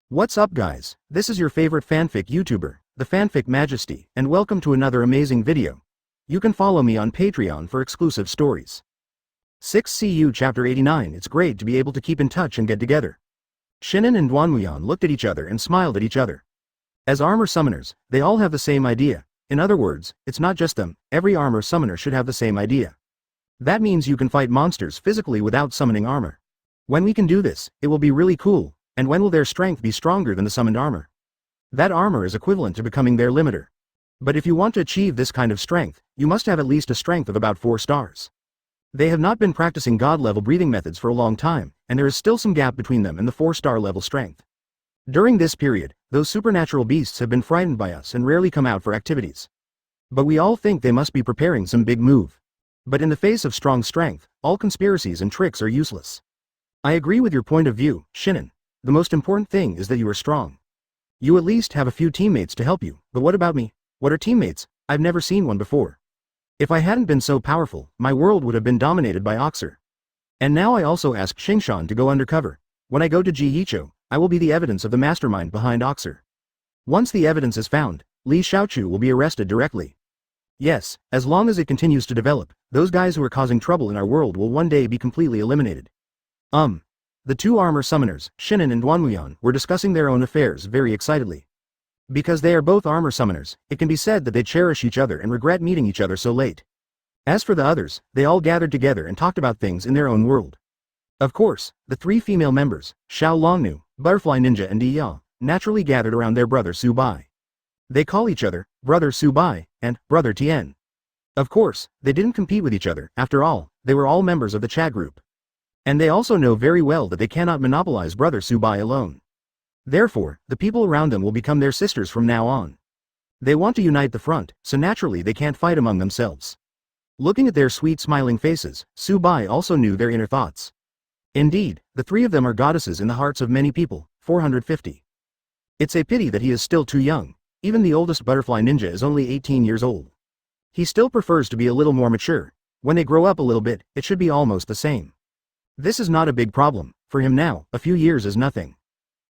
What's up guys, this is your favorite fanfic YouTuber, the Fanfic Majesty, and welcome to another amazing video. You can follow me on Patreon for exclusive stories. 6CU Chapter 89. It's great to be able to keep in touch and get together. Shinan and Duanmuyan looked at each other and smiled at each other. As armor summoners, they all have the same idea. In other words, it's not just them, every armor summoner should have the same idea. That means you can fight monsters physically without summoning armor. When we can do this, it will be really cool. And when will their strength be stronger than the summoned armor? That armor is equivalent to becoming their limiter. But if you want to achieve this kind of strength, you must have at least a strength of about 4 stars. They have not been practicing god-level breathing methods for a long time, and there is still some gap between them and the 4-star level strength. During this period, those supernatural beasts have been frightened by us and rarely come out for activities. But we all think they must be preparing some big move. But in the face of strong strength, all conspiracies and tricks are useless. I agree with your point of view, Shinan. The most important thing is that you are strong. You at least have a few teammates to help you, but what about me? What are teammates? I've never seen one before. If I hadn't been so powerful, my world would have been dominated by Oxer. And now I also ask Xingshan to go undercover. When I go to Jiyicho, I will be the evidence of the mastermind behind Oxer. Once the evidence is found, Li Xiaochu will be arrested directly. Yes, as long as it continues to develop, those guys who are causing trouble in our world will one day be completely eliminated. The two armor summoners, Shinan and Duanmuyan, were discussing their own affairs very excitedly. Because they are both armor summoners, it can be said that they cherish each other and regret meeting each other so late. As for the others, they all gathered together and talked about things in their own world. Of course, the 3 female members, Xiao Longnu, Butterfly Ninja and Diya, naturally gathered around their brother Subai. They call each other, Brother Subai, and Brother Tian. Of course, they didn't compete with each other, after all, they were all members of the chat group. And they also know very well that they cannot monopolize Brother Subai alone. Therefore, the people around them will become their sisters from now on. They want to unite the front, so naturally they can't fight among themselves. Looking at their sweet smiling faces, Subai also knew their inner thoughts. Indeed, the 3 of them are goddesses in the hearts of many people, 450. It's a pity that he is still too young. Even the oldest Butterfly Ninja is only 18 years old. He still prefers to be a little more mature. When they grow up a little bit, it should be almost the same. This is not a big problem. For him now, a few years is nothing.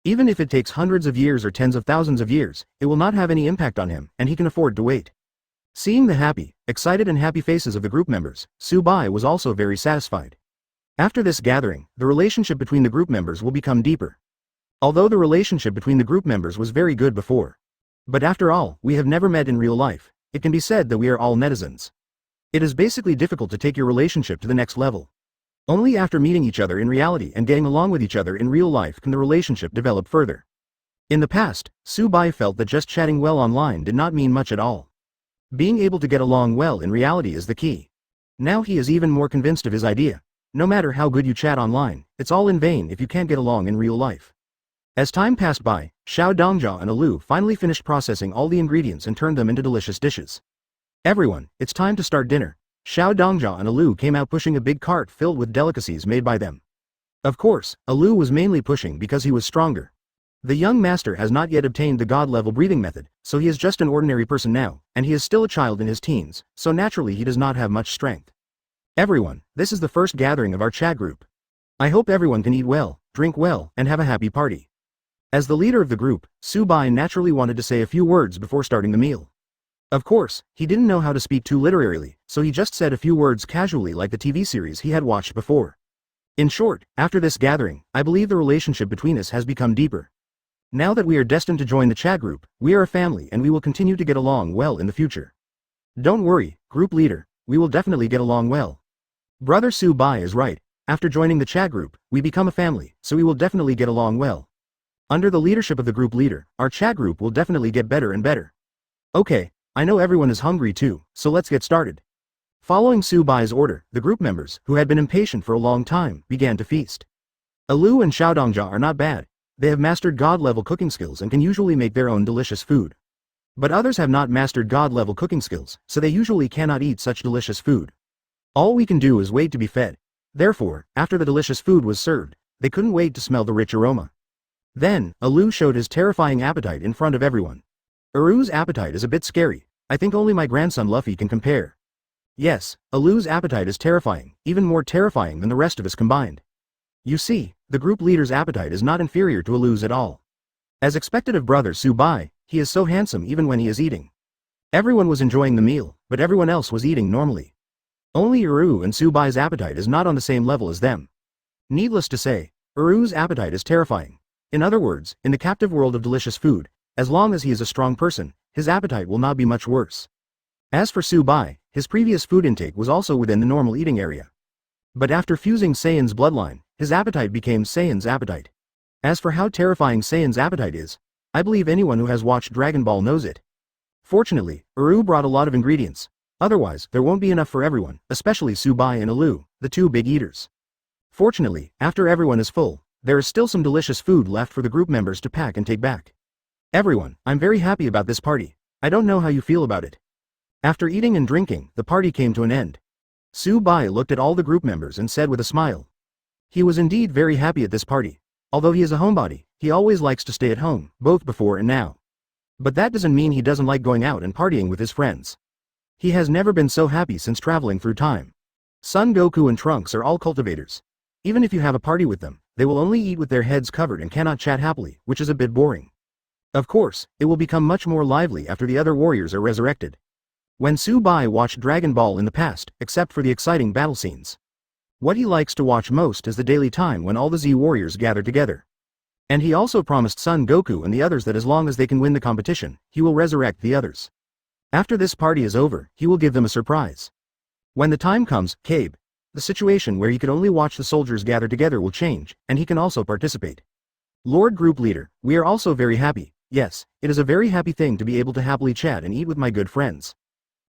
Even if it takes hundreds of years or tens of thousands of years, it will not have any impact on him, and he can afford to wait. Seeing the happy, excited and happy faces of the group members, Subai was also very satisfied. After this gathering, the relationship between the group members will become deeper. Although the relationship between the group members was very good before. But after all, we have never met in real life. It can be said that we are all netizens. It is basically difficult to take your relationship to the next level. Only after meeting each other in reality and getting along with each other in real life can the relationship develop further. In the past, Subai felt that just chatting well online did not mean much at all. Being able to get along well in reality is the key. Now he is even more convinced of his idea. No matter how good you chat online, it's all in vain if you can't get along in real life. As time passed by, Xiao Dongjia and Alu finally finished processing all the ingredients and turned them into delicious dishes. Everyone, it's time to start dinner. Xiao Dongjia and Alu came out pushing a big cart filled with delicacies made by them. Of course, Alu was mainly pushing because he was stronger. The young master has not yet obtained the god-level breathing method, so he is just an ordinary person now, and he is still a child in his teens, so naturally he does not have much strength. Everyone, this is the first gathering of our chat group. I hope everyone can eat well, drink well, and have a happy party. As the leader of the group, Subai naturally wanted to say a few words before starting the meal. Of course, he didn't know how to speak too literally, so he just said a few words casually like the TV series he had watched before. In short, after this gathering, I believe the relationship between us has become deeper. Now that we are destined to join the chat group, we are a family and we will continue to get along well in the future. Don't worry, group leader, we will definitely get along well. Brother Subai is right, after joining the chat group, we become a family, so we will definitely get along well. Under the leadership of the group leader, our chat group will definitely get better and better. Okay. I know everyone is hungry too, so let's get started. Following Subai's order, the group members, who had been impatient for a long time, began to feast. Alu and Xiaodongjia are not bad. They have mastered god-level cooking skills and can usually make their own delicious food. But others have not mastered god-level cooking skills, so they usually cannot eat such delicious food. All we can do is wait to be fed. Therefore, after the delicious food was served, they couldn't wait to smell the rich aroma. Then, Alu showed his terrifying appetite in front of everyone. Alu's appetite is a bit scary. I think only my grandson Luffy can compare. Yes, Alu's appetite is terrifying, even more terrifying than the rest of us combined. You see, the group leader's appetite is not inferior to Alu's at all. As expected of brother Su Bai, he is so handsome even when he is eating. Everyone was enjoying the meal, but everyone else was eating normally. Only Uru and Su Bai's appetite is not on the same level as them. Needless to say, Uru's appetite is terrifying. In other words, in the captive world of delicious food, as long as he is a strong person, his appetite will not be much worse. As for Su Bai, his previous food intake was also within the normal eating area. But after fusing Saiyan's bloodline, his appetite became Saiyan's appetite. As for how terrifying Saiyan's appetite is, I believe anyone who has watched Dragon Ball knows it. Fortunately, Uru brought a lot of ingredients. Otherwise, there won't be enough for everyone, especially Su Bai and Alu, the two big eaters. Fortunately, after everyone is full, there is still some delicious food left for the group members to pack and take back. Everyone, I'm very happy about this party. I don't know how you feel about it. After eating and drinking, the party came to an end. Su Bai looked at all the group members and said with a smile. He was indeed very happy at this party. Although he is a homebody, he always likes to stay at home, both before and now. But that doesn't mean he doesn't like going out and partying with his friends. He has never been so happy since traveling through time. Son Goku and Trunks are all cultivators. Even if you have a party with them, they will only eat with their heads covered and cannot chat happily, which is a bit boring. Of course, it will become much more lively after the other warriors are resurrected. When Su Bai watched Dragon Ball in the past, except for the exciting battle scenes, what he likes to watch most is the daily time when all the Z warriors gather together. And he also promised Son Goku and the others that as long as they can win the competition, he will resurrect the others. After this party is over, he will give them a surprise. When the time comes, the situation where he could only watch the soldiers gather together will change, and he can also participate. Lord Group Leader, we are also very happy. Yes, it is a very happy thing to be able to happily chat and eat with my good friends.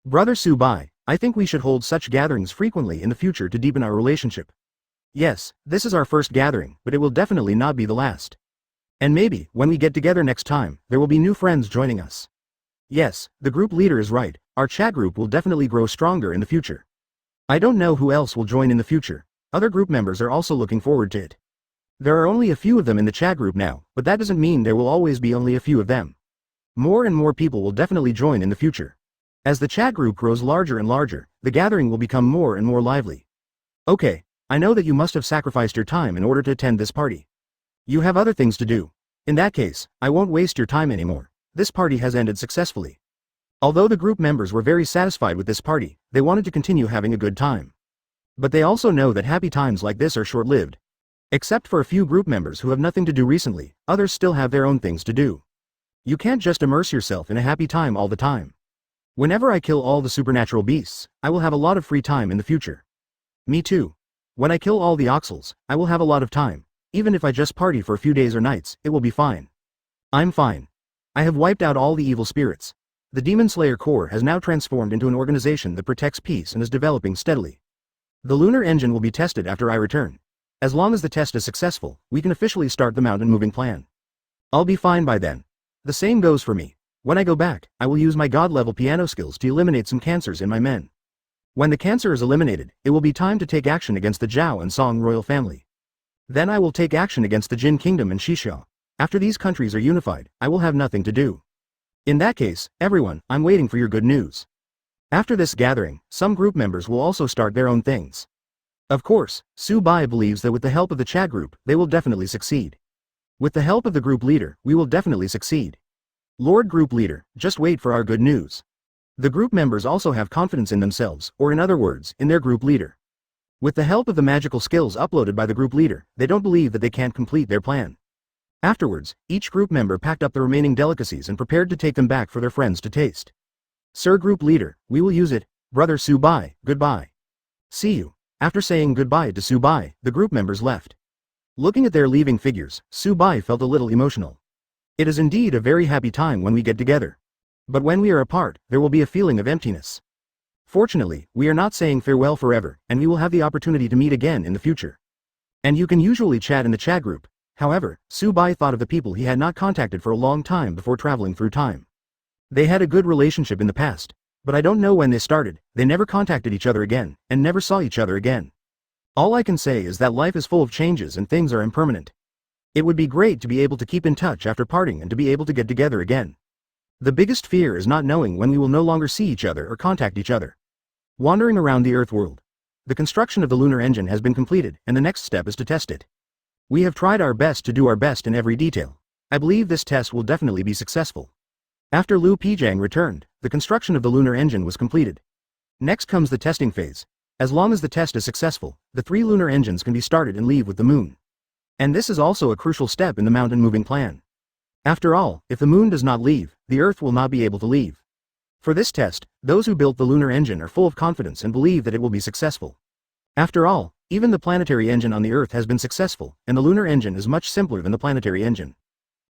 Brother Su Bai, I think we should hold such gatherings frequently in the future to deepen our relationship. Yes, this is our first gathering, but it will definitely not be the last. And maybe, when we get together next time, there will be new friends joining us. Yes, the group leader is right, our chat group will definitely grow stronger in the future. I don't know who else will join in the future. Other group members are also looking forward to it. There are only a few of them in the chat group now, but that doesn't mean there will always be only a few of them. More and more people will definitely join in the future. As the chat group grows larger and larger, the gathering will become more and more lively. Okay, I know that you must have sacrificed your time in order to attend this party. You have other things to do. In that case, I won't waste your time anymore. This party has ended successfully. Although the group members were very satisfied with this party, they wanted to continue having a good time. But they also know that happy times like this are short-lived. Except for a few group members who have nothing to do recently, others still have their own things to do. You can't just immerse yourself in a happy time all the time. Whenever I kill all the supernatural beasts, I will have a lot of free time in the future. Me too. When I kill all the oxels, I will have a lot of time. Even if I just party for a few days or nights, it will be fine. I'm fine. I have wiped out all the evil spirits. The Demon Slayer Corps has now transformed into an organization that protects peace and is developing steadily. The lunar engine will be tested after I return. As long as the test is successful, we can officially start the mountain moving plan. I'll be fine by then. The same goes for me. When I go back, I will use my god-level piano skills to eliminate some cancers in my men. When the cancer is eliminated, it will be time to take action against the Zhao and Song royal family. Then I will take action against the Jin Kingdom and Xisha. After these countries are unified, I will have nothing to do. In that case, everyone, I'm waiting for your good news. After this gathering, some group members will also start their own things. Of course, Su Bai believes that with the help of the chat group, they will definitely succeed. With the help of the group leader, we will definitely succeed. Lord Group Leader, just wait for our good news. The group members also have confidence in themselves, or in other words, in their group leader. With the help of the magical skills uploaded by the group leader, they don't believe that they can't complete their plan. Afterwards, each group member packed up the remaining delicacies and prepared to take them back for their friends to taste. Sir Group Leader, we will use it. Brother Su Bai, goodbye. See you. After saying goodbye to Su Bai, the group members left. Looking at their leaving figures, Su Bai felt a little emotional. It is indeed a very happy time when we get together. But when we are apart, there will be a feeling of emptiness. Fortunately, we are not saying farewell forever, and we will have the opportunity to meet again in the future. And you can usually chat in the chat group. However, Su Bai thought of the people he had not contacted for a long time before traveling through time. They had a good relationship in the past, but I don't know when they started, they never contacted each other again, and never saw each other again. All I can say is that life is full of changes and things are impermanent. It would be great to be able to keep in touch after parting and to be able to get together again. The biggest fear is not knowing when we will no longer see each other or contact each other. Wandering around the Earth world. The construction of the lunar engine has been completed, and the next step is to test it. We have tried our best to do our best in every detail. I believe this test will definitely be successful. After Lu Pijang returned, the construction of the lunar engine was completed. Next comes the testing phase. As long as the test is successful, the 3 lunar engines can be started and leave with the moon. And this is also a crucial step in the mountain moving plan. After all, if the moon does not leave, the Earth will not be able to leave. For this test, those who built the lunar engine are full of confidence and believe that it will be successful. After all, even the planetary engine on the Earth has been successful, and the lunar engine is much simpler than the planetary engine.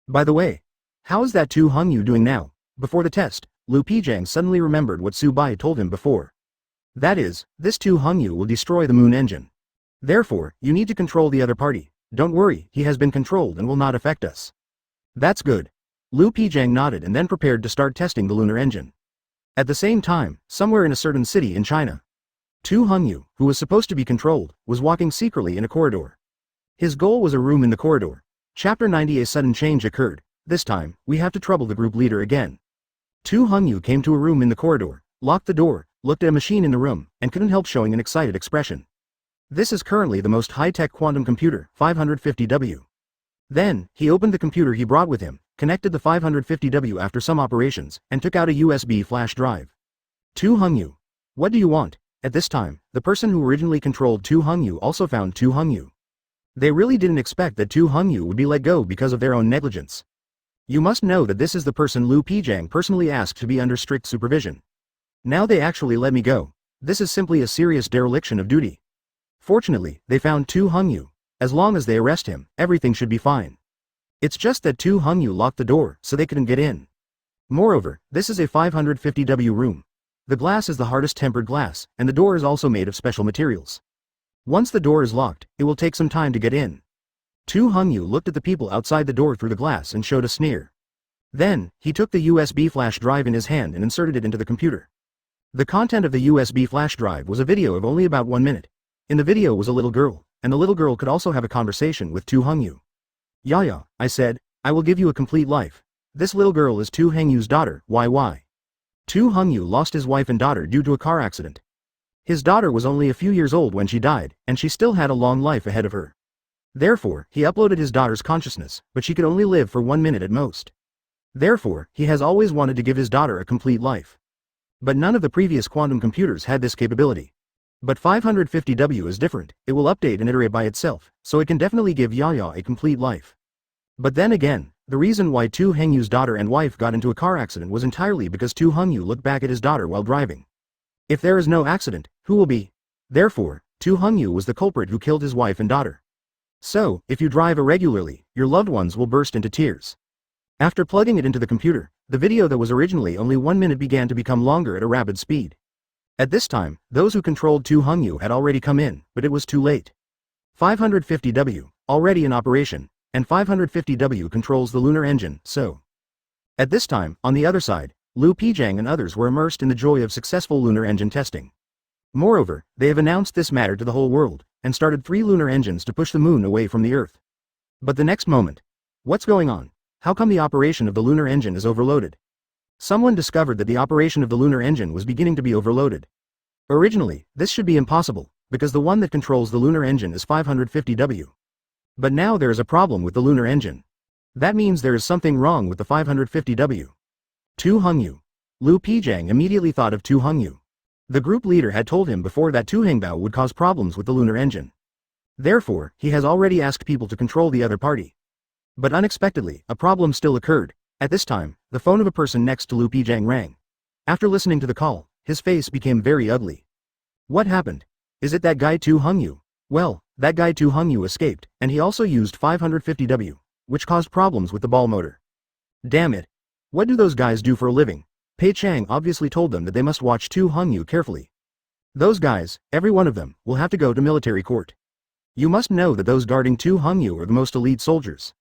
By the way, how is that Tu Hongyu doing now? Before the test, Lu Pijang suddenly remembered what Su Bai told him before. That is, this Tu Hongyu will destroy the moon engine. Therefore, you need to control the other party. Don't worry, he has been controlled and will not affect us. That's good. Lu Pijang nodded and then prepared to start testing the lunar engine. At the same time, somewhere in a certain city in China, Tu Hongyu, who was supposed to be controlled, was walking secretly in a corridor. His goal was a room in the corridor. Chapter 90. A sudden change occurred. This time, we have to trouble the group leader again. Tu Hongyu came to a room in the corridor, locked the door, looked at a machine in the room, and couldn't help showing an excited expression. This is currently the most high-tech quantum computer, 550W. Then, he opened the computer he brought with him, connected the 550W after some operations, and took out a USB flash drive. Tu Hongyu. What do you want? At this time, the person who originally controlled Tu Hongyu also found Tu Hongyu. They really didn't expect that Tu Hongyu would be let go because of their own negligence. You must know that this is the person Lu Pijang personally asked to be under strict supervision. Now they actually let me go. This is simply a serious dereliction of duty. Fortunately, they found Tu Hongyu. As long as they arrest him, everything should be fine. It's just that Tu Hongyu locked the door, so they couldn't get in. Moreover, this is a 550W room. The glass is the hardest tempered glass, and the door is also made of special materials. Once the door is locked, it will take some time to get in. Tu Hongyu looked at the people outside the door through the glass and showed a sneer. Then, he took the USB flash drive in his hand and inserted it into the computer. The content of the USB flash drive was a video of only about 1 minute. In the video was a little girl, and the little girl could also have a conversation with Tu Hongyu. "Yaya," I said, "I will give you a complete life. This little girl is Tu Hongyu's daughter, YY. Tu Hongyu lost his wife and daughter due to a car accident. His daughter was only a few years old when she died, and she still had a long life ahead of her. Therefore, he uploaded his daughter's consciousness, but she could only live for 1 minute at most. Therefore, he has always wanted to give his daughter a complete life. But none of the previous quantum computers had this capability. But 550W is different, it will update and iterate by itself, so it can definitely give Yaya a complete life. But then again, the reason why Tu Hongyu's daughter and wife got into a car accident was entirely because Tu Hongyu looked back at his daughter while driving. If there is no accident, who will be? Therefore, Tu Hongyu was the culprit who killed his wife and daughter. So, if you drive irregularly, your loved ones will burst into tears. After plugging it into the computer, the video that was originally only 1 minute began to become longer at a rapid speed. At this time, those who controlled Tu Hongyu had already come in, but it was too late. 550W, already in operation, and 550W controls the lunar engine, so. At this time, on the other side, Lu Pijang and others were immersed in the joy of successful lunar engine testing. Moreover, they have announced this matter to the whole world, and started 3 lunar engines to push the moon away from the Earth. But the next moment, what's going on? How come the operation of the lunar engine is overloaded? Someone discovered that the operation of the lunar engine was beginning to be overloaded. Originally, this should be impossible, because the one that controls the lunar engine is 550W. But now there is a problem with the lunar engine. That means there is something wrong with the 550W. Tu Hongyu. Lu Pijang immediately thought of Tu Hongyu. The group leader had told him before that Tu Hengbao would cause problems with the lunar engine. Therefore, he has already asked people to control the other party. But unexpectedly, a problem still occurred. At this time, the phone of a person next to Lu Pijang rang. After listening to the call, his face became very ugly. What happened? Is it that guy Tu Hongyu? Well, that guy Tu Hongyu escaped, and he also used 550W, which caused problems with the ball motor. Damn it. What do those guys do for a living? Pei Chang obviously told them that they must watch Tu Hongyu carefully. Those guys, every one of them, will have to go to military court. You must know that those guarding Tu Hongyu are the most elite soldiers.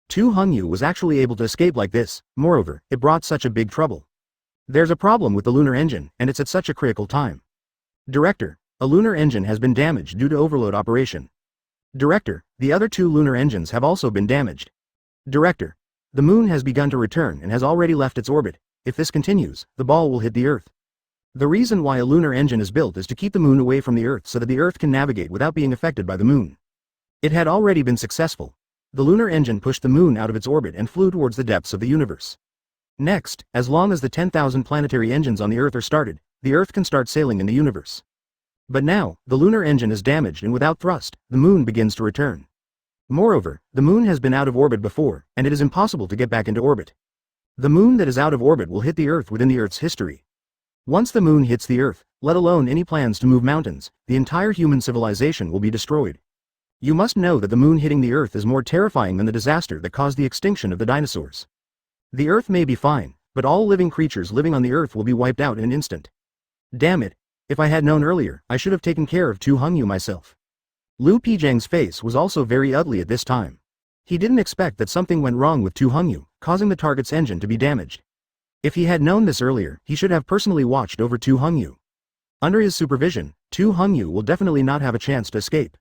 Tu Hongyu was actually able to escape like this, moreover, it brought such a big trouble. There's a problem with the lunar engine, and it's at such a critical time. Director, a lunar engine has been damaged due to overload operation. Director, the other 2 lunar engines have also been damaged. Director, the moon has begun to return and has already left its orbit. If this continues, the ball will hit the Earth. The reason why a lunar engine is built is to keep the moon away from the Earth so that the Earth can navigate without being affected by the moon. It had already been successful. The lunar engine pushed the moon out of its orbit and flew towards the depths of the universe. Next, as long as the 10,000 planetary engines on the Earth are started, the Earth can start sailing in the universe. But now, the lunar engine is damaged and without thrust, the moon begins to return. Moreover, the moon has been out of orbit before, and it is impossible to get back into orbit. The moon that is out of orbit will hit the Earth within the Earth's history. Once the moon hits the Earth, let alone any plans to move mountains, the entire human civilization will be destroyed. You must know that the moon hitting the Earth is more terrifying than the disaster that caused the extinction of the dinosaurs. The Earth may be fine, but all living creatures living on the Earth will be wiped out in an instant. Damn it, if I had known earlier, I should have taken care of Tianhu myself. Lu Pizhang's face was also very ugly at this time. He didn't expect that something went wrong with Tianhu, causing the target's engine to be damaged. If he had known this earlier, he should have personally watched over Tianhu. Under his supervision, Tianhu will definitely not have a chance to escape.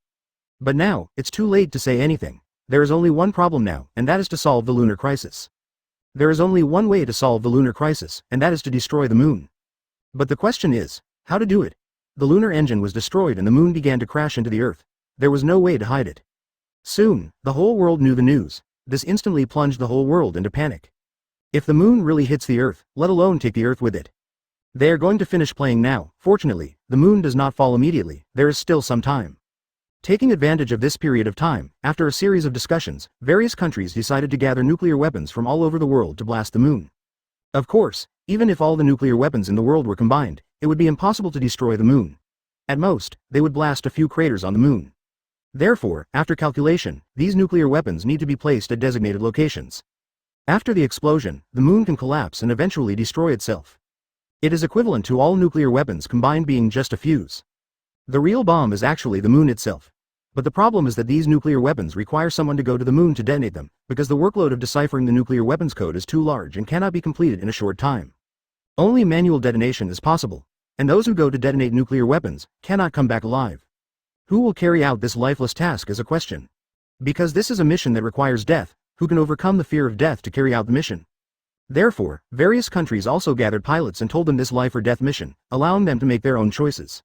But now, it's too late to say anything. There is only one problem now, and that is to solve the lunar crisis. There is only one way to solve the lunar crisis, and that is to destroy the moon. But the question is, how to do it? The lunar engine was destroyed and the moon began to crash into the Earth. There was no way to hide it. Soon, the whole world knew the news. This instantly plunged the whole world into panic. If the moon really hits the Earth, let alone take the Earth with it. They are going to finish playing now. Fortunately, the moon does not fall immediately, there is still some time. Taking advantage of this period of time, after a series of discussions, various countries decided to gather nuclear weapons from all over the world to blast the moon. Of course, even if all the nuclear weapons in the world were combined, it would be impossible to destroy the moon. At most, they would blast a few craters on the moon. Therefore, after calculation, these nuclear weapons need to be placed at designated locations. After the explosion, the moon can collapse and eventually destroy itself. It is equivalent to all nuclear weapons combined being just a fuse. The real bomb is actually the moon itself. But the problem is that these nuclear weapons require someone to go to the moon to detonate them, because the workload of deciphering the nuclear weapons code is too large and cannot be completed in a short time. Only manual detonation is possible, and those who go to detonate nuclear weapons cannot come back alive. Who will carry out this lifeless task is a question. Because this is a mission that requires death, who can overcome the fear of death to carry out the mission? Therefore, various countries also gathered pilots and told them this life or death mission, allowing them to make their own choices.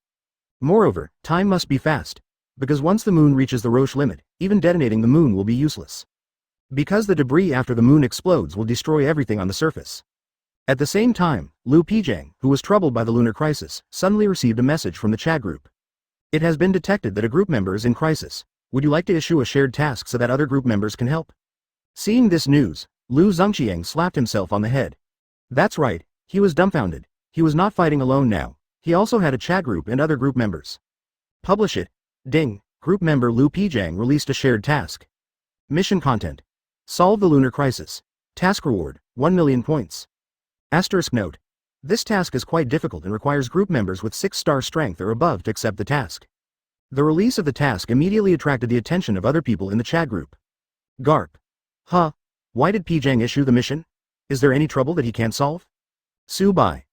Moreover, time must be fast. Because once the moon reaches the Roche limit, even detonating the moon will be useless. Because the debris after the moon explodes will destroy everything on the surface. At the same time, Lu Pizhang, who was troubled by the lunar crisis, suddenly received a message from the chat group. It has been detected that a group member is in crisis. Would you like to issue a shared task so that other group members can help? Seeing this news, Lu Zhengqiang slapped himself on the head. That's right, he was dumbfounded. He was not fighting alone now. He also had a chat group and other group members. Publish it. Ding, group member Lu Pizhang released a shared task. Mission content. Solve the lunar crisis. Task reward, 1 million points. Asterisk note. This task is quite difficult and requires group members with 6-star strength or above to accept the task. The release of the task immediately attracted the attention of other people in the chat group. Garp. Huh? Why did Pizhang issue the mission? Is there any trouble that he can't solve? Su Bai.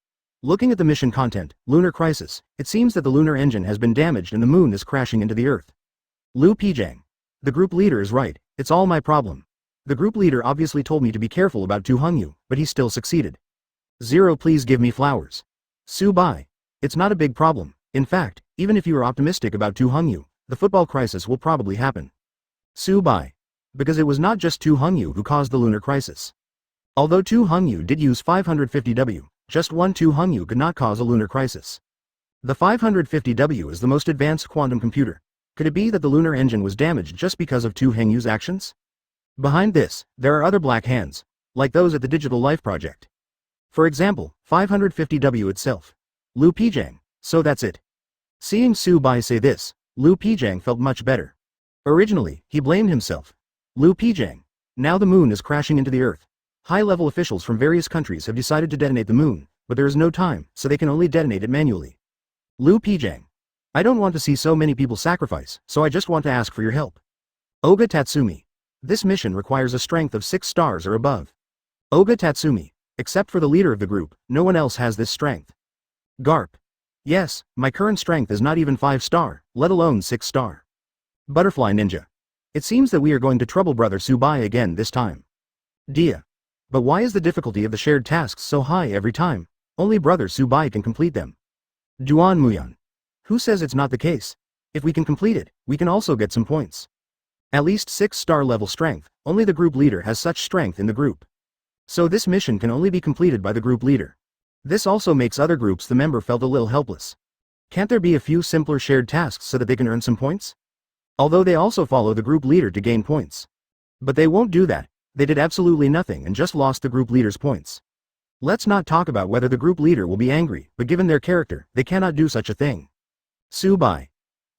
Looking at the mission content, Lunar Crisis, it seems that the lunar engine has been damaged and the moon is crashing into the Earth. Lu Pizhang. The group leader is right, it's all my problem. The group leader obviously told me to be careful about Tianhu, but he still succeeded. 0 Please give me flowers. Su Bai. It's not a big problem. In fact, even if you are optimistic about Tianhu, the football crisis will probably happen. Su Bai. Because it was not just Tianhu who caused the lunar crisis. Although Tianhu did use 550W, just one Tianhu could not cause a lunar crisis. The 550W is the most advanced quantum computer. Could it be that the lunar engine was damaged just because of Tianhu's actions? Behind this, there are other black hands, like those at the Digital Life Project. For example, 550W itself. Lu Pizhang, so that's it. Seeing Su Bai say this, Lu Pizhang felt much better. Originally, he blamed himself. Lu Pizhang. Now the moon is crashing into the Earth. High-level officials from various countries have decided to detonate the moon, but there is no time, so they can only detonate it manually. Lu Pizhang. I don't want to see so many people sacrifice, so I just want to ask for your help. Oga Tatsumi. This mission requires a strength of 6 stars or above. Oga Tatsumi. Except for the leader of the group, no one else has this strength. Garp. Yes, my current strength is not even 5-star, let alone 6-star. Butterfly Ninja. It seems that we are going to trouble Brother Su Bai again this time. Diya. But why is the difficulty of the shared tasks so high every time? Only Brother Su Bai can complete them. Duan Muyan. Who says it's not the case? If we can complete it, we can also get some points. At least 6-star level strength, only the group leader has such strength in the group. So this mission can only be completed by the group leader. This also makes other groups the member felt a little helpless. Can't there be a few simpler shared tasks so that they can earn some points? Although they also follow the group leader to gain points. But they won't do that, they did absolutely nothing and just lost the group leader's points. Let's not talk about whether the group leader will be angry, but given their character, they cannot do such a thing. Subai.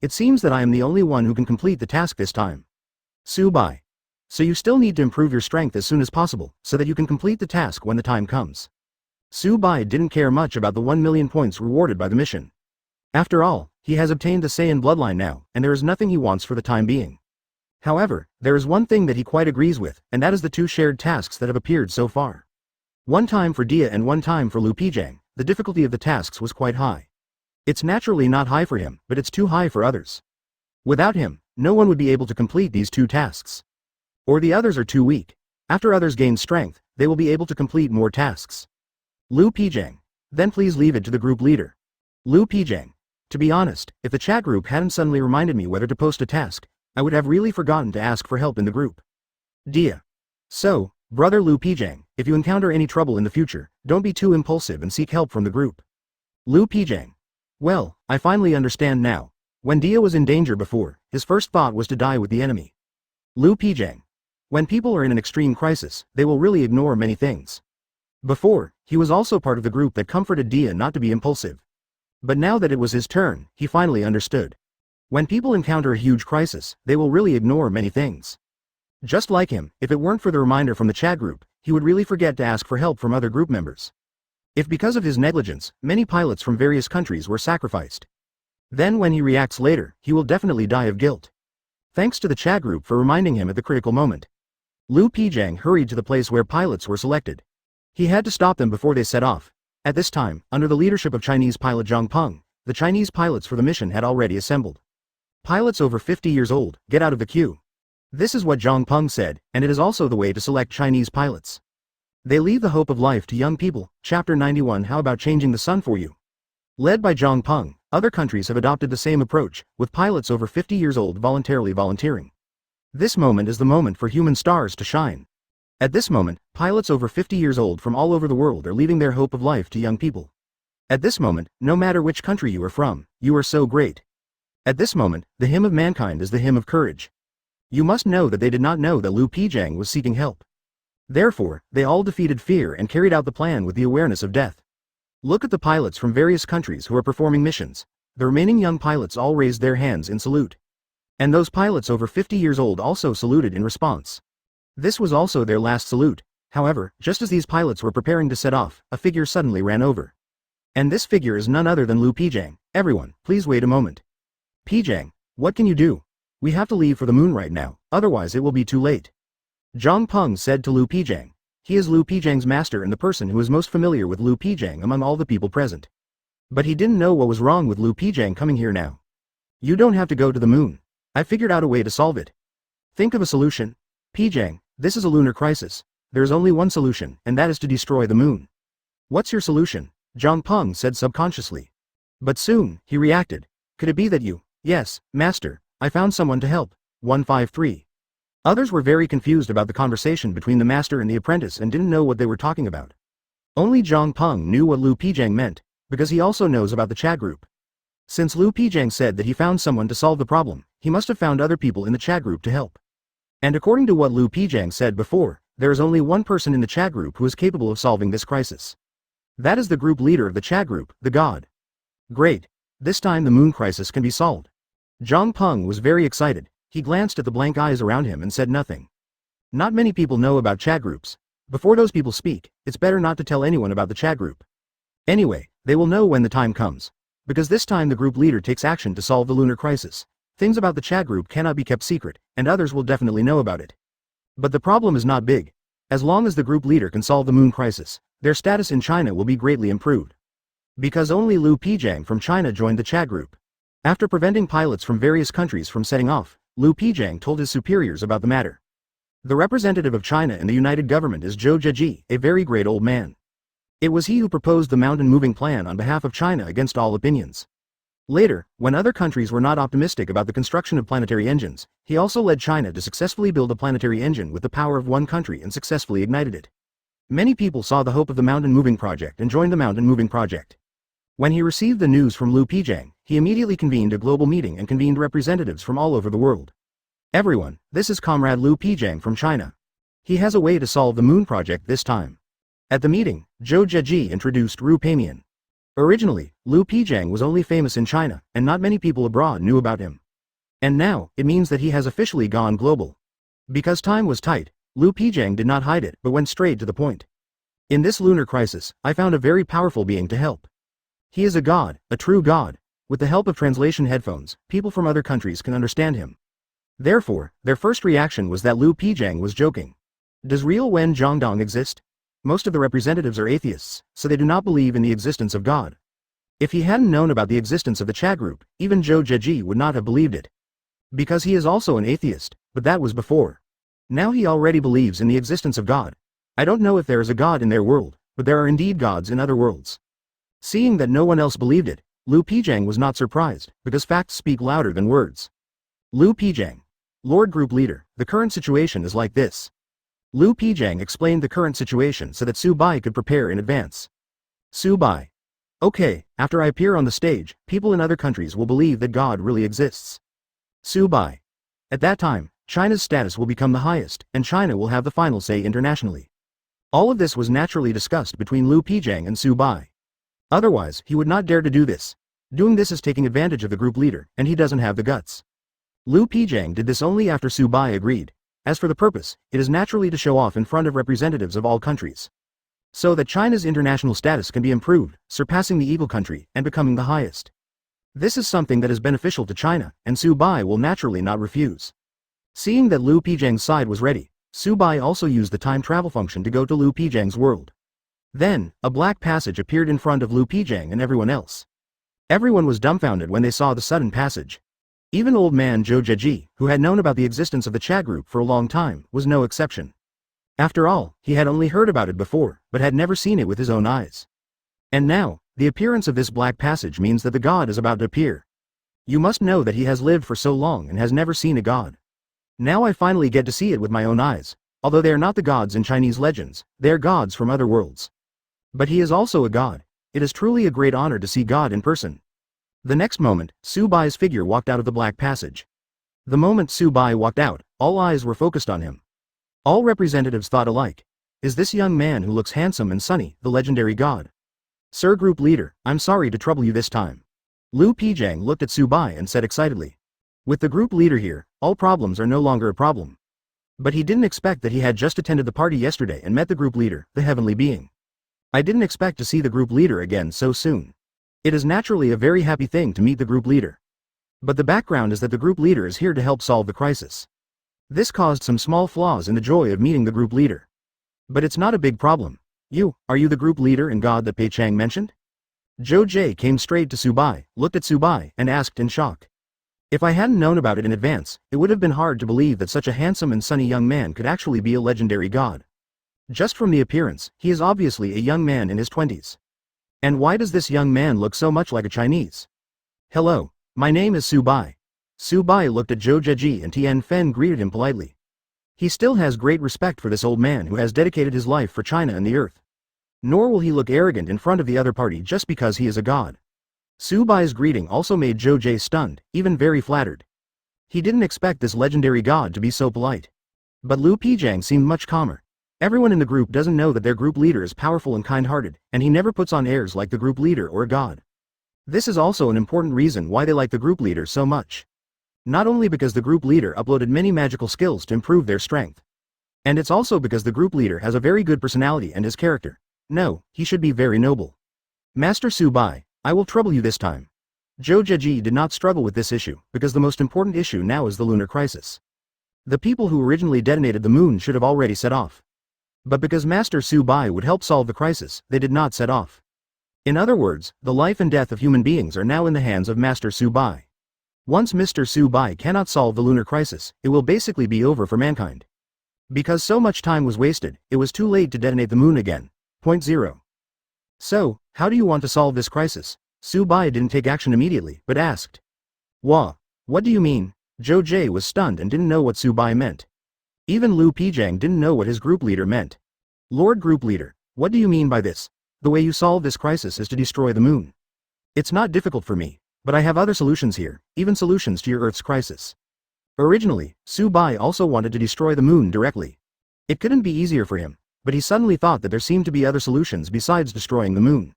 It seems that I am the only one who can complete the task this time. Subai. So you still need to improve your strength as soon as possible, so that you can complete the task when the time comes. Subai didn't care much about the 1 million points rewarded by the mission. After all, he has obtained the Saiyan bloodline now, and there is nothing he wants for the time being. However, there is one thing that he quite agrees with, and that is the 2 shared tasks that have appeared so far. One time for Diya and one time for Lu Pijang, the difficulty of the tasks was quite high. It's naturally not high for him, but it's too high for others. Without him, no one would be able to complete these 2 tasks. Or the others are too weak. After others gain strength, they will be able to complete more tasks. Lu Pijang. Then please leave it to the group leader. Lu Pijang. To be honest, if the chat group hadn't suddenly reminded me whether to post a task, I would have really forgotten to ask for help in the group. Diya. So, brother Lu Pijang, if you encounter any trouble in the future, don't be too impulsive and seek help from the group. Lu Pijang. Well, I finally understand now. When Diya was in danger before, his first thought was to die with the enemy. Lu Pijang. When people are in an extreme crisis, they will really ignore many things. Before, he was also part of the group that comforted Diya not to be impulsive. But now that it was his turn, he finally understood. When people encounter a huge crisis, they will really ignore many things. Just like him, if it weren't for the reminder from the chat group, he would really forget to ask for help from other group members. If because of his negligence, many pilots from various countries were sacrificed. Then when he reacts later, he will definitely die of guilt. Thanks to the chat group for reminding him at the critical moment. Lu Pijang hurried to the place where pilots were selected. He had to stop them before they set off. At this time, under the leadership of Chinese pilot Zhang Peng, the Chinese pilots for the mission had already assembled. Pilots over 50 years old, get out of the queue. This is what Zhang Peng said, and it is also the way to select Chinese pilots. They leave the hope of life to young people. Chapter 91. How about changing the sun for you? Led by Zhang Peng, other countries have adopted the same approach, with pilots over 50 years old voluntarily volunteering. This moment is the moment for human stars to shine. At this moment, pilots over 50 years old from all over the world are leaving their hope of life to young people. At this moment, no matter which country you are from, you are so great. At this moment, the hymn of mankind is the hymn of courage. You must know that they did not know that Lu Pijang was seeking help. Therefore, they all defeated fear and carried out the plan with the awareness of death. Look at the pilots from various countries who are performing missions. The remaining young pilots all raised their hands in salute. And those pilots over 50 years old also saluted in response. This was also their last salute. However, just as these pilots were preparing to set off, a figure suddenly ran over. And this figure is none other than Lu Pijang. Everyone, please wait a moment. Pijang, what can you do? We have to leave for the moon right now, otherwise it will be too late. Zhang Peng said to Lu Pijang. He is Lu Pijang's master and the person who is most familiar with Lu Pijang among all the people present. But he didn't know what was wrong with Lu Pijang coming here now. You don't have to go to the moon. I figured out a way to solve it. Think of a solution. Pijang, this is a lunar crisis. There is only one solution, and that is to destroy the moon. What's your solution? Zhang Peng said subconsciously. But soon, he reacted. Could it be that you? Yes, master, I found someone to help. 153. Others were very confused about the conversation between the master and the apprentice and didn't know what they were talking about. Only Zhang Peng knew what Lu Pijang meant, because he also knows about the chat group. Since Lu Pijang said that he found someone to solve the problem, he must have found other people in the chat group to help. And according to what Lu Pijang said before, there is only one person in the chat group who is capable of solving this crisis. That is the group leader of the chat group, the god. Great. This time the moon crisis can be solved. Zhang Peng was very excited. He glanced at the blank eyes around him and said nothing. Not many people know about chat groups. Before those people speak, it's better not to tell anyone about the chat group. Anyway, they will know when the time comes. Because this time the group leader takes action to solve the lunar crisis. Things about the chat group cannot be kept secret, and others will definitely know about it. But the problem is not big. As long as the group leader can solve the moon crisis, their status in China will be greatly improved. Because only Lu Pijang from China joined the chat group. After preventing pilots from various countries from setting off, Lu Pijang told his superiors about the matter. The representative of China in the United Government is Zhou Zheji, a very great old man. It was he who proposed the mountain-moving plan on behalf of China against all opinions. Later, when other countries were not optimistic about the construction of planetary engines, he also led China to successfully build a planetary engine with the power of one country and successfully ignited it. Many people saw the hope of the mountain moving project and joined the mountain moving project. When he received the news from Lu Pijang, he immediately convened a global meeting and convened representatives from all over the world. Everyone, this is Comrade Lu Pijang from China. He has a way to solve the moon project this time. At the meeting, Zhou Zheji introduced Ru Peimian. Originally, Lu Pijang was only famous in China, and not many people abroad knew about him. And now, it means that he has officially gone global. Because time was tight, Lu Pijang did not hide it but went straight to the point. In this lunar crisis, I found a very powerful being to help. He is a god, a true god. With the help of translation headphones, people from other countries can understand him. Therefore, their first reaction was that Lu Pijang was joking. Does real Wen Zhongdong exist? Most of the representatives are atheists, so they do not believe in the existence of God. If he hadn't known about the existence of the chat group, even Zhou Zheji would not have believed it. Because he is also an atheist, but that was before. Now he already believes in the existence of God. I don't know if there is a God in their world, but there are indeed gods in other worlds. Seeing that no one else believed it, Lu Pijang was not surprised, because facts speak louder than words. Lu Pijang. Lord Group Leader, the current situation is like this. Lu Pijang explained the current situation so that Su Bai could prepare in advance. Su Bai. Okay, after I appear on the stage, people in other countries will believe that God really exists. Su Bai. At that time, China's status will become the highest, and China will have the final say internationally. All of this was naturally discussed between Lu Pijang and Su Bai. Otherwise, he would not dare to do this. Doing this is taking advantage of the group leader, and he doesn't have the guts. Lu Pijang did this only after Su Bai agreed. As for the purpose, it is naturally to show off in front of representatives of all countries. So that China's international status can be improved, surpassing the evil country, and becoming the highest. This is something that is beneficial to China, and Su Bai will naturally not refuse. Seeing that Lu Pijang's side was ready, Su Bai also used the time travel function to go to Lu Pijang's world. Then, a black passage appeared in front of Lu Pijang and everyone else. Everyone was dumbfounded when they saw the sudden passage. Even old man Zhou Zheji, who had known about the existence of the chat group for a long time, was no exception. After all, he had only heard about it before, but had never seen it with his own eyes. And now, the appearance of this black passage means that the god is about to appear. You must know that he has lived for so long and has never seen a god. Now I finally get to see it with my own eyes. Although they are not the gods in Chinese legends, they are gods from other worlds. But he is also a god. It is truly a great honor to see God in person. The next moment, Su Bai's figure walked out of the black passage. The moment Su Bai walked out, all eyes were focused on him. All representatives thought alike. Is this young man who looks handsome and sunny, the legendary god? Sir Group Leader, I'm sorry to trouble you this time. Lu Pijang looked at Su Bai and said excitedly. With the group leader here, all problems are no longer a problem. But he didn't expect that he had just attended the party yesterday and met the group leader, the heavenly being. I didn't expect to see the group leader again so soon. It is naturally a very happy thing to meet the group leader. But the background is that the group leader is here to help solve the crisis. This caused some small flaws in the joy of meeting the group leader. But it's not a big problem. Are you the group leader and god that Pei Chang mentioned? Zhou Jie came straight to Su Bai, looked at Su Bai, and asked in shock. If I hadn't known about it in advance, it would have been hard to believe that such a handsome and sunny young man could actually be a legendary god. Just from the appearance, he is obviously a young man in his 20s. And why does this young man look so much like a Chinese? Hello, my name is Su Bai. Su Bai looked at Zhou Zheji and Tian Fen greeted him politely. He still has great respect for this old man who has dedicated his life for China and the earth. Nor will he look arrogant in front of the other party just because he is a god. Su Bai's greeting also made Zhou Jie stunned, even very flattered. He didn't expect this legendary god to be so polite. But Lu Pijang seemed much calmer. Everyone in the group doesn't know that their group leader is powerful and kind-hearted, and he never puts on airs like the group leader or a god. This is also an important reason why they like the group leader so much. Not only because the group leader uploaded many magical skills to improve their strength. And it's also because the group leader has a very good personality and his character. No, he should be very noble. Master Su Bai, I will trouble you this time. Zhou Zheji did not struggle with this issue, because the most important issue now is the lunar crisis. The people who originally detonated the moon should have already set off. But because Master Su Bai would help solve the crisis, they did not set off. In other words, the life and death of human beings are now in the hands of Master Su Bai. Once Mr. Su Bai cannot solve the lunar crisis, it will basically be over for mankind. Because so much time was wasted, it was too late to detonate the moon again. Point 0. So, how do you want to solve this crisis? Su Bai didn't take action immediately, but asked. What do you mean? Zhou Jie was stunned and didn't know what Su Bai meant. Even Lu Pijang didn't know what his group leader meant. Lord Group Leader, what do you mean by this? The way you solve this crisis is to destroy the moon. It's not difficult for me, but I have other solutions here, even solutions to your Earth's crisis. Originally, Su Bai also wanted to destroy the moon directly. It couldn't be easier for him, but he suddenly thought that there seemed to be other solutions besides destroying the moon.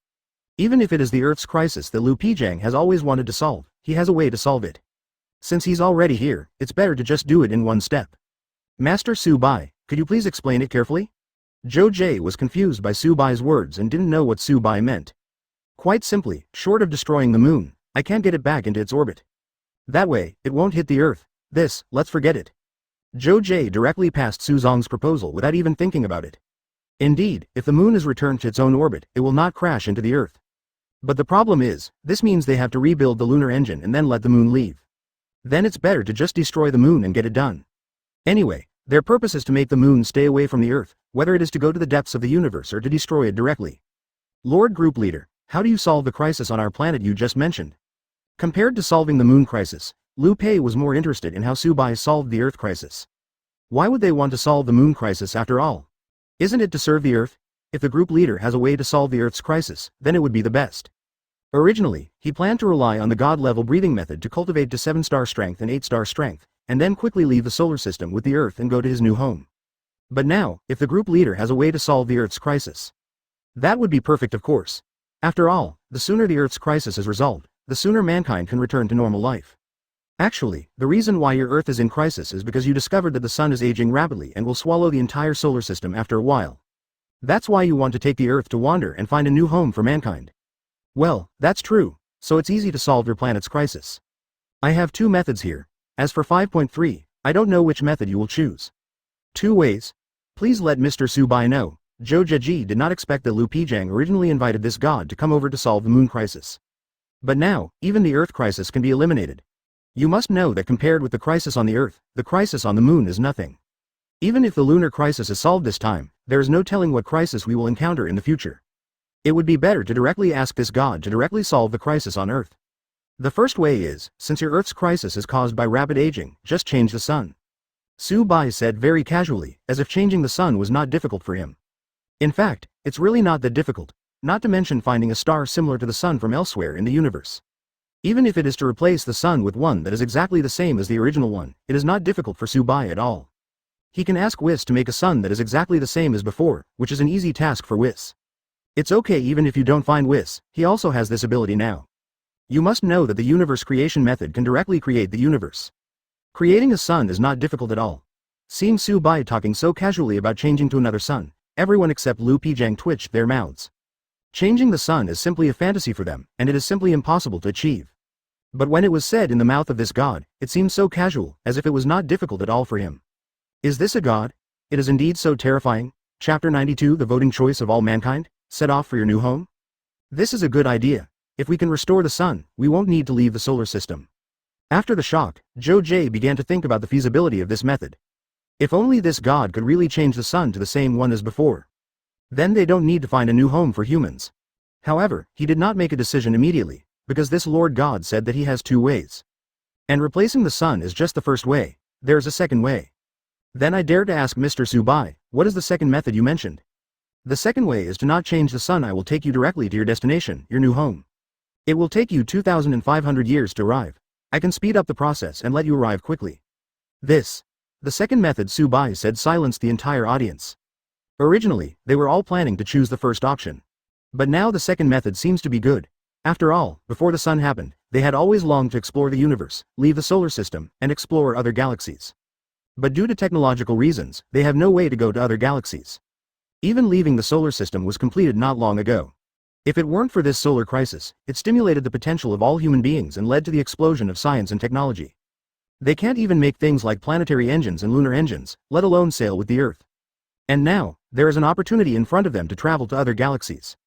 Even if it is the Earth's crisis that Lu Pijang has always wanted to solve, he has a way to solve it. Since he's already here, it's better to just do it in one step. Master Su Bai, could you please explain it carefully? Zhou Jie was confused by Su Bai's words and didn't know what Su Bai meant. Quite simply, short of destroying the moon, I can't get it back into its orbit. That way, it won't hit the Earth. Let's forget it. Zhou Jie directly passed Su Zong's proposal without even thinking about it. Indeed, if the moon is returned to its own orbit, it will not crash into the Earth. But the problem is, this means they have to rebuild the lunar engine and then let the moon leave. Then it's better to just destroy the moon and get it done. Anyway, their purpose is to make the moon stay away from the Earth, whether it is to go to the depths of the universe or to destroy it directly. Lord Group Leader, how do you solve the crisis on our planet you just mentioned? Compared to solving the moon crisis, Lu Pei was more interested in how Su Bai solved the Earth crisis. Why would they want to solve the moon crisis after all? Isn't it to serve the Earth? If the group leader has a way to solve the Earth's crisis, then it would be the best. Originally, he planned to rely on the God-level breathing method to cultivate to 7-star strength and 8-star strength, and then quickly leave the solar system with the Earth and go to his new home. But now, if the group leader has a way to solve the Earth's crisis, that would be perfect, of course. After all, the sooner the Earth's crisis is resolved, the sooner mankind can return to normal life. Actually, the reason why your Earth is in crisis is because you discovered that the sun is aging rapidly and will swallow the entire solar system after a while. That's why you want to take the Earth to wander and find a new home for mankind. Well, that's true, so it's easy to solve your planet's crisis. I have 2 methods here. As for 5.3, I don't know which method you will choose. 2 ways. Please let Mr. Su Bai know, Zhou Zheji did not expect that Lu Pijang originally invited this god to come over to solve the moon crisis. But now, even the Earth crisis can be eliminated. You must know that compared with the crisis on the Earth, the crisis on the moon is nothing. Even if the lunar crisis is solved this time, there is no telling what crisis we will encounter in the future. It would be better to directly ask this god to directly solve the crisis on Earth. The first way is, since your Earth's crisis is caused by rapid aging, just change the sun. Su Bai said very casually, as if changing the sun was not difficult for him. In fact, it's really not that difficult, not to mention finding a star similar to the sun from elsewhere in the universe. Even if it is to replace the sun with one that is exactly the same as the original one, it is not difficult for Su Bai at all. He can ask Whis to make a sun that is exactly the same as before, which is an easy task for Whis. It's okay even if you don't find Whis, he also has this ability now. You must know that the universe creation method can directly create the universe. Creating a sun is not difficult at all. Seeing Su Bai talking so casually about changing to another sun, everyone except Lu Pijang twitched their mouths. Changing the sun is simply a fantasy for them, and it is simply impossible to achieve. But when it was said in the mouth of this god, it seemed so casual, as if it was not difficult at all for him. Is this a god? It is indeed so terrifying. Chapter 92 The voting choice of all mankind? Set off for your new home? This is a good idea. If we can restore the sun, we won't need to leave the solar system. After the shock, Zhou Jie began to think about the feasibility of this method. If only this god could really change the sun to the same one as before. Then they don't need to find a new home for humans. However, he did not make a decision immediately, because this Lord God said that he has 2 ways. And replacing the sun is just the first way, there's a second way. Then I dared to ask Mr. Su Bai, what is the second method you mentioned? The second way is to not change the sun. I will take you directly to your destination, your new home. It will take you 2,500 years to arrive. I can speed up the process and let you arrive quickly. The second method Su Bai said silenced the entire audience. Originally, they were all planning to choose the first option. But now the second method seems to be good. After all, before the sun happened, they had always longed to explore the universe, leave the solar system, and explore other galaxies. But due to technological reasons, they have no way to go to other galaxies. Even leaving the solar system was completed not long ago. If it weren't for this solar crisis, it stimulated the potential of all human beings and led to the explosion of science and technology. They can't even make things like planetary engines and lunar engines, let alone sail with the Earth. And now, there is an opportunity in front of them to travel to other galaxies.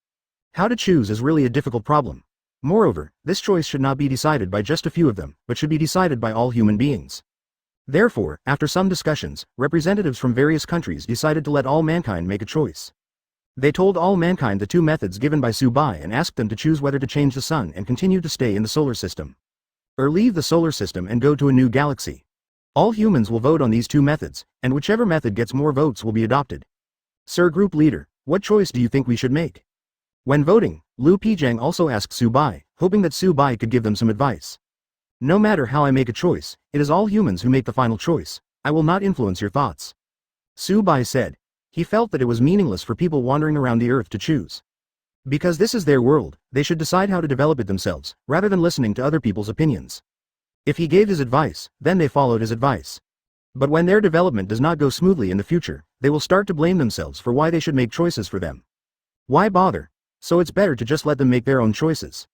How to choose is really a difficult problem. Moreover, this choice should not be decided by just a few of them, but should be decided by all human beings. Therefore, after some discussions, representatives from various countries decided to let all mankind make a choice. They told all mankind the two methods given by Su Bai and asked them to choose whether to change the sun and continue to stay in the solar system, or leave the solar system and go to a new galaxy. All humans will vote on these two methods, and whichever method gets more votes will be adopted. Sir Group Leader, what choice do you think we should make? When voting, Lu Pijang also asked Su Bai, hoping that Su Bai could give them some advice. No matter how I make a choice, it is all humans who make the final choice. I will not influence your thoughts. Su Bai said. He felt that it was meaningless for people wandering around the earth to choose. Because this is their world, they should decide how to develop it themselves, rather than listening to other people's opinions. If he gave his advice, then they followed his advice. But when their development does not go smoothly in the future, they will start to blame themselves for why they should make choices for them. Why bother? So it's better to just let them make their own choices.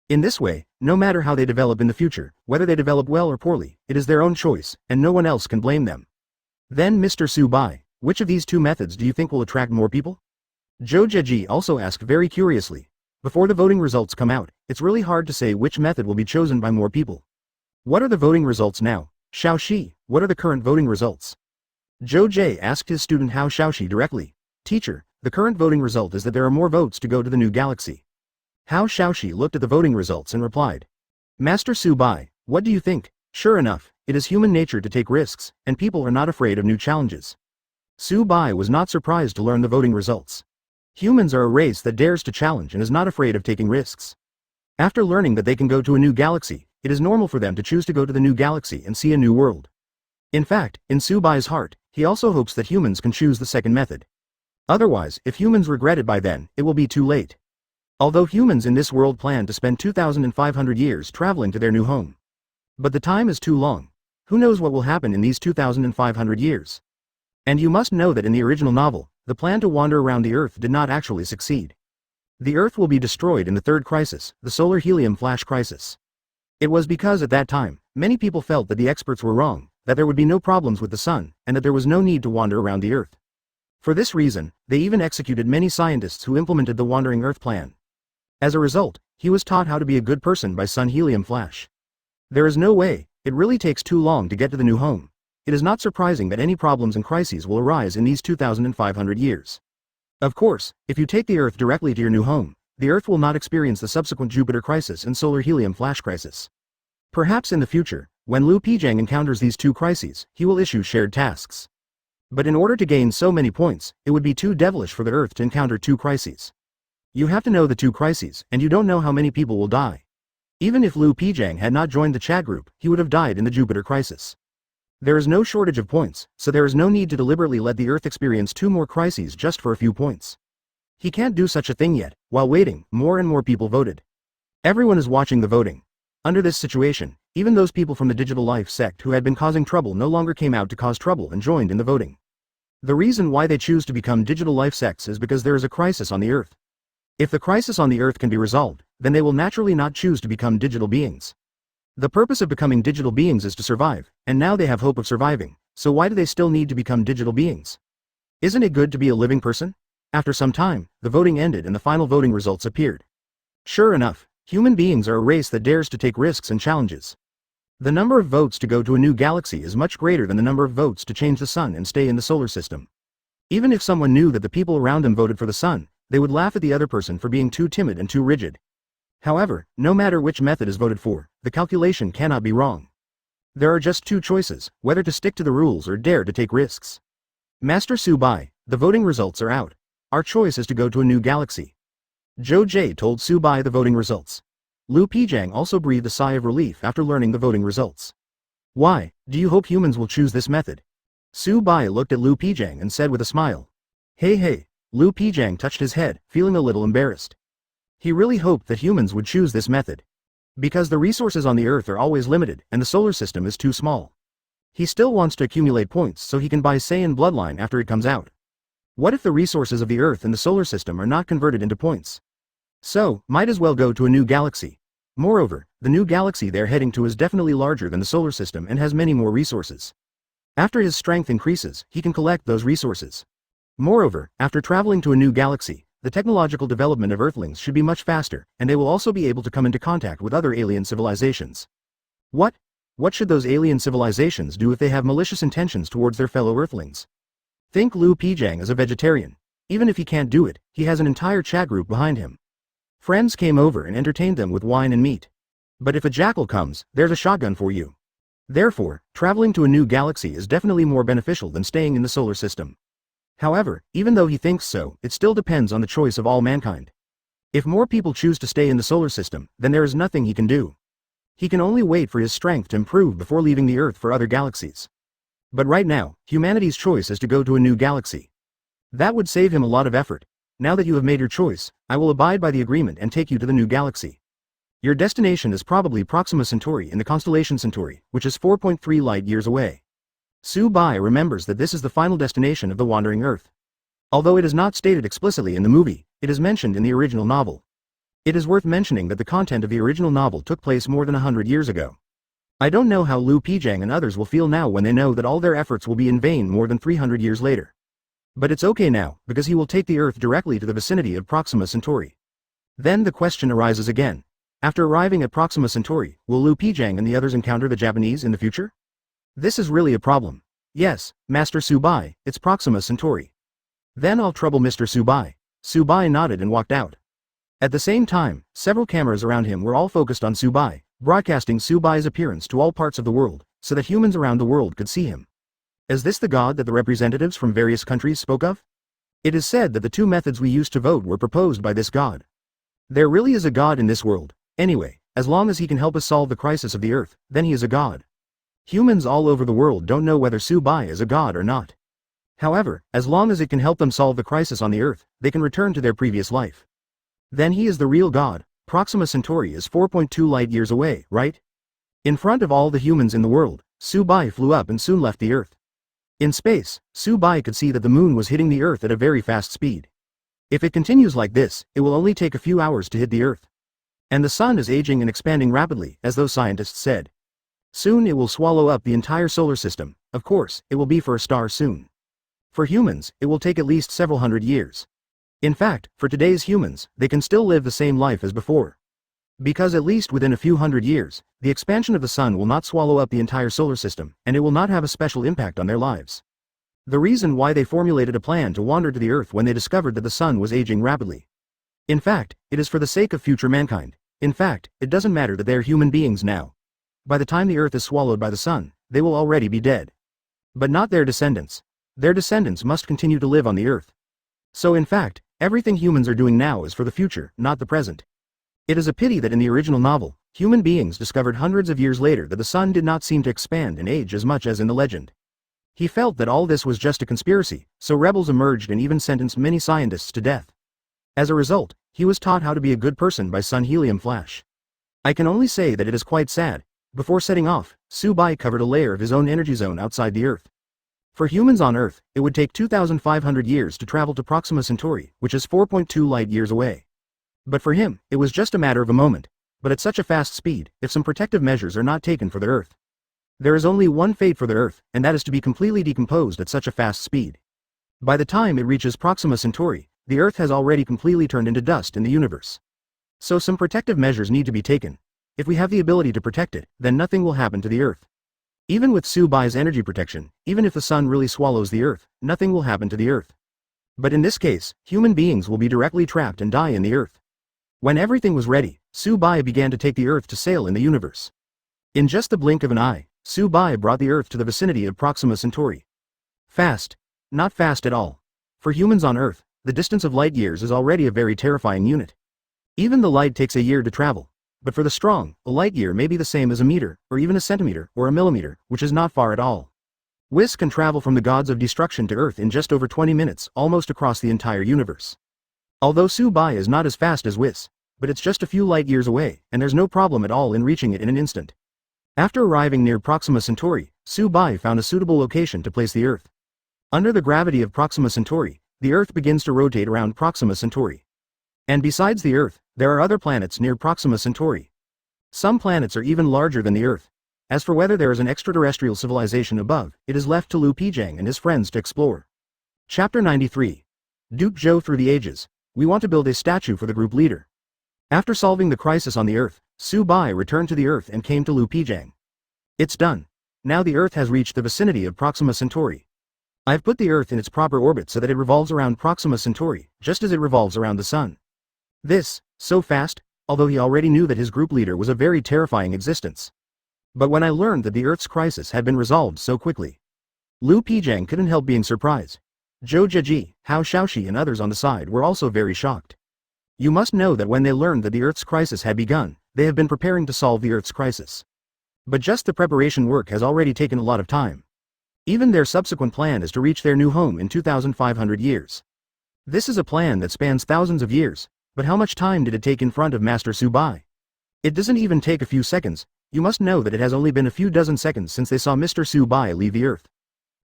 In this way, no matter how they develop in the future, whether they develop well or poorly, it is their own choice, and no one else can blame them. Then Mr. Su Bai, which of these two methods do you think will attract more people? Zhou Zheji also asked very curiously. Before the voting results come out, it's really hard to say which method will be chosen by more people. What are the voting results now? Xiaoxi, what are the current voting results? Zhou Jie asked his student Hao Xiaoxi directly. Teacher, the current voting result is that there are more votes to go to the new galaxy. Hao Xiaoxi looked at the voting results and replied. Master Su Bai, what do you think? Sure enough, it is human nature to take risks, and people are not afraid of new challenges. Su Bai was not surprised to learn the voting results. Humans are a race that dares to challenge and is not afraid of taking risks. After learning that they can go to a new galaxy, it is normal for them to choose to go to the new galaxy and see a new world. In fact, in Su Bai's heart, he also hopes that humans can choose the second method. Otherwise, if humans regret it by then, it will be too late. Although humans in this world plan to spend 2,500 years traveling to their new home. But the time is too long. Who knows what will happen in these 2,500 years? And you must know that in the original novel, the plan to wander around the Earth did not actually succeed. The Earth will be destroyed in the third crisis, the solar helium flash crisis. It was because at that time, many people felt that the experts were wrong, that there would be no problems with the sun, and that there was no need to wander around the Earth. For this reason, they even executed many scientists who implemented the Wandering Earth plan. As a result, he was taught how to be a good person by Sun Helium Flash. There is no way, it really takes too long to get to the new home. It is not surprising that any problems and crises will arise in these 2,500 years. Of course, if you take the Earth directly to your new home, the Earth will not experience the subsequent Jupiter crisis and solar helium flash crisis. Perhaps in the future, when Lu Pijang encounters these two crises, he will issue shared tasks. But in order to gain so many points, it would be too devilish for the Earth to encounter two crises. You have to know the two crises, and you don't know how many people will die. Even if Lu Pijang had not joined the chat group, he would have died in the Jupiter crisis. There is no shortage of points, so there is no need to deliberately let the Earth experience two more crises just for a few points. He can't do such a thing yet. While waiting, more and more people voted. Everyone is watching the voting. Under this situation, even those people from the Digital Life sect who had been causing trouble no longer came out to cause trouble and joined in the voting. The reason why they choose to become Digital Life sects is because there is a crisis on the Earth. If the crisis on the Earth can be resolved, then they will naturally not choose to become digital beings. The purpose of becoming digital beings is to survive, and now they have hope of surviving, so why do they still need to become digital beings? Isn't it good to be a living person? After some time, the voting ended and the final voting results appeared. Sure enough, human beings are a race that dares to take risks and challenges. The number of votes to go to a new galaxy is much greater than the number of votes to change the sun and stay in the solar system. Even if someone knew that the people around them voted for the sun, they would laugh at the other person for being too timid and too rigid. However, no matter which method is voted for, the calculation cannot be wrong. There are just two choices, whether to stick to the rules or dare to take risks. Master Su Bai, the voting results are out. Our choice is to go to a new galaxy. Zhou Jie told Su Bai the voting results. Lu Pijang also breathed a sigh of relief after learning the voting results. Why, do you hope humans will choose this method? Su Bai looked at Lu Pijang and said with a smile. Hey, Lu Pijang touched his head, feeling a little embarrassed. He really hoped that humans would choose this method. Because the resources on the Earth are always limited and the solar system is too small. He still wants to accumulate points so he can buy Saiyan bloodline after it comes out. What if the resources of the Earth and the solar system are not converted into points? So, might as well go to a new galaxy. Moreover, the new galaxy they're heading to is definitely larger than the solar system and has many more resources. After his strength increases, he can collect those resources. Moreover, after traveling to a new galaxy, the technological development of Earthlings should be much faster, and they will also be able to come into contact with other alien civilizations. What should those alien civilizations do if they have malicious intentions towards their fellow Earthlings? Think Lu Pijang as a vegetarian. Even if he can't do it, he has an entire chat group behind him. Friends came over and entertained them with wine and meat. But if a jackal comes, there's a shotgun for you. Therefore, traveling to a new galaxy is definitely more beneficial than staying in the solar system. However, even though he thinks so, it still depends on the choice of all mankind. If more people choose to stay in the solar system, then there is nothing he can do. He can only wait for his strength to improve before leaving the Earth for other galaxies. But right now, humanity's choice is to go to a new galaxy. That would save him a lot of effort. Now that you have made your choice, I will abide by the agreement and take you to the new galaxy. Your destination is probably Proxima Centauri in the constellation Centauri, which is 4.3 light years away. Su Bai remembers that this is the final destination of the wandering Earth. Although it is not stated explicitly in the movie, it is mentioned in the original novel. It is worth mentioning that the content of the original novel took place more than 100 years ago. I don't know how Lu Pijang and others will feel now when they know that all their efforts will be in vain more than 300 years later. But it's okay now, because he will take the Earth directly to the vicinity of Proxima Centauri. Then the question arises again. After arriving at Proxima Centauri, will Lu Pijang and the others encounter the Japanese in the future? This is really a problem. Yes, Master Su Bai, it's Proxima Centauri. Then I'll trouble Mr. Su Bai. Su Bai nodded and walked out. At the same time, several cameras around him were all focused on Su Bai, broadcasting Su Bai's appearance to all parts of the world, so that humans around the world could see him. Is this the god that the representatives from various countries spoke of? It is said that the two methods we used to vote were proposed by this god. There really is a god in this world. Anyway, as long as he can help us solve the crisis of the Earth, then he is a god. Humans all over the world don't know whether Su Bai is a god or not. However, as long as it can help them solve the crisis on the Earth, they can return to their previous life. Then he is the real god. Proxima Centauri is 4.2 light years away, right? In front of all the humans in the world, Su Bai flew up and soon left the Earth. In space, Su Bai could see that the moon was hitting the Earth at a very fast speed. If it continues like this, it will only take a few hours to hit the Earth. And the sun is aging and expanding rapidly, as those scientists said. Soon it will swallow up the entire solar system. Of course, it will be for a star soon. For humans, it will take at least several hundred years. In fact, for today's humans, they can still live the same life as before. Because at least within a few hundred years, the expansion of the sun will not swallow up the entire solar system, and it will not have a special impact on their lives. The reason why they formulated a plan to wander to the Earth when they discovered that the sun was aging rapidly. In fact, it is for the sake of future mankind. In fact, it doesn't matter that they are human beings now. By the time the Earth is swallowed by the sun, they will already be dead. But not their descendants. Their descendants must continue to live on the Earth. So in fact, everything humans are doing now is for the future, not the present. It is a pity that in the original novel, human beings discovered hundreds of years later that the sun did not seem to expand and age as much as in the legend. He felt that all this was just a conspiracy, so rebels emerged and even sentenced many scientists to death. As a result, he was taught how to be a good person by Sun Helium Flash. I can only say that it is quite sad. Before setting off, Su Bai covered a layer of his own energy zone outside the Earth. For humans on Earth, it would take 2,500 years to travel to Proxima Centauri, which is 4.2 light years away. But for him, it was just a matter of a moment. But at such a fast speed, if some protective measures are not taken for the Earth. There is only one fate for the Earth, and that is to be completely decomposed at such a fast speed. By the time it reaches Proxima Centauri, the Earth has already completely turned into dust in the universe. So some protective measures need to be taken. If we have the ability to protect it, then nothing will happen to the Earth. Even with Su Bai's energy protection, even if the sun really swallows the Earth, nothing will happen to the Earth. But in this case, human beings will be directly trapped and die in the Earth. When everything was ready, Su Bai began to take the Earth to sail in the universe. In just the blink of an eye, Su Bai brought the Earth to the vicinity of Proxima Centauri. Fast. Not fast at all. For humans on Earth, the distance of light years is already a very terrifying unit. Even the light takes a year to travel. But for the strong, a light year may be the same as a meter, or even a centimeter, or a millimeter, which is not far at all. Whis can travel from the gods of destruction to Earth in just over 20 minutes, almost across the entire universe. Although Su Bai is not as fast as Whis, but it's just a few light years away, and there's no problem at all in reaching it in an instant. After arriving near Proxima Centauri, Su Bai found a suitable location to place the Earth. Under the gravity of Proxima Centauri, the Earth begins to rotate around Proxima Centauri. And besides the Earth, there are other planets near Proxima Centauri. Some planets are even larger than the Earth. As for whether there is an extraterrestrial civilization above, it is left to Lu Pijang and his friends to explore. Chapter 93. Duke Zhou through the ages. We want to build a statue for the group leader. After solving the crisis on the Earth, Su Bai returned to the Earth and came to Lu Pijang. It's done. Now the Earth has reached the vicinity of Proxima Centauri. I've put the Earth in its proper orbit so that it revolves around Proxima Centauri, just as it revolves around the Sun. This, so fast, although he already knew that his group leader was a very terrifying existence. But when I learned that the Earth's crisis had been resolved so quickly, Lu Pijang couldn't help being surprised. Zhou Zheji, Hao Shaoxi and others on the side were also very shocked. You must know that when they learned that the Earth's crisis had begun, they have been preparing to solve the Earth's crisis. But just the preparation work has already taken a lot of time. Even their subsequent plan is to reach their new home in 2,500 years. This is a plan that spans thousands of years, but how much time did it take in front of Master Su Bai? It doesn't even take a few seconds. You must know that it has only been a few dozen seconds since they saw Mr. Su Bai leave the Earth.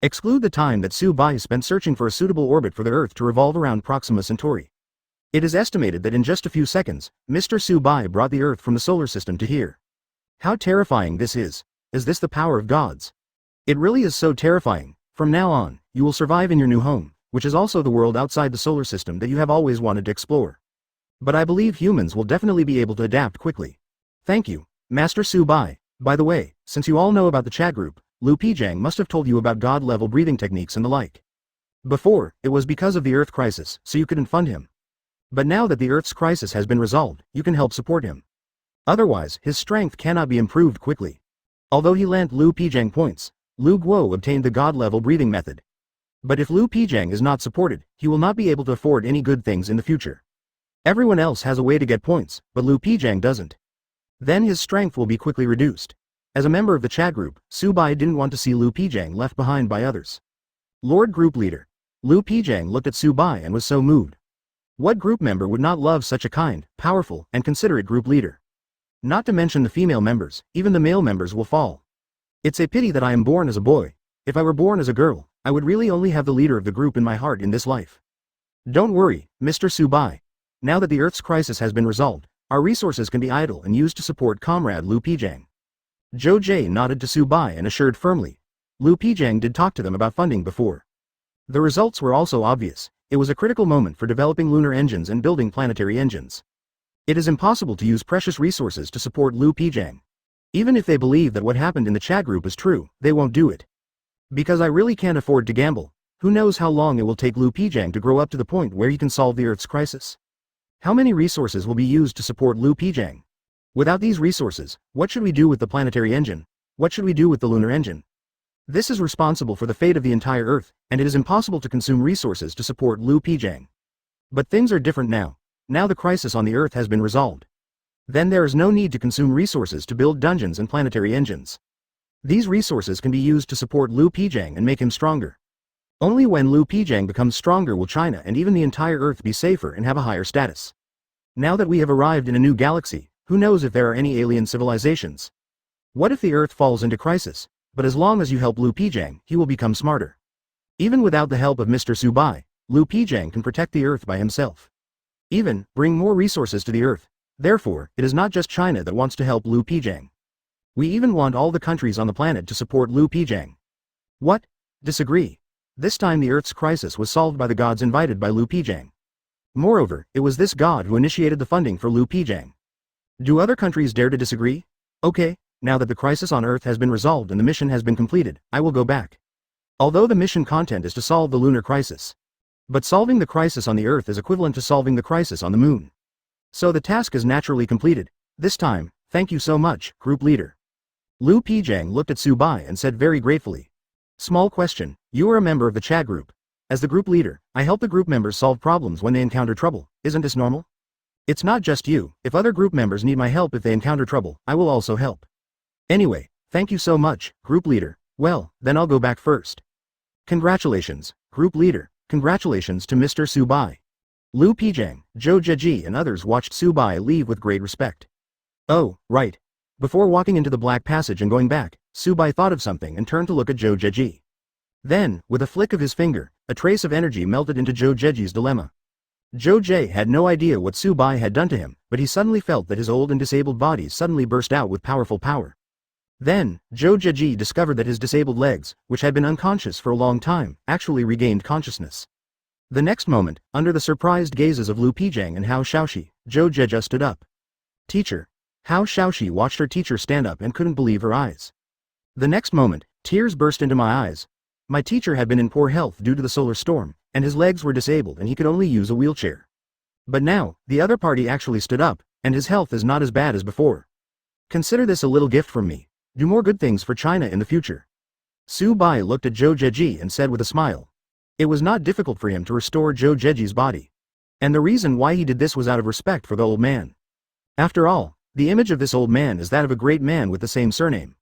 Exclude the time that Su Bai spent searching for a suitable orbit for the Earth to revolve around Proxima Centauri. It is estimated that in just a few seconds, Mr. Su Bai brought the Earth from the solar system to here. How terrifying this is! Is this the power of gods? It really is so terrifying. From now on, you will survive in your new home, which is also the world outside the solar system that you have always wanted to explore. But I believe humans will definitely be able to adapt quickly. Thank you, Master Su Bai. By the way, since you all know about the chat group, Lu Pijang must have told you about God-level breathing techniques and the like. Before, it was because of the Earth crisis, so you couldn't fund him. But now that the Earth's crisis has been resolved, you can help support him. Otherwise, his strength cannot be improved quickly. Although he lent Lu Pijang points, Lu Guo obtained the God-level breathing method. But if Lu Pijang is not supported, he will not be able to afford any good things in the future. Everyone else has a way to get points, but Lu Pijang doesn't. Then his strength will be quickly reduced. As a member of the chat group, Su Bai didn't want to see Lu Pijang left behind by others. Lord Group Leader. Lu Pijang looked at Su Bai and was so moved. What group member would not love such a kind, powerful, and considerate group leader? Not to mention the female members, even the male members will fall. It's a pity that I am born as a boy. If I were born as a girl, I would really only have the leader of the group in my heart in this life. Don't worry, Mr. Su Bai. Now that the Earth's crisis has been resolved, our resources can be idle and used to support Comrade Lu Pijang. Zhou Jie nodded to Su Bai and assured firmly. Lu Pijang did talk to them about funding before. The results were also obvious. It was a critical moment for developing lunar engines and building planetary engines. It is impossible to use precious resources to support Lu Pijang. Even if they believe that what happened in the chat group is true, they won't do it. Because I really can't afford to gamble. Who knows how long it will take Lu Pijang to grow up to the point where he can solve the Earth's crisis? How many resources will be used to support Lu Pijang? Without these resources, what should we do with the planetary engine? What should we do with the lunar engine? This is responsible for the fate of the entire Earth, and it is impossible to consume resources to support Lu Pijang. But things are different now. Now the crisis on the Earth has been resolved. Then there is no need to consume resources to build dungeons and planetary engines. These resources can be used to support Lu Pijang and make him stronger. Only when Lu Pijang becomes stronger will China and even the entire Earth be safer and have a higher status. Now that we have arrived in a new galaxy, who knows if there are any alien civilizations? What if the Earth falls into crisis? But as long as you help Lu Pijang, he will become smarter. Even without the help of Mr. Su Bai, Lu Pijang can protect the Earth by himself. Even, bring more resources to the Earth. Therefore, it is not just China that wants to help Lu Pijang. We even want all the countries on the planet to support Lu Pijang. What? Disagree. This time the Earth's crisis was solved by the gods invited by Lu Pijang. Moreover, it was this god who initiated the funding for Lu Pijang. Do other countries dare to disagree? Okay, now that the crisis on Earth has been resolved and the mission has been completed, I will go back. Although the mission content is to solve the lunar crisis. But solving the crisis on the Earth is equivalent to solving the crisis on the Moon. So the task is naturally completed. This time, thank you so much, group leader. Lu Pijang looked at Su Bai and said very gratefully. Small question, you are a member of the chat group. As the group leader, I help the group members solve problems when they encounter trouble. Isn't this normal? It's not just you. If other group members need my help if they encounter trouble, I will also help. Anyway, thank you so much, group leader. Well, then I'll go back first. Congratulations, group leader. Congratulations to Mr. Su Bai. Lu Pijang, Zhou Zheji and others watched Su Bai leave with great respect. Oh, right. Before walking into the black passage and going back, Su Bai thought of something and turned to look at Zhou Zheji. Then, with a flick of his finger, a trace of energy melted into Zhou Zheji's dilemma. Zhou Zhe had no idea what Su Bai had done to him, but he suddenly felt that his old and disabled body suddenly burst out with powerful power. Then, Zhou Zheji discovered that his disabled legs, which had been unconscious for a long time, actually regained consciousness. The next moment, under the surprised gazes of Lu Pijang and Hao Shaoxi, Zhou Zheji stood up. Teacher. Hao Shaoxi watched her teacher stand up and couldn't believe her eyes. The next moment, tears burst into my eyes. My teacher had been in poor health due to the solar storm, and his legs were disabled and he could only use a wheelchair. But now, the other party actually stood up, and his health is not as bad as before. Consider this a little gift from me. Do more good things for China in the future. Su Bai looked at Zhou Zheji and said with a smile. It was not difficult for him to restore Zhou Zheji's body. And the reason why he did this was out of respect for the old man. After all, the image of this old man is that of a great man with the same surname.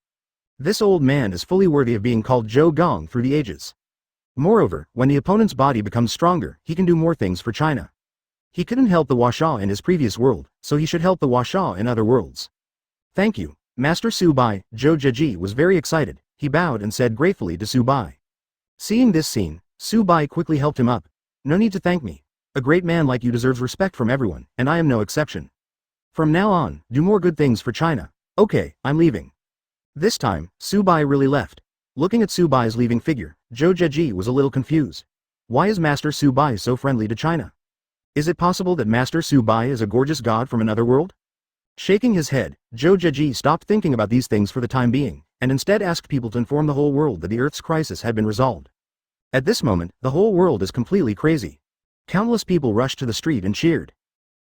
This old man is fully worthy of being called Zhou Gong through the ages. Moreover, when the opponent's body becomes stronger, he can do more things for China. He couldn't help the Huasha in his previous world, so he should help the Huasha in other worlds. Thank you, Master Su Bai. Zhou Zheji was very excited. He bowed and said gratefully to Su Bai. Seeing this scene, Su Bai quickly helped him up. No need to thank me. A great man like you deserves respect from everyone, and I am no exception. From now on, do more good things for China. Okay, I'm leaving. This time, Su Bai really left. Looking at Su Bai's leaving figure, Zhou Zheji was a little confused. Why is Master Su Bai so friendly to China? Is it possible that Master Su Bai is a gorgeous god from another world? Shaking his head, Zhou Zheji stopped thinking about these things for the time being, and instead asked people to inform the whole world that the Earth's crisis had been resolved. At this moment, the whole world is completely crazy. Countless people rushed to the street and cheered.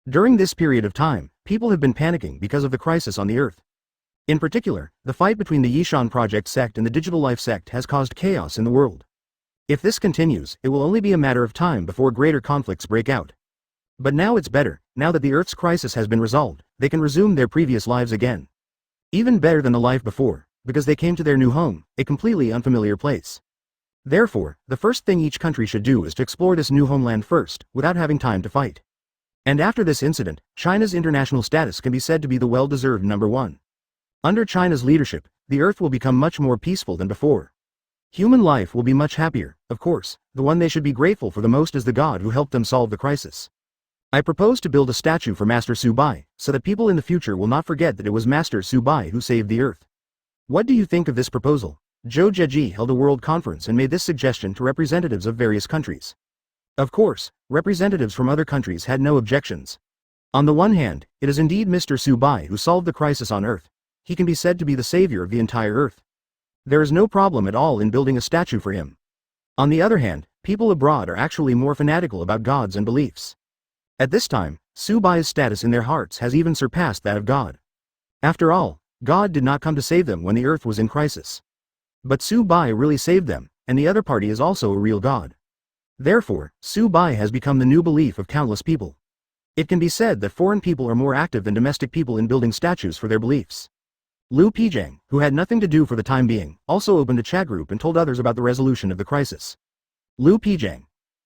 During this period of time, people have been panicking because of the crisis on the Earth. In particular, the fight between the Yishan Project sect and the Digital Life sect has caused chaos in the world. If this continues, it will only be a matter of time before greater conflicts break out. But now it's better. Now that the Earth's crisis has been resolved, they can resume their previous lives again. Even better than the life before, because they came to their new home, a completely unfamiliar place. Therefore, the first thing each country should do is to explore this new homeland first, without having time to fight. And after this incident, China's international status can be said to be the well-deserved #1. Under China's leadership, the Earth will become much more peaceful than before. Human life will be much happier. Of course, the one they should be grateful for the most is the God who helped them solve the crisis. I propose to build a statue for Master Su Bai, so that people in the future will not forget that it was Master Su Bai who saved the Earth. What do you think of this proposal? Zhou Zheji held a world conference and made this suggestion to representatives of various countries. Of course, representatives from other countries had no objections. On the one hand, it is indeed Mr. Su Bai who solved the crisis on Earth. He can be said to be the savior of the entire Earth. There is no problem at all in building a statue for him. On the other hand, people abroad are actually more fanatical about gods and beliefs. At this time, Su Bai's status in their hearts has even surpassed that of God. After all, God did not come to save them when the Earth was in crisis. But Su Bai really saved them, and the other party is also a real god. Therefore, Su Bai has become the new belief of countless people. It can be said that foreign people are more active than domestic people in building statues for their beliefs. Liu Pijang, who had nothing to do for the time being, also opened a chat group and told others about the resolution of the crisis. Liu Pijang.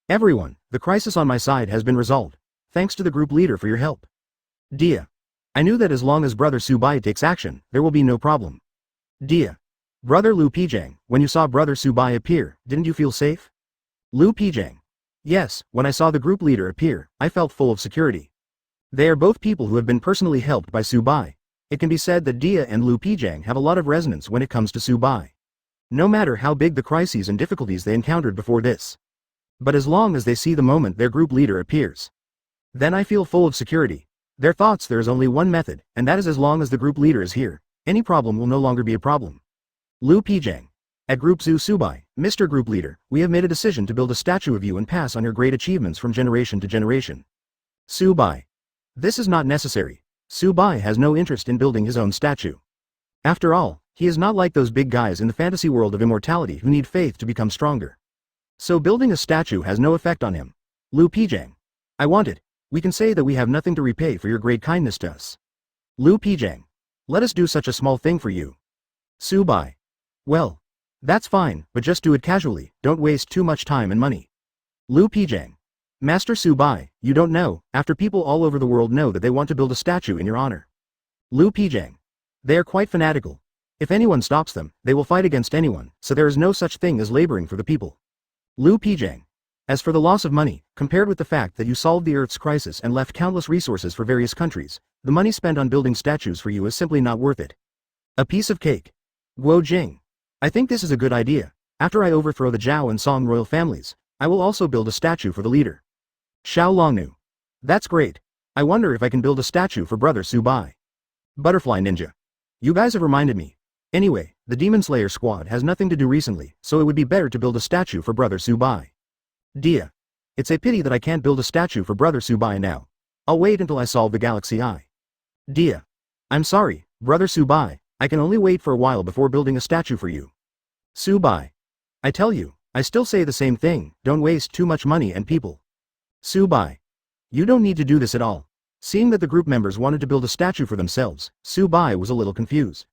Everyone, the crisis on my side has been resolved. Thanks to the group leader for your help. Diya. I knew that as long as Brother Su Bai takes action, there will be no problem. Diya. Brother Liu Pijang, when you saw Brother Su Bai appear, didn't you feel safe? Liu Pijang. Yes, when I saw the group leader appear, I felt full of security. They are both people who have been personally helped by Su Bai. It can be said that Diya and Liu Pijang have a lot of resonance when it comes to Su Bai. No matter how big the crises and difficulties they encountered before this. But as long as they see the moment their group leader appears, then I feel full of security. Their thoughts there is only one method, and that is as long as the group leader is here, any problem will no longer be a problem. Liu Pijang. At Group Zhu Subai, Mr. Group Leader, we have made a decision to build a statue of you and pass on your great achievements from generation to generation. Su Bai. This is not necessary. Su Bai has no interest in building his own statue. After all, he is not like those big guys in the fantasy world of immortality who need faith to become stronger. So building a statue has no effect on him. Liu Pijang. I want it. We can say that we have nothing to repay for your great kindness to us. Liu Pijang. Let us do such a small thing for you. Su Bai. Well, that's fine, but just do it casually, don't waste too much time and money. Liu Pijang. Master Su Bai, you don't know, after people all over the world know that they want to build a statue in your honor. Liu Pijang. They are quite fanatical. If anyone stops them, they will fight against anyone, so there is no such thing as laboring for the people. Liu Pijang. As for the loss of money, compared with the fact that you solved the Earth's crisis and left countless resources for various countries, the money spent on building statues for you is simply not worth it. A piece of cake. Guo Jing. I think this is a good idea. After I overthrow the Zhao and Song royal families, I will also build a statue for the leader. Xiao Longnu. That's great. I wonder if I can build a statue for Brother Su Bai. Butterfly Ninja. You guys have reminded me. Anyway, the Demon Slayer squad has nothing to do recently, so it would be better to build a statue for Brother Subai. Diya. It's a pity that I can't build a statue for Brother Subai now. I'll wait until I solve the Galaxy Eye. Diya. I'm sorry, Brother Subai, I can only wait for a while before building a statue for you. Subai. I tell you, I still say the same thing, don't waste too much money and people. Subai. You don't need to do this at all. Seeing that the group members wanted to build a statue for themselves, Subai was a little confused.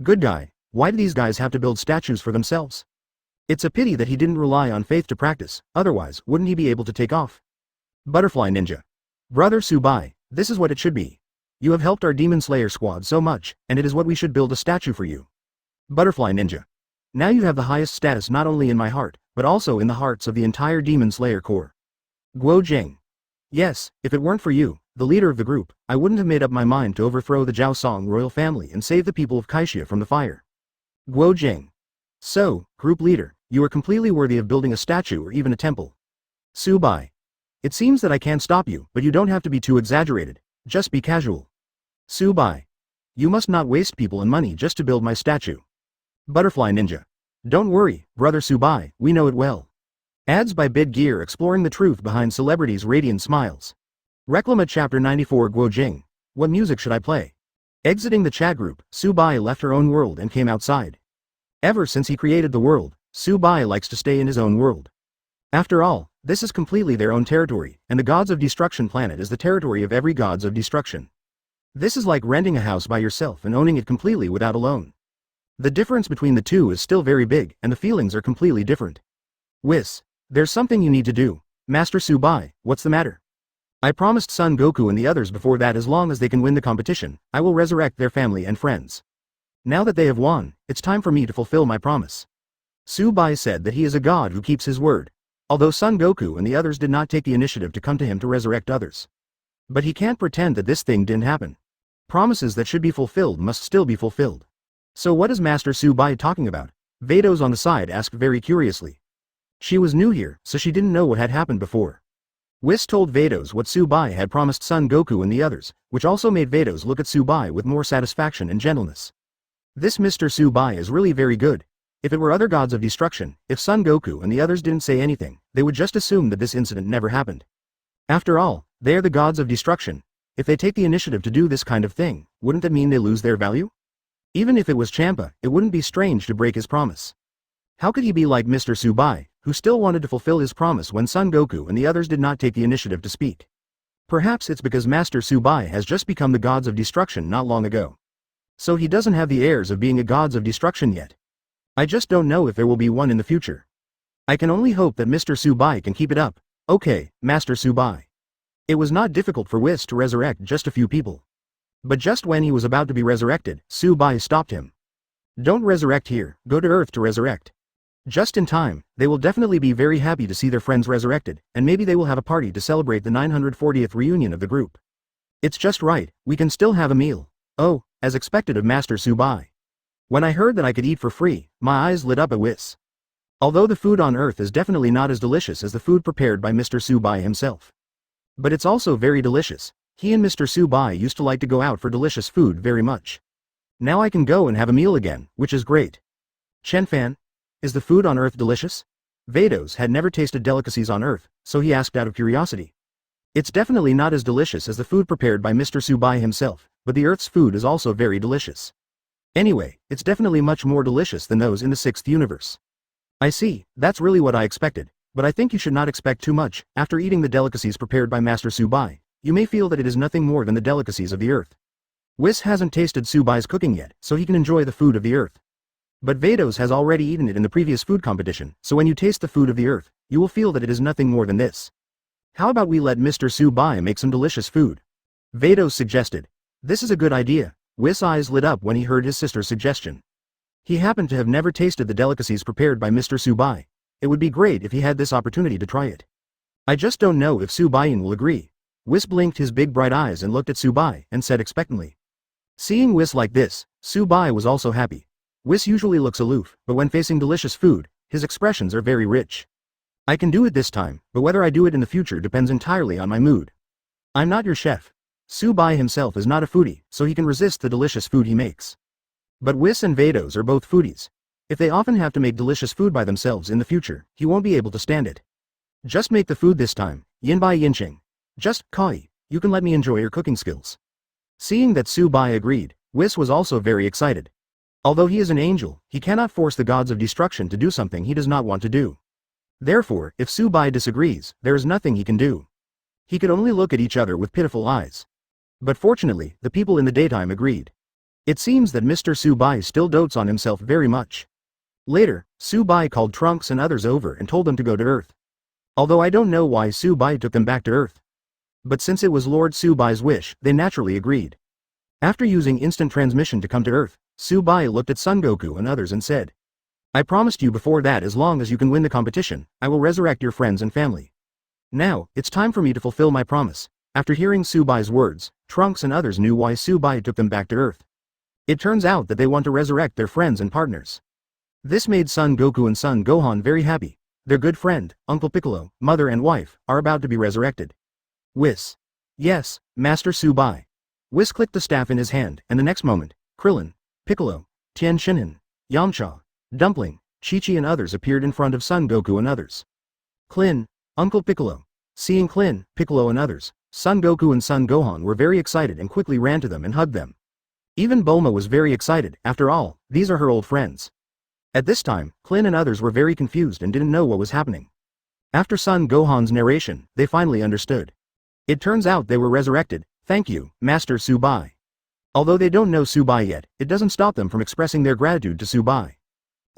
Good guy, why do these guys have to build statues for themselves? It's a pity that he didn't rely on faith to practice, otherwise wouldn't he be able to take off? Butterfly Ninja. Brother Subai, this is what it should be. You have helped our Demon Slayer squad so much, and it is what we should build a statue for you. Butterfly Ninja. Now you have the highest status not only in my heart, but also in the hearts of the entire Demon Slayer Corps. Guo Jing. Yes, if it weren't for you, the leader of the group, I wouldn't have made up my mind to overthrow the Zhao Song royal family and save the people of Kaixia from the fire. Guo Jing. So, group leader, you are completely worthy of building a statue or even a temple. Subai. It seems that I can't stop you, but you don't have to be too exaggerated, just be casual. Subai. You must not waste people and money just to build my statue. Butterfly Ninja. Don't worry, Brother Subai, we know it well. Ads by Bid Gear exploring the truth behind celebrities' radiant smiles. Reclama Chapter 94 Guo Jing. What music should I play? Exiting the chat group, Subai left her own world and came outside. Ever since he created the world, Subai likes to stay in his own world. After all, this is completely their own territory, and the Gods of Destruction planet is the territory of every Gods of Destruction. This is like renting a house by yourself and owning it completely without a loan. The difference between the two is still very big, and the feelings are completely different. Whis. There's something you need to do. Master Subai, what's the matter? I promised Son Goku and the others before that as long as they can win the competition, I will resurrect their family and friends. Now that they have won, it's time for me to fulfill my promise. Subai said that he is a god who keeps his word. Although Son Goku and the others did not take the initiative to come to him to resurrect others. But he can't pretend that this thing didn't happen. Promises that should be fulfilled must still be fulfilled. So what is Master Subai talking about? Vados on the side asked very curiously. She was new here, so she didn't know what had happened before. Whis told Vados what Subai had promised Son Goku and the others, which also made Vados look at Subai with more satisfaction and gentleness. This Mr. Subai is really very good. If it were other gods of destruction, if Son Goku and the others didn't say anything, they would just assume that this incident never happened. After all, they are the gods of destruction. If they take the initiative to do this kind of thing, wouldn't that mean they lose their value? Even if it was Champa, it wouldn't be strange to break his promise. How could he be like Mr. Subai, who still wanted to fulfill his promise when Son Goku and the others did not take the initiative to speak? Perhaps it's because Master Subai has just become the gods of destruction not long ago. So he doesn't have the airs of being a gods of destruction yet. I just don't know if there will be one in the future. I can only hope that Mr. Subai can keep it up. Okay, Master Subai. It was not difficult for Whis to resurrect just a few people. But just when he was about to be resurrected, Subai stopped him. Don't resurrect here, go to Earth to resurrect. Just in time, they will definitely be very happy to see their friends resurrected, and maybe they will have a party to celebrate the 940th reunion of the group. It's just right, we can still have a meal. Oh, as expected of Master Subai. When I heard that I could eat for free, my eyes lit up at Whis. Although the food on Earth is definitely not as delicious as the food prepared by Mr. Subai himself. But it's also very delicious. He and Mr. Subai used to like to go out for delicious food very much. Now I can go and have a meal again, which is great. Chenfan, is the food on Earth delicious? Vados had never tasted delicacies on Earth, so he asked out of curiosity. It's definitely not as delicious as the food prepared by Mr. Subai himself, but the Earth's food is also very delicious. Anyway, it's definitely much more delicious than those in the 6th universe. I see, that's really what I expected, but I think you should not expect too much. After eating the delicacies prepared by Master Subai, you may feel that it is nothing more than the delicacies of the Earth. Whis hasn't tasted Subai's cooking yet, so he can enjoy the food of the Earth. But Vados has already eaten it in the previous food competition, so when you taste the food of the Earth, you will feel that it is nothing more than this. How about we let Mr. Subai make some delicious food? Vados suggested. This is a good idea. Whis' eyes lit up when he heard his sister's suggestion. He happened to have never tasted the delicacies prepared by Mr. Subai. It would be great if he had this opportunity to try it. I just don't know if Subai will agree. Whis blinked his big bright eyes and looked at Subai and said expectantly. Seeing Whis like this, Subai was also happy. Whis usually looks aloof, but when facing delicious food, his expressions are very rich. I can do it this time, but whether I do it in the future depends entirely on my mood. I'm not your chef. Subai himself is not a foodie, so he can resist the delicious food he makes. But Whis and Vados are both foodies. If they often have to make delicious food by themselves in the future, he won't be able to stand it. Just make the food this time, yin bai yin ching. Just, Kai, you can let me enjoy your cooking skills. Seeing that Su Bai agreed, Whis was also very excited. Although he is an angel, he cannot force the gods of destruction to do something he does not want to do. Therefore, if Su Bai disagrees, there is nothing he can do. He could only look at each other with pitiful eyes. But fortunately, the people in the daytime agreed. It seems that Mr. Su Bai still dotes on himself very much. Later, Su Bai called Trunks and others over and told them to go to Earth. Although I don't know why Su Bai took them back to Earth. But since it was Lord Su Bai's wish, they naturally agreed. After using instant transmission to come to Earth, Su Bai looked at Son Goku and others and said, I promised you before that as long as you can win the competition, I will resurrect your friends and family. Now, it's time for me to fulfill my promise. After hearing Su Bai's words, Trunks and others knew why Su Bai took them back to Earth. It turns out that they want to resurrect their friends and partners. This made Son Goku and Son Gohan very happy. Their good friend, Uncle Piccolo, mother and wife, are about to be resurrected. Whis. Yes, Master Su Bai. Whis clicked the staff in his hand, and the next moment, Krillin, Piccolo, Tien Shinhan, Yamcha, Dumpling, Chi-Chi and others appeared in front of Son Goku and others. Klin, Uncle Piccolo. Seeing Klin, Piccolo and others, Son Goku and Son Gohan were very excited and quickly ran to them and hugged them. Even Bulma was very excited, after all, these are her old friends. At this time, Klin and others were very confused and didn't know what was happening. After Son Gohan's narration, they finally understood. It turns out they were resurrected, thank you, Master Su Bai. Although they don't know Su Bai yet, it doesn't stop them from expressing their gratitude to Su Bai.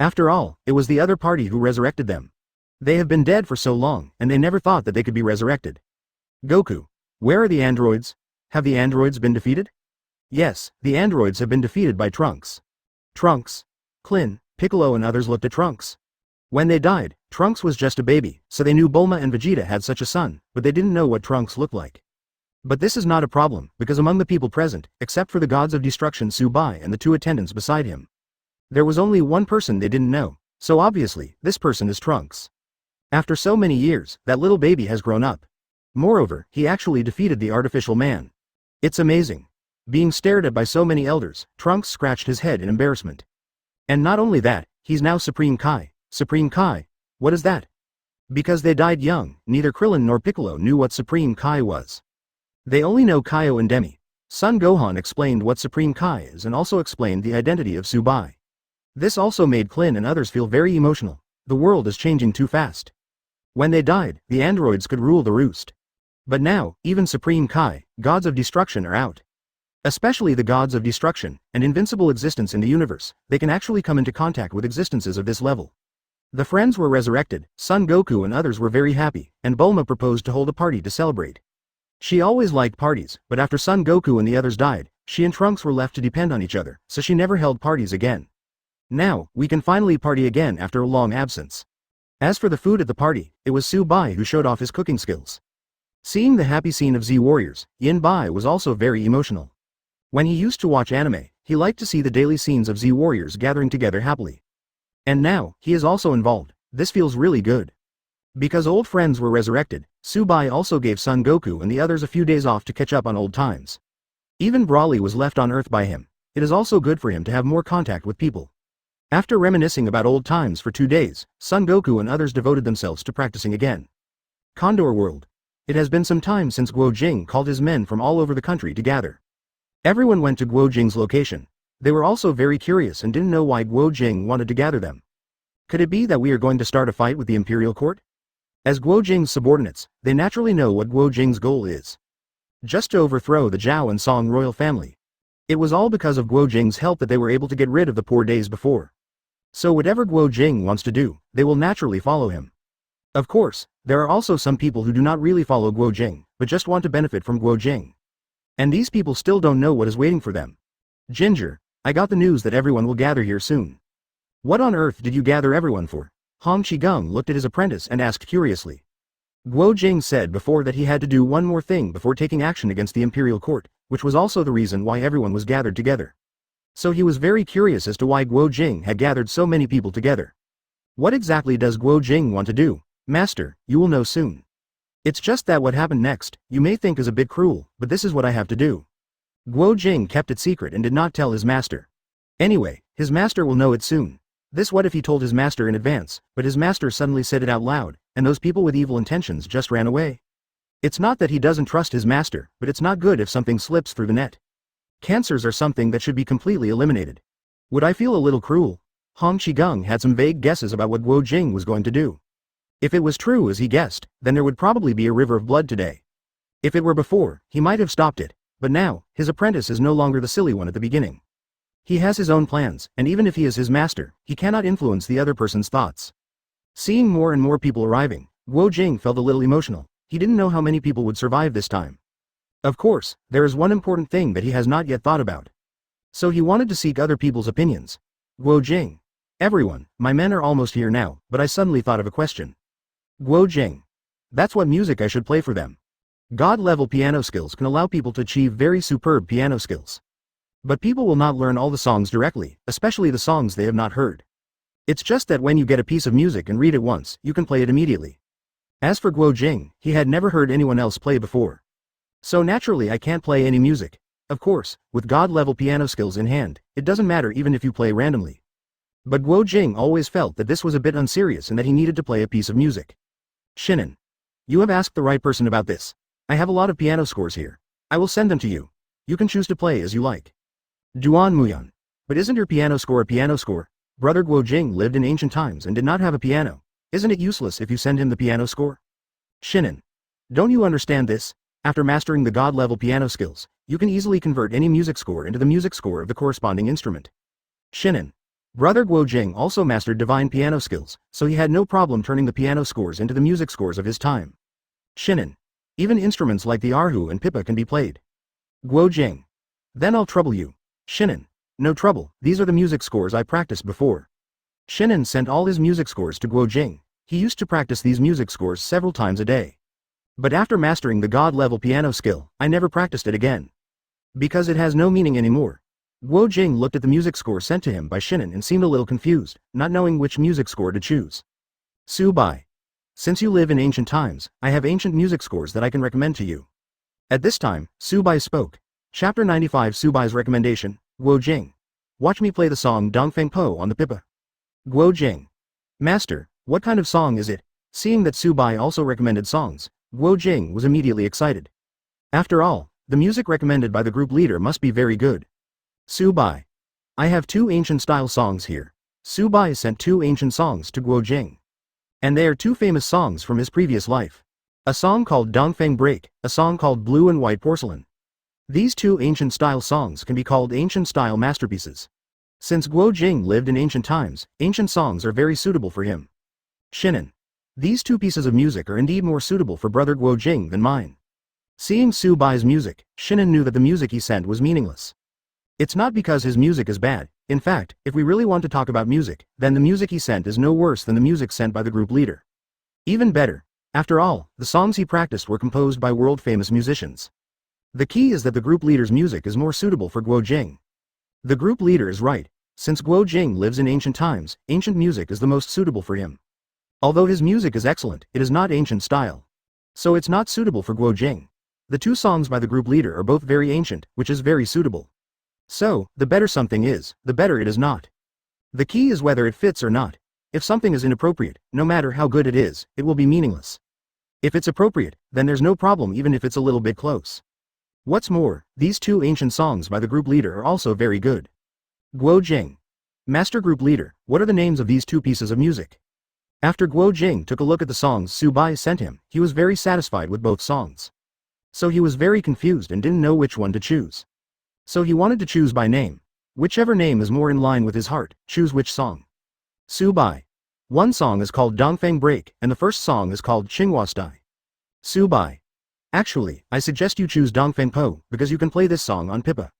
After all, it was the other party who resurrected them. They have been dead for so long, and they never thought that they could be resurrected. Goku. Where are the androids? Have the androids been defeated? Yes, the androids have been defeated by Trunks. Trunks. Klin, Piccolo and others looked at Trunks. When they died, Trunks was just a baby, so they knew Bulma and Vegeta had such a son, but they didn't know what Trunks looked like. But this is not a problem, because among the people present, except for the gods of destruction Su Bai and the two attendants beside him, there was only one person they didn't know, so obviously, this person is Trunks. After so many years, that little baby has grown up. Moreover, he actually defeated the artificial man. It's amazing. Being stared at by so many elders, Trunks scratched his head in embarrassment. And not only that, he's now Supreme Kai. Supreme Kai? What is that? Because they died young, neither Krillin nor Piccolo knew what Supreme Kai was. They only know Kaio and Demi. Son Gohan explained what Supreme Kai is and also explained the identity of Su Bai. This also made Klin and others feel very emotional. The world is changing too fast. When they died, the androids could rule the roost. But now, even Supreme Kai, gods of destruction are out. Especially the gods of destruction, and invincible existence in the universe, they can actually come into contact with existences of this level. The friends were resurrected, Son Goku and others were very happy, and Bulma proposed to hold a party to celebrate. She always liked parties, but after Son Goku and the others died, she and Trunks were left to depend on each other, so she never held parties again. Now, we can finally party again after a long absence. As for the food at the party, it was Su Bai who showed off his cooking skills. Seeing the happy scene of Z warriors, Yin Bai was also very emotional. When he used to watch anime, he liked to see the daily scenes of Z warriors gathering together happily. And now, he is also involved. This feels really good. Because old friends were resurrected, Su Bai also gave Son Goku and the others a few days off to catch up on old times. Even Broly was left on Earth by him. It is also good for him to have more contact with people. After reminiscing about old times for 2 days, Son Goku and others devoted themselves to practicing again. Condor World. It has been some time since Guo Jing called his men from all over the country to gather. Everyone went to Guo Jing's location. They were also very curious and didn't know why Guo Jing wanted to gather them. Could it be that we are going to start a fight with the Imperial Court? As Guo Jing's subordinates, they naturally know what Guo Jing's goal is. Just to overthrow the Zhao and Song royal family. It was all because of Guo Jing's help that they were able to get rid of the poor days before. So whatever Guo Jing wants to do, they will naturally follow him. Of course, there are also some people who do not really follow Guo Jing, but just want to benefit from Guo Jing. And these people still don't know what is waiting for them. Ginger, I got the news that everyone will gather here soon. What on earth did you gather everyone for? Hong Qigong looked at his apprentice and asked curiously. Guo Jing said before that he had to do one more thing before taking action against the Imperial Court, which was also the reason why everyone was gathered together. So he was very curious as to why Guo Jing had gathered so many people together. What exactly does Guo Jing want to do? Master, you will know soon. It's just that what happened next, you may think is a bit cruel, but this is what I have to do. Guo Jing kept it secret and did not tell his master. Anyway, his master will know it soon. This what if he told his master in advance, but his master suddenly said it out loud, and those people with evil intentions just ran away. It's not that he doesn't trust his master, but it's not good if something slips through the net. Cancers are something that should be completely eliminated. Would I feel a little cruel? Hong Qigong had some vague guesses about what Guo Jing was going to do. If it was true as he guessed, then there would probably be a river of blood today. If it were before, he might have stopped it, but now, his apprentice is no longer the silly one at the beginning. He has his own plans, and even if he is his master, he cannot influence the other person's thoughts. Seeing more and more people arriving, Guo Jing felt a little emotional. He didn't know how many people would survive this time. Of course, there is one important thing that he has not yet thought about. So he wanted to seek other people's opinions. Guo Jing. Everyone, my men are almost here now, but I suddenly thought of a question. Guo Jing. That's what music I should play for them. God-level piano skills can allow people to achieve very superb piano skills. But people will not learn all the songs directly, especially the songs they have not heard. It's just that when you get a piece of music and read it once, you can play it immediately. As for Guo Jing, he had never heard anyone else play before. So naturally I can't play any music. Of course, with God-level piano skills in hand, it doesn't matter even if you play randomly. But Guo Jing always felt that this was a bit unserious and that he needed to play a piece of music. Shinan. You have asked the right person about this. I have a lot of piano scores here. I will send them to you. You can choose to play as you like. Duan Muyan. But isn't your piano score a piano score? Brother Guo Jing lived in ancient times and did not have a piano. Isn't it useless if you send him the piano score? Shinan. Don't you understand this? After mastering the God-level piano skills, you can easily convert any music score into the music score of the corresponding instrument. Shinan. Brother Guo Jing also mastered divine piano skills, so he had no problem turning the piano scores into the music scores of his time. Shinan. Even instruments like the erhu and pipa can be played. Guo Jing. Then I'll trouble you. Shinan. No trouble, these are the music scores I practiced before. Shinan sent all his music scores to Guo Jing. He used to practice these music scores several times a day. But after mastering the God-level piano skill, I never practiced it again. Because it has no meaning anymore. Guo Jing looked at the music score sent to him by Shinan and seemed a little confused, not knowing which music score to choose. Su Bai. Since you live in ancient times, I have ancient music scores that I can recommend to you. At this time, Su Bai spoke. Chapter 95 Su Bai's recommendation, Guo Jing. Watch me play the song Dongfeng Po on the pipa. Guo Jing. Master, what kind of song is it? Seeing that Su Bai also recommended songs, Guo Jing was immediately excited. After all, the music recommended by the group leader must be very good. Su Bai. I have 2 ancient-style songs here. Su Bai sent 2 ancient songs to Guo Jing. And they are 2 famous songs from his previous life. A song called Dongfeng Break, a song called Blue and White Porcelain. These 2 ancient-style songs can be called ancient-style masterpieces. Since Guo Jing lived in ancient times, ancient songs are very suitable for him. Shinan. These 2 pieces of music are indeed more suitable for Brother Guo Jing than mine. Seeing Su Bai's music, Shinan knew that the music he sent was meaningless. It's not because his music is bad. In fact, if we really want to talk about music, then the music he sent is no worse than the music sent by the group leader. Even better. After all, the songs he practiced were composed by world-famous musicians. The key is that the group leader's music is more suitable for Guo Jing. The group leader is right. Since Guo Jing lives in ancient times, ancient music is the most suitable for him. Although his music is excellent, it is not ancient style. So it's not suitable for Guo Jing. The 2 songs by the group leader are both very ancient, which is very suitable. So, the better something is, the better it is not. The key is whether it fits or not. If something is inappropriate, no matter how good it is, it will be meaningless. If it's appropriate, then there's no problem even if it's a little bit close. What's more, these 2 ancient songs by the group leader are also very good. Guo Jing. Master Group Leader, what are the names of these 2 pieces of music? After Guo Jing took a look at the songs Su Bai sent him, he was very satisfied with both songs. So he was very confused and didn't know which one to choose. So he wanted to choose by name. Whichever name is more in line with his heart, choose which song. Su Bai. One song is called Dongfeng Break, and the first song is called Qinghua Stai. Su Bai. Actually, I suggest you choose Dongfeng Po, because you can play this song on pipa.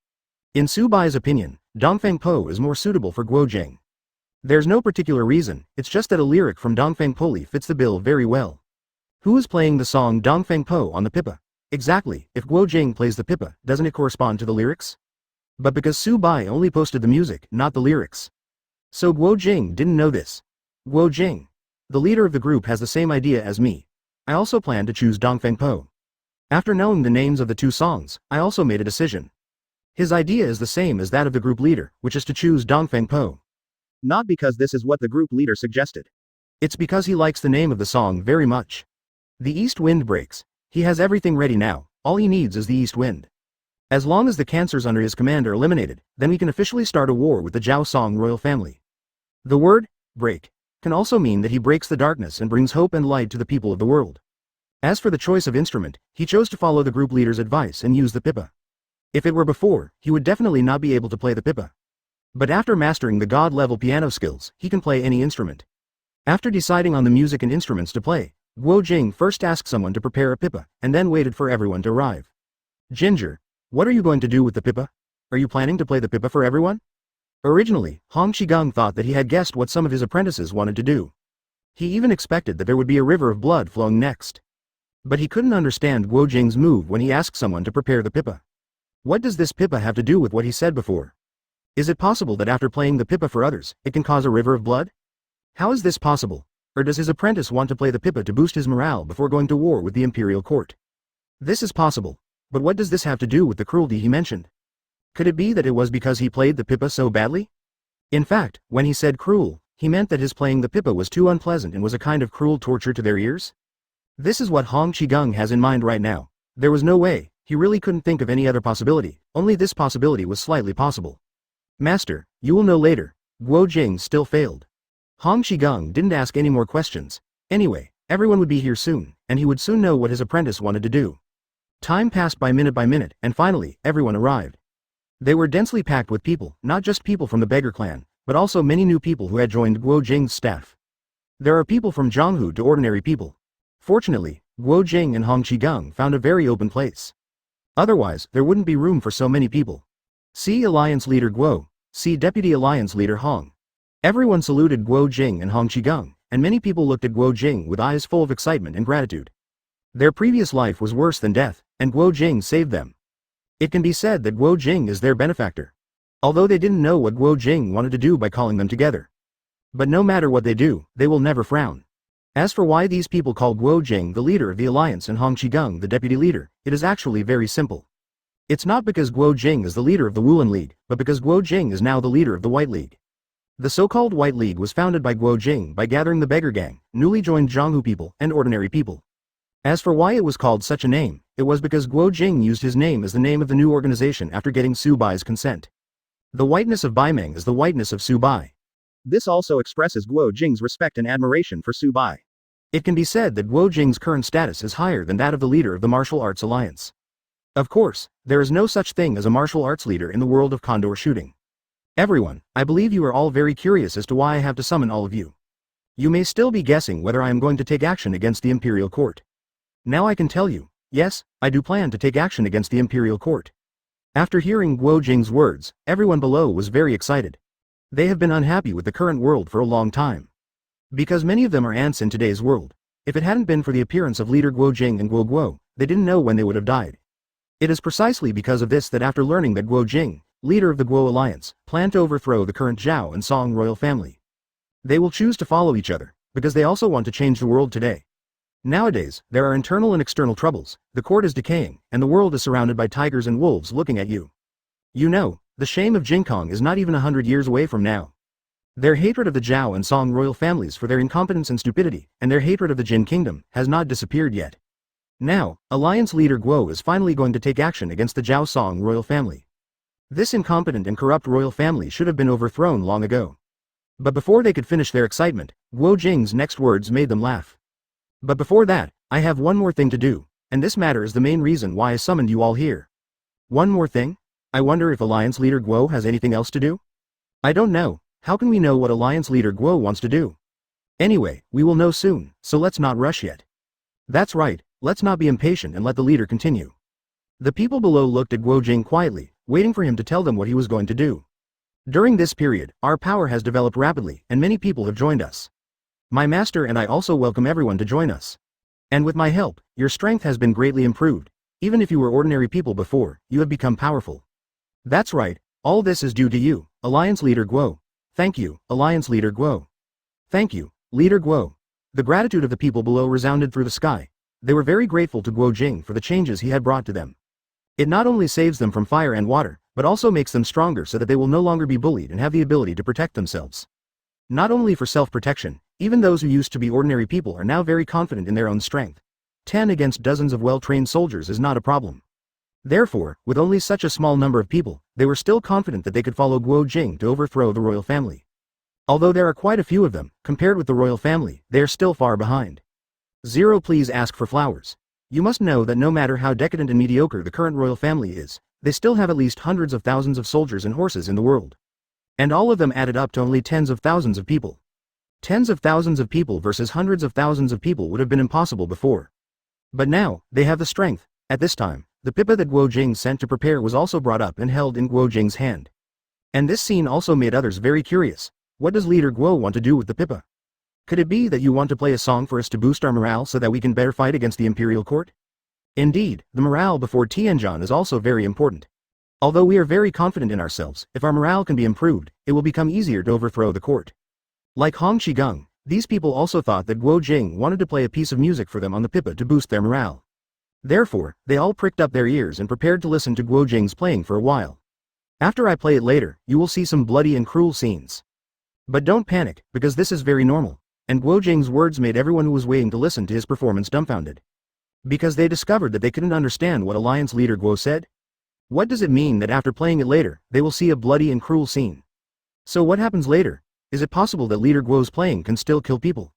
In Su Bai's opinion, Dongfeng Po is more suitable for Guo Jing. There's no particular reason, it's just that a lyric from Dongfeng Poli fits the bill very well. Who is playing the song Dongfeng Po on the pipa? Exactly, if Guo Jing plays the pipa, doesn't it correspond to the lyrics? But because Su Bai only posted the music, not the lyrics. So Guo Jing didn't know this. Guo Jing. The leader of the group has the same idea as me. I also plan to choose Dongfeng Po. After knowing the names of the 2 songs, I also made a decision. His idea is the same as that of the group leader, which is to choose Dongfeng Po. Not because this is what the group leader suggested. It's because he likes the name of the song very much. The east wind breaks. He has everything ready now, all he needs is the east wind. As long as the cancers under his command are eliminated, then we can officially start a war with the Zhao Song royal family. The word, break, can also mean that he breaks the darkness and brings hope and light to the people of the world. As for the choice of instrument, he chose to follow the group leader's advice and use the pipa. If it were before, he would definitely not be able to play the pipa. But after mastering the god-level piano skills, he can play any instrument. After deciding on the music and instruments to play, Guo Jing first asked someone to prepare a pipa, and then waited for everyone to arrive. Ginger, what are you going to do with the pipa? Are you planning to play the pipa for everyone? Originally, Hong Qigang thought that he had guessed what some of his apprentices wanted to do. He even expected that there would be a river of blood flowing next. But he couldn't understand Guo Jing's move when he asked someone to prepare the pipa. What does this pipa have to do with what he said before? Is it possible that after playing the pipa for others, it can cause a river of blood? How is this possible? Or does his apprentice want to play the pipa to boost his morale before going to war with the imperial court? This is possible. But what does this have to do with the cruelty he mentioned? Could it be that it was because he played the pipa so badly? In fact, when he said cruel, he meant that his playing the pipa was too unpleasant and was a kind of cruel torture to their ears? This is what Hong Qigang has in mind right now. There was no way, he really couldn't think of any other possibility, only this possibility was slightly possible. Master, you will know later. Guo Jing still failed. Hong Qigang didn't ask any more questions. Anyway, everyone would be here soon, and he would soon know what his apprentice wanted to do. Time passed by minute, and finally, everyone arrived. They were densely packed with people, not just people from the beggar clan, but also many new people who had joined Guo Jing's staff. There are people from Jianghu to ordinary people. Fortunately, Guo Jing and Hong Qigang found a very open place. Otherwise, there wouldn't be room for so many people. See Alliance Leader Guo, see Deputy Alliance Leader Hong. Everyone saluted Guo Jing and Hong Qigang, and many people looked at Guo Jing with eyes full of excitement and gratitude. Their previous life was worse than death, and Guo Jing saved them. It can be said that Guo Jing is their benefactor. Although they didn't know what Guo Jing wanted to do by calling them together. But no matter what they do, they will never frown. As for why these people call Guo Jing the leader of the alliance and Hong Qigang the deputy leader, it is actually very simple. It's not because Guo Jing is the leader of the Wulin League, but because Guo Jing is now the leader of the White League. The so-called White League was founded by Guo Jing by gathering the beggar gang, newly joined Jianghu people, and ordinary people. As for why it was called such a name, it was because Guo Jing used his name as the name of the new organization after getting Su Bai's consent. The whiteness of Baimeng is the whiteness of Su Bai. This also expresses Guo Jing's respect and admiration for Su Bai. It can be said that Guo Jing's current status is higher than that of the leader of the martial arts alliance. Of course, there is no such thing as a martial arts leader in the world of condor shooting. Everyone, I believe you are all very curious as to why I have to summon all of you. You may still be guessing whether I am going to take action against the imperial court. Now I can tell you, yes, I do plan to take action against the imperial court. After hearing Guo Jing's words, everyone below was very excited. They have been unhappy with the current world for a long time. Because many of them are ants in today's world. If it hadn't been for the appearance of leader Guo Jing and Guo, they didn't know when they would have died. It is precisely because of this that after learning that Guo Jing, leader of the Guo alliance, planned to overthrow the current Zhao and Song royal family. They will choose to follow each other, because they also want to change the world today. Nowadays, there are internal and external troubles, the court is decaying, and the world is surrounded by tigers and wolves looking at you. You know, the shame of Jingkong is not even 100 years away from now. Their hatred of the Zhao and Song royal families for their incompetence and stupidity, and their hatred of the Jin kingdom, has not disappeared yet. Now, alliance leader Guo is finally going to take action against the Zhao Song royal family. This incompetent and corrupt royal family should have been overthrown long ago. But before they could finish their excitement, Guo Jing's next words made them laugh. But before that, I have one more thing to do, and this matter is the main reason why I summoned you all here. One more thing? I wonder if Alliance Leader Guo has anything else to do? I don't know, how can we know what Alliance Leader Guo wants to do? Anyway, we will know soon, so let's not rush yet. That's right, let's not be impatient and let the leader continue. The people below looked at Guo Jing quietly, waiting for him to tell them what he was going to do. During this period, our power has developed rapidly, and many people have joined us. My master and I also welcome everyone to join us. And with my help, your strength has been greatly improved. Even if you were ordinary people before, you have become powerful. That's right, all this is due to you, Alliance Leader Guo. Thank you, Alliance Leader Guo. Thank you, Leader Guo. The gratitude of the people below resounded through the sky. They were very grateful to Guo Jing for the changes he had brought to them. It not only saves them from fire and water, but also makes them stronger so that they will no longer be bullied and have the ability to protect themselves. Not only for self-protection, even those who used to be ordinary people are now very confident in their own strength. 10 against dozens of well-trained soldiers is not a problem. Therefore, with only such a small number of people, they were still confident that they could follow Guo Jing to overthrow the royal family. Although there are quite a few of them, compared with the royal family, they are still far behind. 0. Please ask for flowers. You must know that no matter how decadent and mediocre the current royal family is, they still have at least hundreds of thousands of soldiers and horses in the world. And all of them added up to only tens of thousands of people. Tens of thousands of people versus hundreds of thousands of people would have been impossible before. But now, they have the strength. At this time, the pipa that Guo Jing sent to prepare was also brought up and held in Guo Jing's hand. And this scene also made others very curious. What does leader Guo want to do with the pipa? Could it be that you want to play a song for us to boost our morale so that we can better fight against the imperial court? Indeed, the morale before Tianhu is also very important. Although we are very confident in ourselves, if our morale can be improved, it will become easier to overthrow the court. Like Hong Qigong, these people also thought that Guo Jing wanted to play a piece of music for them on the pipa to boost their morale. Therefore, they all pricked up their ears and prepared to listen to Guo Jing's playing for a while. After I play it later, you will see some bloody and cruel scenes. But don't panic, because this is very normal, and Guo Jing's words made everyone who was waiting to listen to his performance dumbfounded. Because they discovered that they couldn't understand what Alliance leader Guo said. What does it mean that after playing it later, they will see a bloody and cruel scene? So what happens later? Is it possible that leader Guo's playing can still kill people?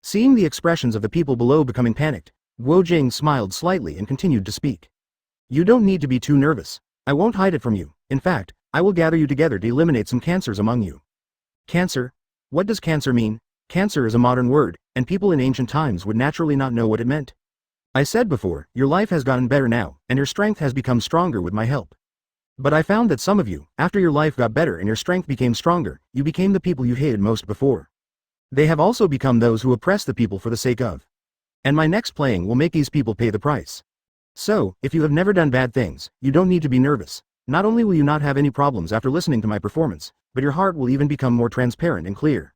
Seeing the expressions of the people below becoming panicked, Guo Jing smiled slightly and continued to speak. You don't need to be too nervous. I won't hide it from you. In fact, I will gather you together to eliminate some cancers among you. Cancer? What does cancer mean? Cancer is a modern word, and people in ancient times would naturally not know what it meant. I said before, your life has gotten better now, and your strength has become stronger with my help. But I found that some of you, after your life got better and your strength became stronger, you became the people you hated most before. They have also become those who oppress the people for the sake of. And my next playing will make these people pay the price. So, if you have never done bad things, you don't need to be nervous. Not only will you not have any problems after listening to my performance, but your heart will even become more transparent and clear.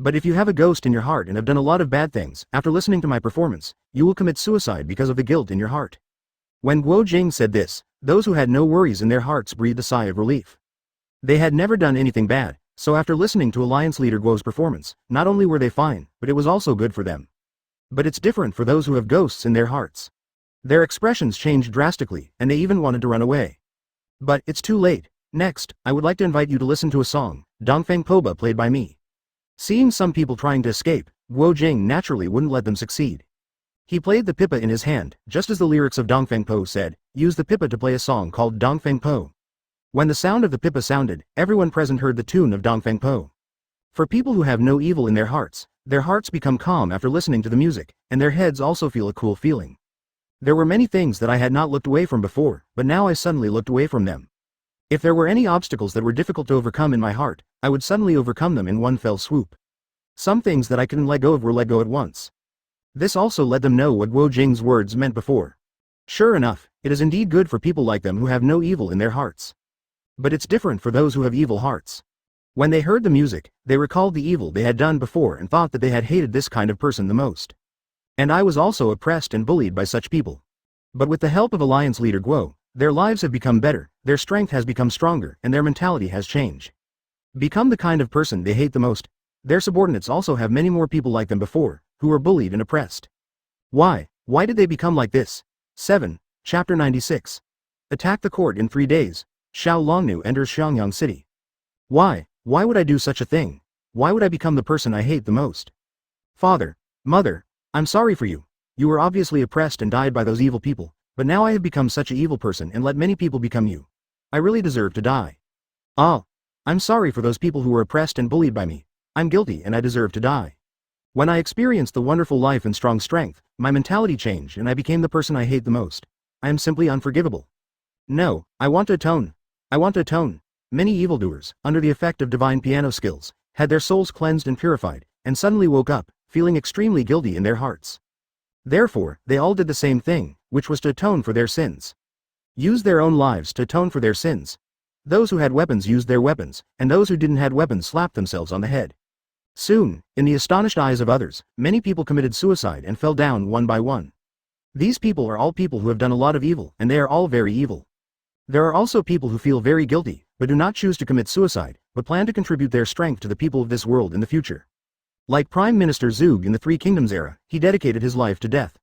But if you have a ghost in your heart and have done a lot of bad things, after listening to my performance, you will commit suicide because of the guilt in your heart. When Guo Jing said this, those who had no worries in their hearts breathed a sigh of relief. They had never done anything bad, so after listening to Alliance leader Guo's performance, not only were they fine, but it was also good for them. But it's different for those who have ghosts in their hearts. Their expressions changed drastically, and they even wanted to run away. But it's too late. Next, I would like to invite you to listen to a song, Dongfeng Poba, played by me. Seeing some people trying to escape, Guo Jing naturally wouldn't let them succeed. He played the pipa in his hand, just as the lyrics of Dongfeng Po said, use the pipa to play a song called Dongfeng Po. When the sound of the pipa sounded, everyone present heard the tune of Dongfeng Po. For people who have no evil in their hearts become calm after listening to the music, and their heads also feel a cool feeling. There were many things that I had not looked away from before, but now I suddenly looked away from them. If there were any obstacles that were difficult to overcome in my heart, I would suddenly overcome them in one fell swoop. Some things that I couldn't let go of were let go at once. This also let them know what Guo Jing's words meant before. Sure enough, it is indeed good for people like them who have no evil in their hearts. But it's different for those who have evil hearts. When they heard the music, they recalled the evil they had done before and thought that they had hated this kind of person the most. And I was also oppressed and bullied by such people. But with the help of Alliance leader Guo, their lives have become better, their strength has become stronger, and their mentality has changed. Become the kind of person they hate the most. Their subordinates also have many more people like them before, who were bullied and oppressed. Why? Why did they become like this? 7. Chapter 96. Attack the court in 3 days. Xiao Longnu enters Xiangyang City. Why? Why would I do such a thing? Why would I become the person I hate the most? Father, Mother, I'm sorry for you. You were obviously oppressed and died by those evil people, but now I have become such an evil person and let many people become you. I really deserve to die. Ah, I'm sorry for those people who were oppressed and bullied by me. I'm guilty and I deserve to die. When I experienced the wonderful life and strong strength, my mentality changed and I became the person I hate the most. I am simply unforgivable. No, I want to atone. I want to atone. Many evildoers, under the effect of divine piano skills, had their souls cleansed and purified, and suddenly woke up, feeling extremely guilty in their hearts. Therefore, they all did the same thing, which was to atone for their sins. Use their own lives to atone for their sins. Those who had weapons used their weapons, and those who didn't have weapons slapped themselves on the head. Soon, in the astonished eyes of others, many people committed suicide and fell down one by one. These people are all people who have done a lot of evil, and they are all very evil. There are also people who feel very guilty, but do not choose to commit suicide, but plan to contribute their strength to the people of this world in the future. Like Prime Minister Zug in the Three Kingdoms era, he dedicated his life to death.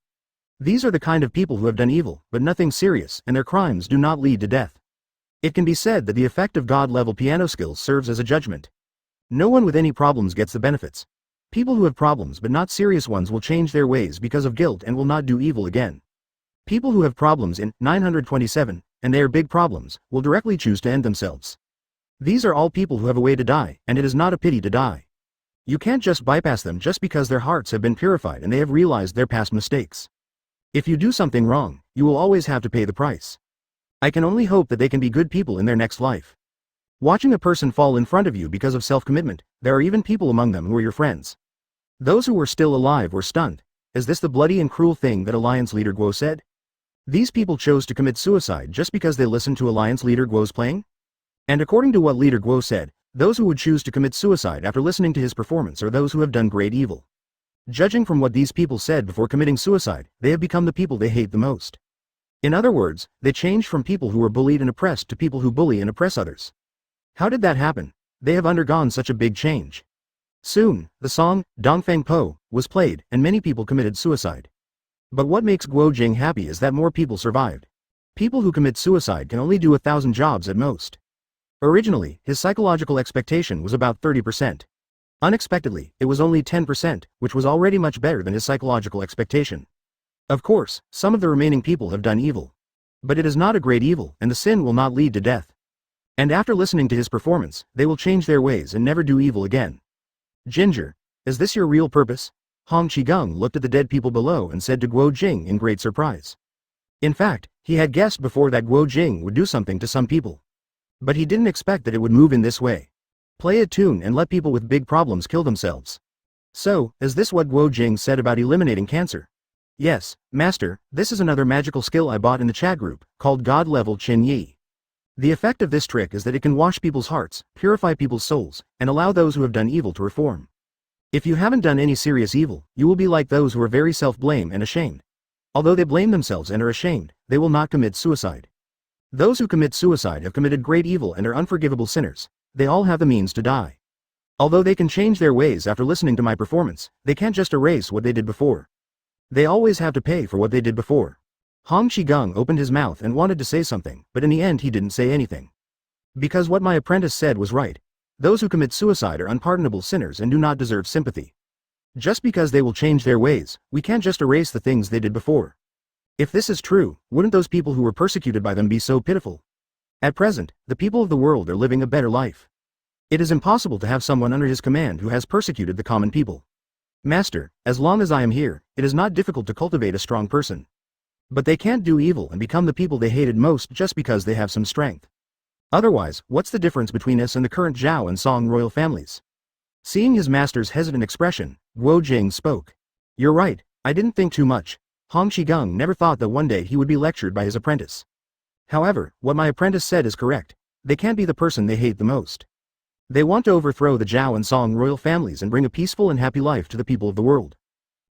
These are the kind of people who have done evil, but nothing serious, and their crimes do not lead to death. It can be said that the effect of God-level piano skills serves as a judgment. No one with any problems gets the benefits. People who have problems but not serious ones will change their ways because of guilt and will not do evil again. People who have problems in 927, and they are big problems, will directly choose to end themselves. These are all people who have a way to die, and it is not a pity to die. You can't just bypass them just because their hearts have been purified and they have realized their past mistakes. If you do something wrong, you will always have to pay the price. I can only hope that they can be good people in their next life. Watching a person fall in front of you because of self-commitment, there are even people among them who are your friends. Those who were still alive were stunned. Is this the bloody and cruel thing that Alliance leader Guo said? These people chose to commit suicide just because they listened to Alliance leader Guo's playing? And according to what leader Guo said, those who would choose to commit suicide after listening to his performance are those who have done great evil. Judging from what these people said before committing suicide, they have become the people they hate the most. In other words, they changed from people who were bullied and oppressed to people who bully and oppress others. How did that happen? They have undergone such a big change. Soon, the song, Dongfeng Po, was played, and many people committed suicide. But what makes Guo Jing happy is that more people survived. People who commit suicide can only do 1,000 jobs at most. Originally, his psychological expectation was about 30%. Unexpectedly, it was only 10%, which was already much better than his psychological expectation. Of course, some of the remaining people have done evil. But it is not a great evil, and the sin will not lead to death. And after listening to his performance, they will change their ways and never do evil again. Ginger, is this your real purpose? Hong Qigong looked at the dead people below and said to Guo Jing in great surprise. In fact, he had guessed before that Guo Jing would do something to some people. But he didn't expect that it would move in this way. Play a tune and let people with big problems kill themselves. So, is this what Guo Jing said about eliminating cancer? Yes, Master, this is another magical skill I bought in the chat group, called God-level Qin Yi. The effect of this trick is that it can wash people's hearts, purify people's souls, and allow those who have done evil to reform. If you haven't done any serious evil, you will be like those who are very self-blame and ashamed. Although they blame themselves and are ashamed, they will not commit suicide. Those who commit suicide have committed great evil and are unforgivable sinners. They all have the means to die. Although they can change their ways after listening to my performance, they can't just erase what they did before. They always have to pay for what they did before. Hong Qigong opened his mouth and wanted to say something, but in the end he didn't say anything. Because what my apprentice said was right. Those who commit suicide are unpardonable sinners and do not deserve sympathy. Just because they will change their ways, we can't just erase the things they did before. If this is true, wouldn't those people who were persecuted by them be so pitiful? At present, the people of the world are living a better life. It is impossible to have someone under his command who has persecuted the common people. Master, as long as I am here, it is not difficult to cultivate a strong person. But they can't do evil and become the people they hated most just because they have some strength. Otherwise, what's the difference between us and the current Zhao and Song royal families? Seeing his master's hesitant expression, Guo Jing spoke. You're right, I didn't think too much. Hong Qigong never thought that one day he would be lectured by his apprentice. However, what my apprentice said is correct. They can't be the person they hate the most. They want to overthrow the Zhao and Song royal families and bring a peaceful and happy life to the people of the world.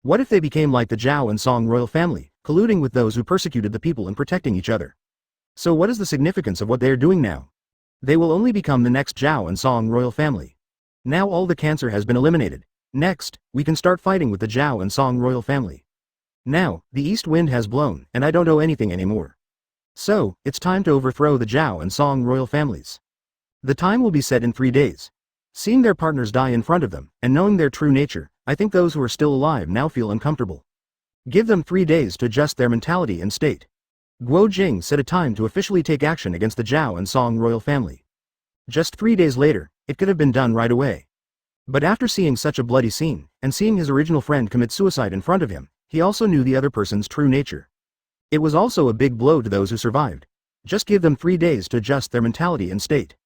What if they became like the Zhao and Song royal family, colluding with those who persecuted the people and protecting each other? So what is the significance of what they are doing now? They will only become the next Zhao and Song royal family. Now all the cancer has been eliminated. Next, we can start fighting with the Zhao and Song royal family. Now, the east wind has blown, and I don't owe anything anymore. So, it's time to overthrow the Zhao and Song royal families. The time will be set in 3 days. Seeing their partners die in front of them, and knowing their true nature, I think those who are still alive now feel uncomfortable. Give them 3 days to adjust their mentality and state. Guo Jing set a time to officially take action against the Zhao and Song royal family. Just 3 days later, it could have been done right away. But after seeing such a bloody scene, and seeing his original friend commit suicide in front of him, he also knew the other person's true nature. It was also a big blow to those who survived. Just give them 3 days to adjust their mentality and state.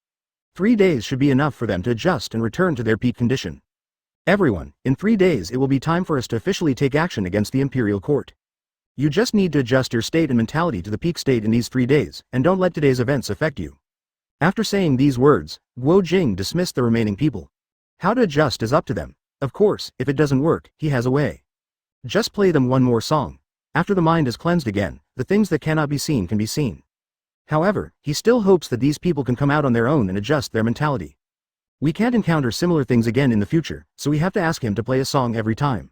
3 days should be enough for them to adjust and return to their peak condition. Everyone, in 3 days it will be time for us to officially take action against the imperial court. You just need to adjust your state and mentality to the peak state in these 3 days, and don't let today's events affect you. After saying these words, Guo Jing dismissed the remaining people. How to adjust is up to them. Of course, if it doesn't work, he has a way. Just play them one more song. After the mind is cleansed again, the things that cannot be seen can be seen. However, he still hopes that these people can come out on their own and adjust their mentality. We can't encounter similar things again in the future, so we have to ask him to play a song every time.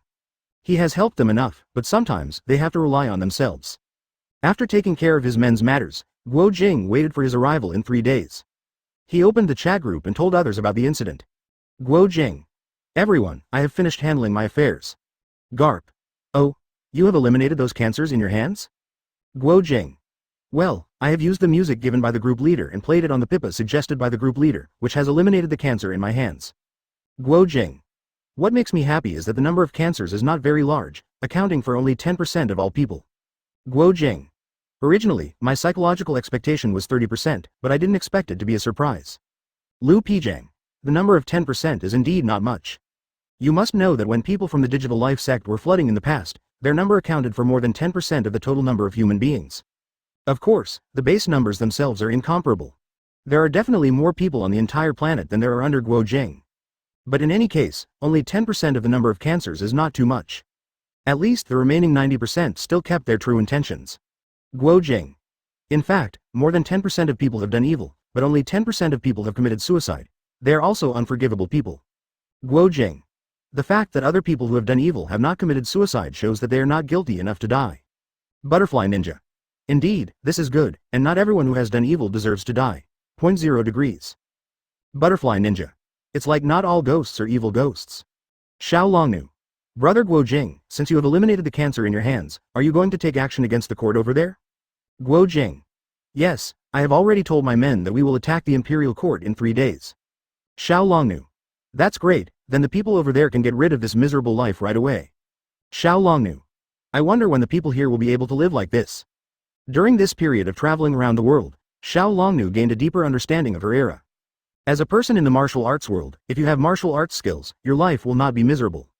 He has helped them enough, but sometimes they have to rely on themselves. After taking care of his men's matters, Guo Jing waited for his arrival in 3 days. He opened the chat group and told others about the incident. Guo Jing. Everyone, I have finished handling my affairs. Garp. Oh, you have eliminated those cancers in your hands? Guo Jing. Well, I have used the music given by the group leader and played it on the pipa suggested by the group leader, which has eliminated the cancer in my hands. Guo Jing. What makes me happy is that the number of cancers is not very large, accounting for only 10% of all people. Guo Jing. Originally, my psychological expectation was 30%, but I didn't expect it to be a surprise. Lu Pijang. The number of 10% is indeed not much. You must know that when people from the digital life sect were flooding in the past, their number accounted for more than 10% of the total number of human beings. Of course, the base numbers themselves are incomparable. There are definitely more people on the entire planet than there are under Guo Jing. But in any case, only 10% of the number of cancers is not too much. At least the remaining 90% still kept their true intentions. Guo Jing. In fact, more than 10% of people have done evil, but only 10% of people have committed suicide. They are also unforgivable people. Guo Jing. The fact that other people who have done evil have not committed suicide shows that they are not guilty enough to die. Butterfly Ninja. Indeed, this is good, and not everyone who has done evil deserves to die. 0 degrees. Butterfly Ninja. It's like not all ghosts are evil ghosts. Xiao Longnu. Brother Guo Jing, since you have eliminated the cancer in your hands, are you going to take action against the court over there? Guo Jing. Yes, I have already told my men that we will attack the imperial court in 3 days. Xiao Longnu. That's great, then the people over there can get rid of this miserable life right away. Xiao Longnu. I wonder when the people here will be able to live like this. During this period of traveling around the world, Xiao Longnu gained a deeper understanding of her era. As a person in the martial arts world, if you have martial arts skills, your life will not be miserable.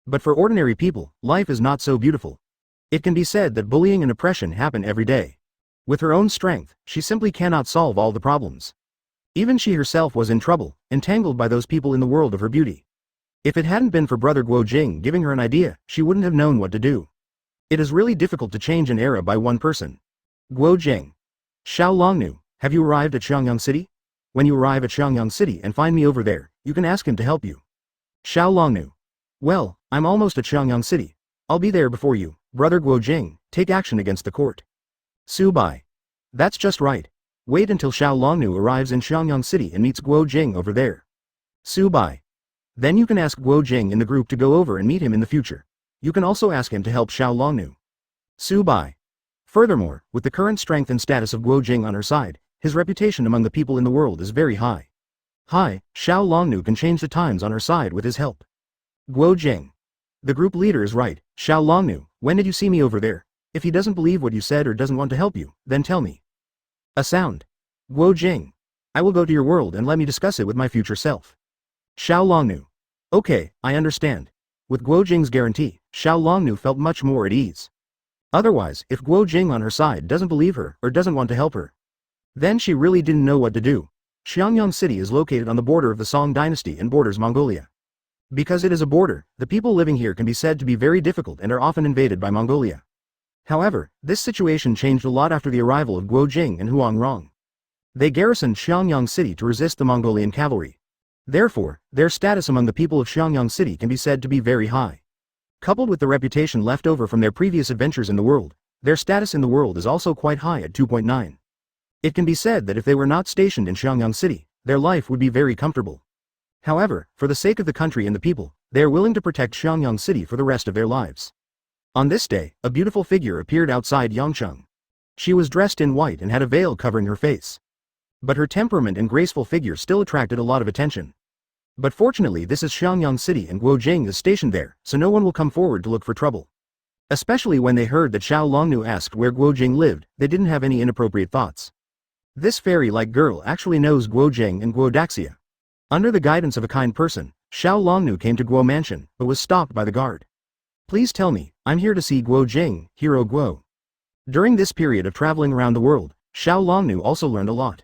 But for ordinary people, life is not so beautiful. It can be said that bullying and oppression happen every day. With her own strength, she simply cannot solve all the problems. Even she herself was in trouble, entangled by those people in the world of her beauty. If it hadn't been for Brother Guo Jing giving her an idea, she wouldn't have known what to do. It is really difficult to change an era by one person. Guo Jing. Xiao Longnu, have you arrived at Xiangyang City? When you arrive at Xiangyang City and find me over there, you can ask him to help you. Xiao Longnu. Well, I'm almost at Xiangyang City. I'll be there before you. Brother Guo Jing, take action against the court. Su Bai. That's just right. Wait until Xiao Longnu arrives in Xiangyang City and meets Guo Jing over there. Su Bai. Then you can ask Guo Jing in the group to go over and meet him in the future. You can also ask him to help Xiao Longnu. Su Bai. Furthermore, with the current strength and status of Guo Jing on her side, his reputation among the people in the world is very high. Xiao Longnu can change the times on her side with his help. Guo Jing. The group leader is right. Xiao Longnu, when did you see me over there? If he doesn't believe what you said or doesn't want to help you, then tell me. A sound. Guo Jing. I will go to your world and let me discuss it with my future self. Xiao Longnu. Okay, I understand. With Guo Jing's guarantee, Xiao Longnu felt much more at ease. Otherwise, if Guo Jing on her side doesn't believe her or doesn't want to help her, then she really didn't know what to do. Xiangyang City is located on the border of the Song dynasty and borders Mongolia. Because it is a border, the people living here can be said to be very difficult and are often invaded by Mongolia. However, this situation changed a lot after the arrival of Guo Jing and Huang Rong. They garrisoned Xiangyang City to resist the Mongolian cavalry. Therefore, their status among the people of Xiangyang City can be said to be very high. Coupled with the reputation left over from their previous adventures in the world, their status in the world is also quite high at 2.9. It can be said that if they were not stationed in Xiangyang City, their life would be very comfortable. However, for the sake of the country and the people, they are willing to protect Xiangyang City for the rest of their lives. On this day, a beautiful figure appeared outside Yangcheng. She was dressed in white and had a veil covering her face. But her temperament and graceful figure still attracted a lot of attention. But fortunately this is Xiangyang City and Guo Jing is stationed there, so no one will come forward to look for trouble. Especially when they heard that Xiao Longnu asked where Guo Jing lived, they didn't have any inappropriate thoughts. This fairy-like girl actually knows Guo Jing and Guo Daxia. Under the guidance of a kind person, Xiao Longnu came to Guo Mansion, but was stopped by the guard. Please tell me, I'm here to see Guo Jing, Hero Guo. During this period of traveling around the world, Xiao Longnu also learned a lot.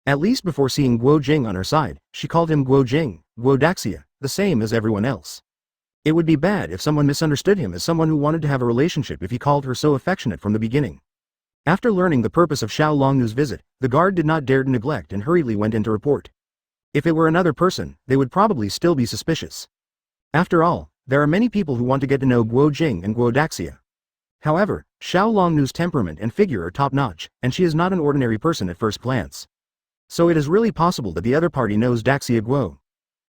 At least before seeing Guo Jing on her side, she called him Guo Jing, Guo Daxia, the same as everyone else. It would be bad if someone misunderstood him as someone who wanted to have a relationship if he called her so affectionate from the beginning. After learning the purpose of Xiao Longnu's visit, the guard did not dare to neglect and hurriedly went in to report. If it were another person, they would probably still be suspicious. After all, there are many people who want to get to know Guo Jing and Guo Daxia. However, Xiao Longnu's temperament and figure are top-notch, and she is not an ordinary person at first glance. So it is really possible that the other party knows Daxia Guo.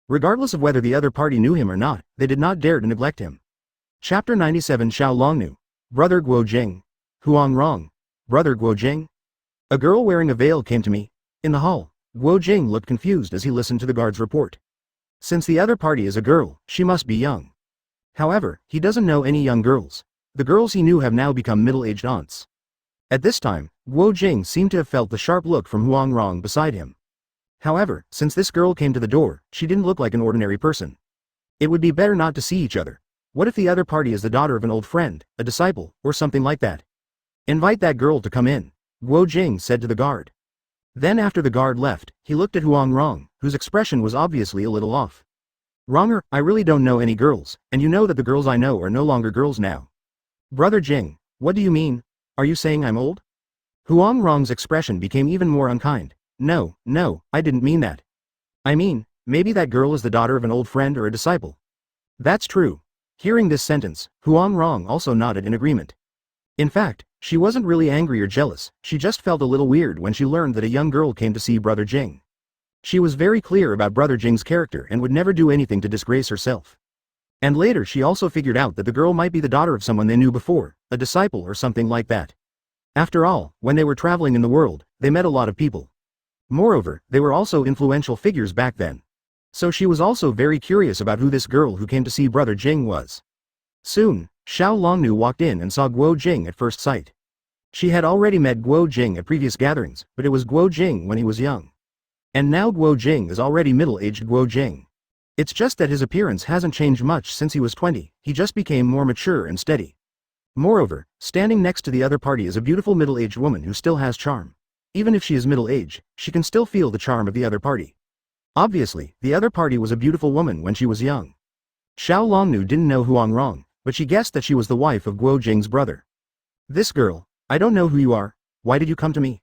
Regardless of whether the other party knew him or not, they did not dare to neglect him. Chapter 97 Xiao Longnu. Brother Guo Jing. Huang Rong. Brother Guo Jing? A girl wearing a veil came to me. In the hall, Guo Jing looked confused as he listened to the guard's report. Since the other party is a girl, she must be young. However, he doesn't know any young girls. The girls he knew have now become middle-aged aunts. At this time, Guo Jing seemed to have felt the sharp look from Huang Rong beside him. However, since this girl came to the door, she didn't look like an ordinary person. It would be better not to see each other. What if the other party is the daughter of an old friend, a disciple, or something like that? Invite that girl to come in, Guo Jing said to the guard. Then after the guard left, he looked at Huang Rong, whose expression was obviously a little off. Wronger, I really don't know any girls, and you know that the girls I know are no longer girls now. Brother Jing, what do you mean? Are you saying I'm old? Huang Rong's expression became even more unkind. No, I didn't mean that. I mean, maybe that girl is the daughter of an old friend or a disciple. That's true. Hearing this sentence, Huang Rong also nodded in agreement. In fact, she wasn't really angry or jealous, she just felt a little weird when she learned that a young girl came to see Brother Jing. She was very clear about Brother Jing's character and would never do anything to disgrace herself. And later she also figured out that the girl might be the daughter of someone they knew before, a disciple or something like that. After all, when they were traveling in the world, they met a lot of people. Moreover, they were also influential figures back then. So she was also very curious about who this girl who came to see Brother Jing was. Soon, Xiao Longnu walked in and saw Guo Jing at first sight. She had already met Guo Jing at previous gatherings, but it was Guo Jing when he was young. And now Guo Jing is already middle-aged Guo Jing. It's just that his appearance hasn't changed much since he was 20, he just became more mature and steady. Moreover, standing next to the other party is a beautiful middle-aged woman who still has charm. Even if she is middle-aged, she can still feel the charm of the other party. Obviously, the other party was a beautiful woman when she was young. Xiao Longnu didn't know Huang Rong, but she guessed that she was the wife of Guo Jing's brother. This girl, I don't know who you are, why did you come to me?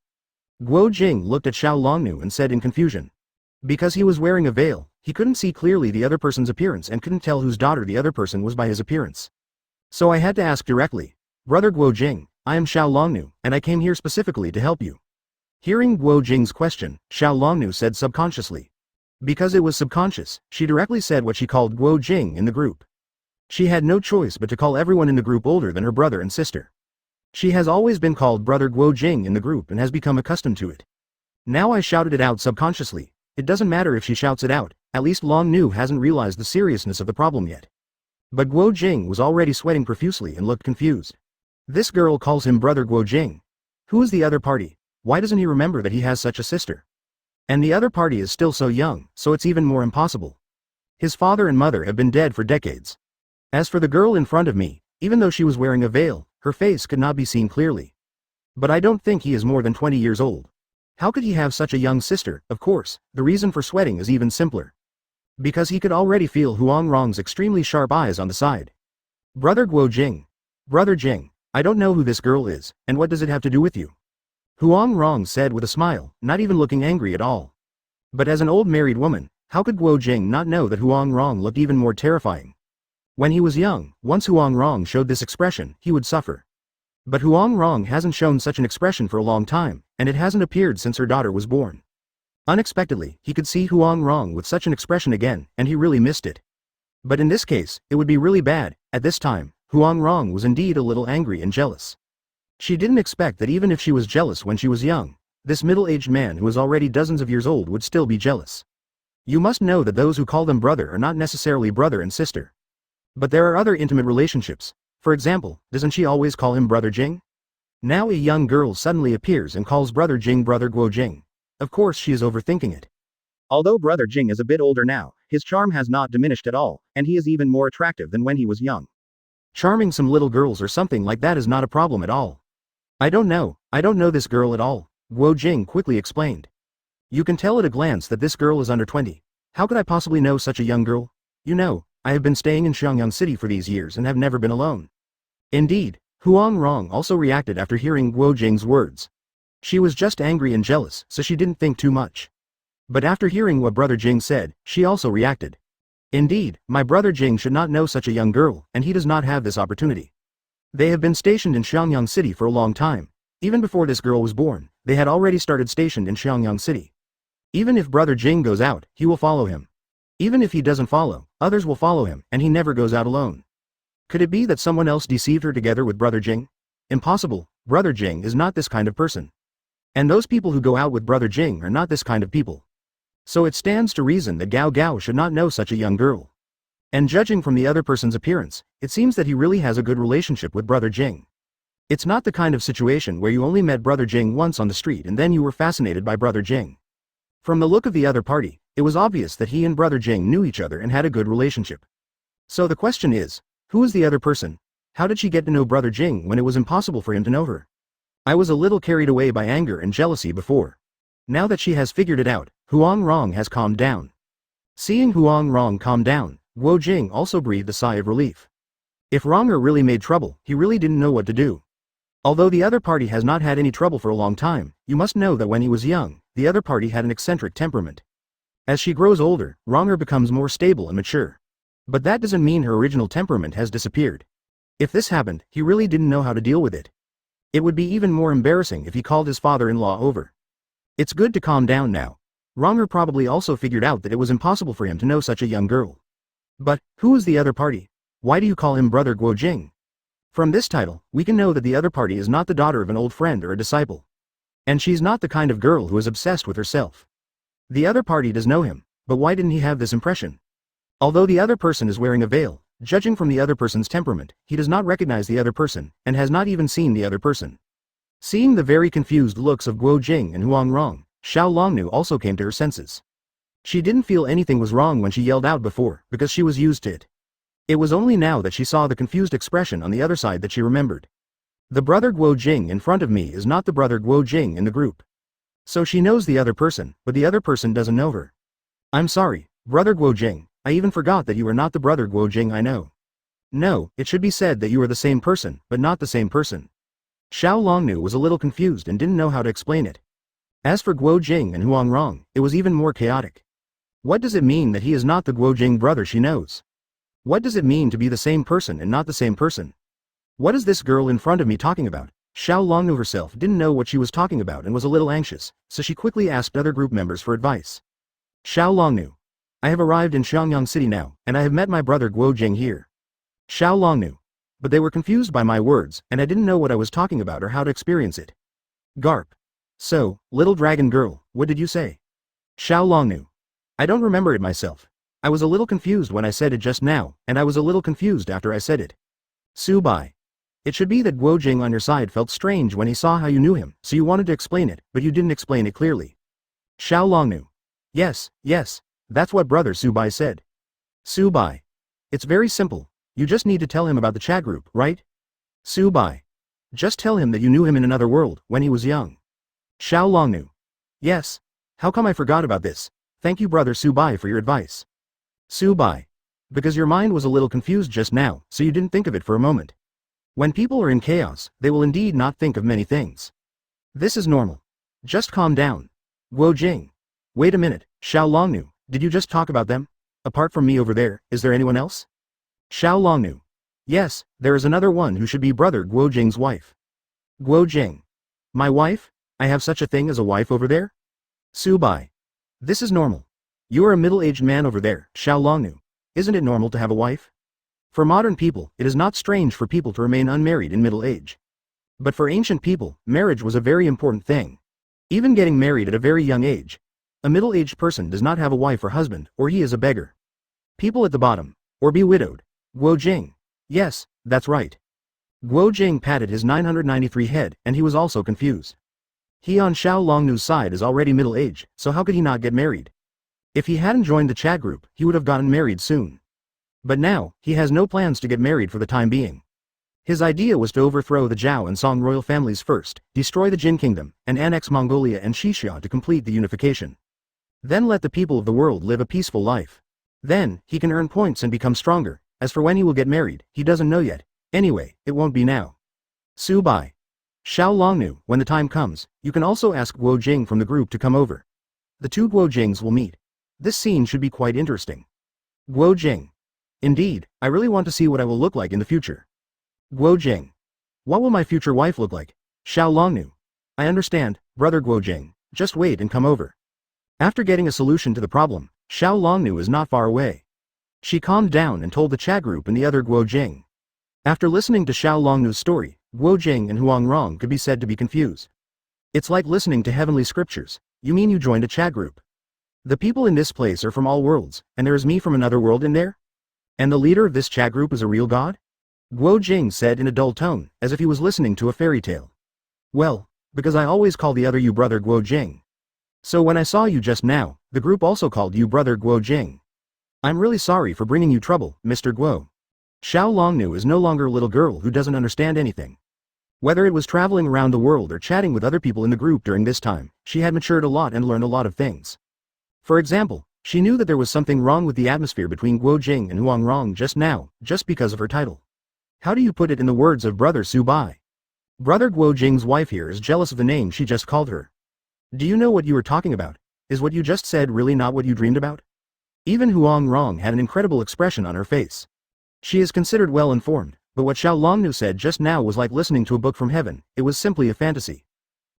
Guo Jing looked at Xiao Longnu and said in confusion. Because he was wearing a veil, he couldn't see clearly the other person's appearance and couldn't tell whose daughter the other person was by his appearance. So I had to ask directly, Brother Guo Jing, I am Xiao Longnu, and I came here specifically to help you. Hearing Guo Jing's question, Xiao Longnu said subconsciously. Because it was subconscious, she directly said what she called Guo Jing in the group. She had no choice but to call everyone in the group older than her brother and sister. She has always been called Brother Guo Jing in the group and has become accustomed to it. Now I shouted it out subconsciously. It doesn't matter if she shouts it out, at least Longnu hasn't realized the seriousness of the problem yet. But Guo Jing was already sweating profusely and looked confused. This girl calls him Brother Guo Jing. Who is the other party? Why doesn't he remember that he has such a sister? And the other party is still so young, so it's even more impossible. His father and mother have been dead for decades. As for the girl in front of me, even though she was wearing a veil, her face could not be seen clearly. But I don't think he is more than 20 years old. How could he have such a young sister? Of course, the reason for sweating is even simpler. Because he could already feel Huang Rong's extremely sharp eyes on the side. Brother Guo Jing. Brother Jing, I don't know who this girl is, and what does it have to do with you? Huang Rong said with a smile, not even looking angry at all. But as an old married woman, how could Guo Jing not know that Huang Rong looked even more terrifying? When he was young, once Huang Rong showed this expression, he would suffer. But Huang Rong hasn't shown such an expression for a long time, and it hasn't appeared since her daughter was born. Unexpectedly, he could see Huang Rong with such an expression again, and he really missed it. But in this case, it would be really bad. At this time, Huang Rong was indeed a little angry and jealous. She didn't expect that even if she was jealous when she was young, this middle-aged man who is already dozens of years old would still be jealous. You must know that those who call them brother are not necessarily brother and sister. But there are other intimate relationships. For example, doesn't she always call him Brother Jing? Now a young girl suddenly appears and calls Brother Jing Brother Guo Jing. Of course she is overthinking it. Although Brother Jing is a bit older now, his charm has not diminished at all, and he is even more attractive than when he was young. Charming some little girls or something like that is not a problem at all. I don't know this girl at all, Guo Jing quickly explained. You can tell at a glance that this girl is under 20. How could I possibly know such a young girl? You know, I have been staying in Xiangyang City for these years and have never been alone. Indeed, Huang Rong also reacted after hearing Guo Jing's words. She was just angry and jealous, so she didn't think too much. But after hearing what Brother Jing said, she also reacted. Indeed, my brother Jing should not know such a young girl, and he does not have this opportunity. They have been stationed in Xiangyang City for a long time. Even before this girl was born, they had already started stationed in Xiangyang City. Even if Brother Jing goes out, he will follow him. Even if he doesn't follow, others will follow him, and he never goes out alone. Could it be that someone else deceived her together with Brother Jing? Impossible, Brother Jing is not this kind of person. And those people who go out with Brother Jing are not this kind of people. So it stands to reason that Gao Gao should not know such a young girl. And judging from the other person's appearance, it seems that he really has a good relationship with Brother Jing. It's not the kind of situation where you only met Brother Jing once on the street and then you were fascinated by Brother Jing. From the look of the other party, it was obvious that he and Brother Jing knew each other and had a good relationship. So the question is, who is the other person? How did she get to know Brother Jing when it was impossible for him to know her? I was a little carried away by anger and jealousy before. Now that she has figured it out, Huang Rong has calmed down. Seeing Huang Rong calm down, Guo Jing also breathed a sigh of relief. If Ronger really made trouble, he really didn't know what to do. Although the other party has not had any trouble for a long time, you must know that when he was young, the other party had an eccentric temperament. As she grows older, Ronger becomes more stable and mature. But that doesn't mean her original temperament has disappeared. If this happened, he really didn't know how to deal with it. It would be even more embarrassing if he called his father-in-law over. It's good to calm down now. Ronger probably also figured out that it was impossible for him to know such a young girl. But, who is the other party? Why do you call him Brother Guo Jing? From this title, we can know that the other party is not the daughter of an old friend or a disciple. And she's not the kind of girl who is obsessed with herself. The other party does know him, but why didn't he have this impression? Although the other person is wearing a veil, judging from the other person's temperament, he does not recognize the other person, and has not even seen the other person. Seeing the very confused looks of Guo Jing and Huang Rong, Xiao Longnu also came to her senses. She didn't feel anything was wrong when she yelled out before, because she was used to it. It was only now that she saw the confused expression on the other side that she remembered. The brother Guo Jing in front of me is not the brother Guo Jing in the group. So she knows the other person, but the other person doesn't know her. I'm sorry, Brother Guo Jing, I even forgot that you are not the brother Guo Jing I know. No, it should be said that you are the same person, but not the same person. Xiao Longnu was a little confused and didn't know how to explain it. As for Guo Jing and Huang Rong, it was even more chaotic. What does it mean that he is not the Guo Jing brother she knows? What does it mean to be the same person and not the same person? What is this girl in front of me talking about? Xiao Longnu herself didn't know what she was talking about and was a little anxious, so she quickly asked other group members for advice. Xiao Longnu. I have arrived in Xiangyang City now, and I have met my brother Guo Jing here. Xiao Longnu. But they were confused by my words, and I didn't know what I was talking about or how to experience it. Garp. So, little dragon girl, what did you say? Xiao Longnu. I don't remember it myself. I was a little confused when I said it just now, and I was a little confused after I said it. Su Bai. It should be that Guo Jing on your side felt strange when he saw how you knew him, so you wanted to explain it, but you didn't explain it clearly. Xiao Longnu. Yes, that's what brother Su Bai said. Su Bai. It's very simple, you just need to tell him about the chat group, right? Su Bai. Just tell him that you knew him in another world, when he was young. Xiao Longnu. Yes. How come I forgot about this? Thank you brother Su Bai for your advice. Su Bai. Because your mind was a little confused just now, so you didn't think of it for a moment. When people are in chaos, they will indeed not think of many things. This is normal. Just calm down. Guo Jing. Wait a minute, Xiao Longnu, did you just talk about them? Apart from me over there, is there anyone else? Xiao Longnu. Yes, there is another one who should be brother Guo Jing's wife. Guo Jing. My wife? I have such a thing as a wife over there? Su Bai. This is normal. You are a middle-aged man over there, Xiao Longnu. Isn't it normal to have a wife? For modern people, it is not strange for people to remain unmarried in middle age. But for ancient people, marriage was a very important thing. Even getting married at a very young age. A middle-aged person does not have a wife or husband, or he is a beggar. People at the bottom, or be widowed. Guo Jing. Yes, that's right. Guo Jing patted his 993 head, and he was also confused. He on Xiao Longnu's side is already middle-aged, so how could he not get married? If he hadn't joined the chat group, he would have gotten married soon. But now, he has no plans to get married for the time being. His idea was to overthrow the Zhao and Song royal families first, destroy the Jin kingdom, and annex Mongolia and Xixia to complete the unification. Then let the people of the world live a peaceful life. Then, he can earn points and become stronger. As for when he will get married, he doesn't know yet. Anyway, it won't be now. Su Bai. Xiao Longnu, when the time comes, you can also ask Guo Jing from the group to come over. The two Guo Jings will meet. This scene should be quite interesting. Guo Jing. Indeed, I really want to see what I will look like in the future. Guo Jing. What will my future wife look like? Xiao Longnu. I understand, brother Guo Jing, just wait and come over. After getting a solution to the problem, Xiao Longnu is not far away. She calmed down and told the chat group and the other Guo Jing. After listening to Xiao Longnu's story, Guo Jing and Huang Rong could be said to be confused. It's like listening to heavenly scriptures. You mean you joined a chat group? The people in this place are from all worlds, and there is me from another world in there? And the leader of this chat group is a real god? Guo Jing said in a dull tone, as if he was listening to a fairy tale. Well, because I always call the other you brother Guo Jing. So when I saw you just now, the group also called you brother Guo Jing. I'm really sorry for bringing you trouble, Mr. Guo. Xiao Longnu is no longer a little girl who doesn't understand anything. Whether it was traveling around the world or chatting with other people in the group during this time, she had matured a lot and learned a lot of things. For example, she knew that there was something wrong with the atmosphere between Guo Jing and Huang Rong just now, just because of her title. How do you put it in the words of brother Su Bai? Brother Guo Jing's wife here is jealous of the name she just called her. Do you know what you were talking about? Is what you just said really not what you dreamed about? Even Huang Rong had an incredible expression on her face. She is considered well informed, but what Xiao Longnu said just now was like listening to a book from heaven. It was simply a fantasy.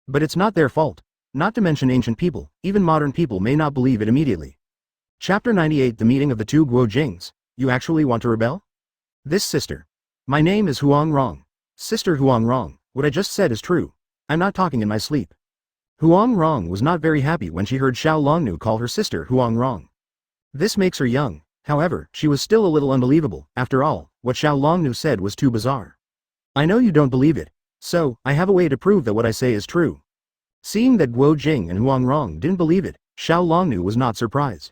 But it's not their fault. Not to mention ancient people, even modern people may not believe it immediately. Chapter 98 The Meeting of the Two Guo Jings. You actually want to rebel? This sister. My name is Huang Rong. Sister Huang Rong, what I just said is true. I'm not talking in my sleep. Huang Rong was not very happy when she heard Xiao Longnu call her sister Huang Rong. This makes her young. However, she was still a little unbelievable. After all, what Xiao Longnu said was too bizarre. I know you don't believe it, so I have a way to prove that what I say is true. Seeing that Guo Jing and Huang Rong didn't believe it, Xiao Longnu was not surprised.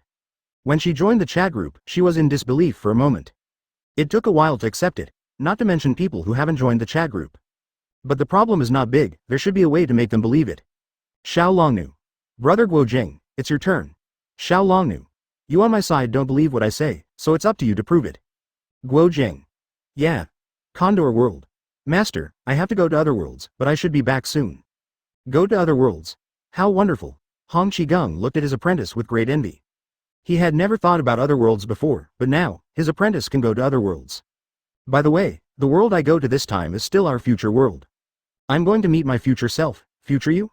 When she joined the chat group, she was in disbelief for a moment. It took a while to accept it, not to mention people who haven't joined the chat group. But the problem is not big, there should be a way to make them believe it. Xiao Longnu. Brother Guo Jing, it's your turn. Xiao Longnu. You on my side don't believe what I say, so it's up to you to prove it. Guo Jing. Yeah. Condor World. Master, I have to go to other worlds, but I should be back soon. Go to other worlds. How wonderful. Hong Qigong looked at his apprentice with great envy. He had never thought about other worlds before, but now, his apprentice can go to other worlds. By the way, the world I go to this time is still our future world. I'm going to meet my future self, future you?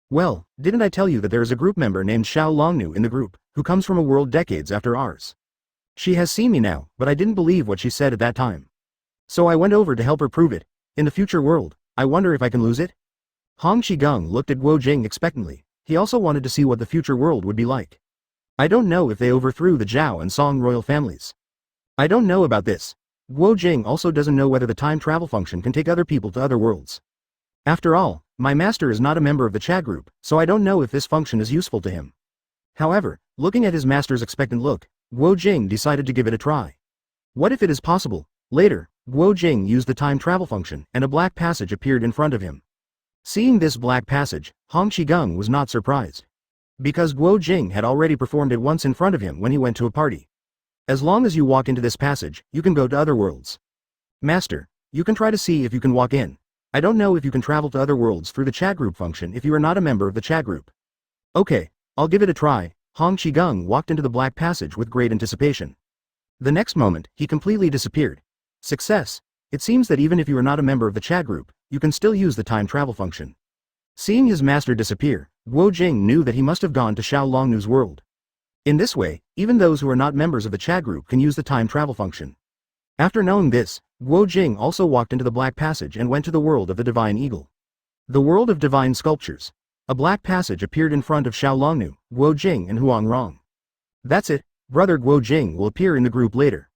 Well, didn't I tell you that there is a group member named Xiao Longnu in the group, who comes from a world decades after ours? She has seen me now, but I didn't believe what she said at that time. So I went over to help her prove it. In the future world, I wonder if I can lose it? Hong Qigong looked at Guo Jing expectantly. He also wanted to see what the future world would be like. I don't know if they overthrew the Zhao and Song royal families. I don't know about this. Guo Jing also doesn't know whether the time travel function can take other people to other worlds. After all, my master is not a member of the chat group, so I don't know if this function is useful to him. However, looking at his master's expectant look, Guo Jing decided to give it a try. What if it is possible? Later, Guo Jing used the time travel function, and a black passage appeared in front of him. Seeing this black passage, Hong Qigong was not surprised. Because Guo Jing had already performed it once in front of him when he went to a party. As long as you walk into this passage, you can go to other worlds. Master, you can try to see if you can walk in. I don't know if you can travel to other worlds through the chat group function if you are not a member of the chat group. Okay, I'll give it a try. Hong Qigong walked into the black passage with great anticipation. The next moment, he completely disappeared. Success! It seems that even if you are not a member of the chat group, you can still use the time travel function. Seeing his master disappear, Guo Jing knew that he must have gone to Xiao Longnu's world. In this way, even those who are not members of the chat group can use the time travel function. After knowing this, Guo Jing also walked into the black passage and went to the world of the divine eagle. The world of divine sculptures. A black passage appeared in front of Xiao Longnu, Guo Jing and Huang Rong. That's it, brother Guo Jing will appear in the group later.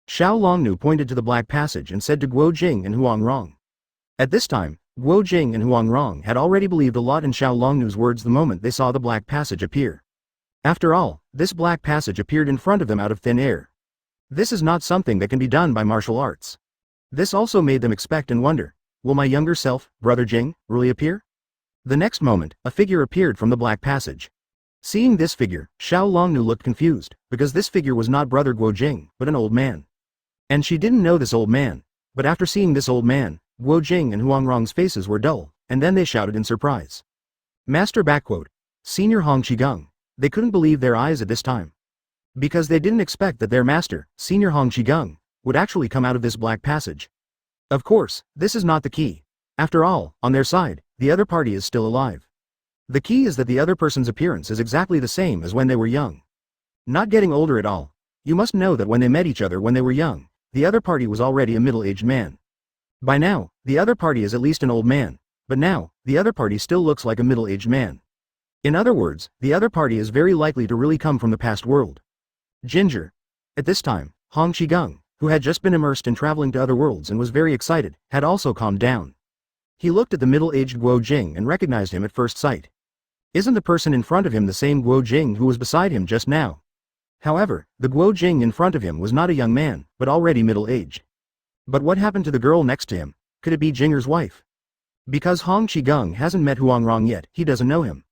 Xiao Longnu pointed to the black passage and said to Guo Jing and Huang Rong. At this time, Guo Jing and Huang Rong had already believed a lot in Xiao Longnu's words the moment they saw the black passage appear. After all, this black passage appeared in front of them out of thin air. This is not something that can be done by martial arts. This also made them expect and wonder, will my younger self, brother Jing, really appear? The next moment, a figure appeared from the black passage. Seeing this figure, Xiao Longnu looked confused, because this figure was not brother Guo Jing, but an old man. And she didn't know this old man, but after seeing this old man, Guo Jing and Huangrong's faces were dull, and then they shouted in surprise. Master backquote. Senior Hong Qigong. They couldn't believe their eyes at this time. Because they didn't expect that their master, Senior Hong Qigong, would actually come out of this black passage. Of course, this is not the key. After all, on their side, the other party is still alive. The key is that the other person's appearance is exactly the same as when they were young. Not getting older at all. You must know that when they met each other when they were young, the other party was already a middle-aged man. By now, the other party is at least an old man, but now, the other party still looks like a middle-aged man. In other words, the other party is very likely to really come from the past world. Ginger. At this time, Hong Qigong, who had just been immersed in traveling to other worlds and was very excited, had also calmed down. He looked at the middle-aged Guo Jing and recognized him at first sight. Isn't the person in front of him the same Guo Jing who was beside him just now? However, the Guo Jing in front of him was not a young man, but already middle-aged. But what happened to the girl next to him? Could it be Jinger's wife? Because Hong Qigong hasn't met Huangrong yet, he doesn't know him.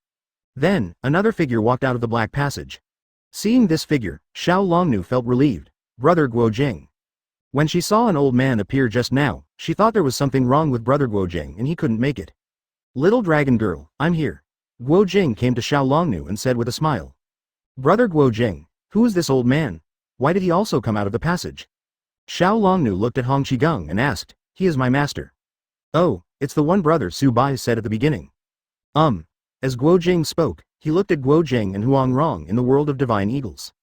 Then, another figure walked out of the black passage. Seeing this figure, Xiao Longnu felt relieved. Brother Guo Jing. When she saw an old man appear just now, she thought there was something wrong with Brother Guo Jing and he couldn't make it. Little dragon girl, I'm here. Guo Jing came to Xiao Longnu and said with a smile. Brother Guo Jing, who is this old man? Why did he also come out of the passage? Xiao Longnu looked at Hong Qigong and asked, he is my master. Oh, it's the one brother Su Bai said at the beginning. As Guo Jing spoke, he looked at Guo Jing and Huangrong in the world of divine eagles.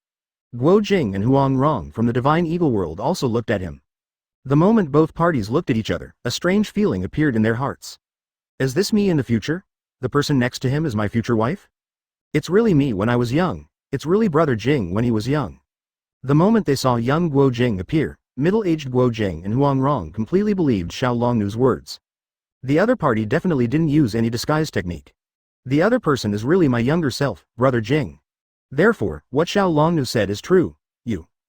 Guo Jing and Huangrong from the divine eagle world also looked at him. The moment both parties looked at each other, a strange feeling appeared in their hearts. Is this me in the future? The person next to him is my future wife? It's really me when I was young. It's really Brother Jing when he was young. The moment they saw young Guo Jing appear, middle-aged Guo Jing and Huangrong completely believed Xiao Longnu's words. The other party definitely didn't use any disguise technique. The other person is really my younger self, Brother Jing. Therefore, what Xiao Longnu said is true.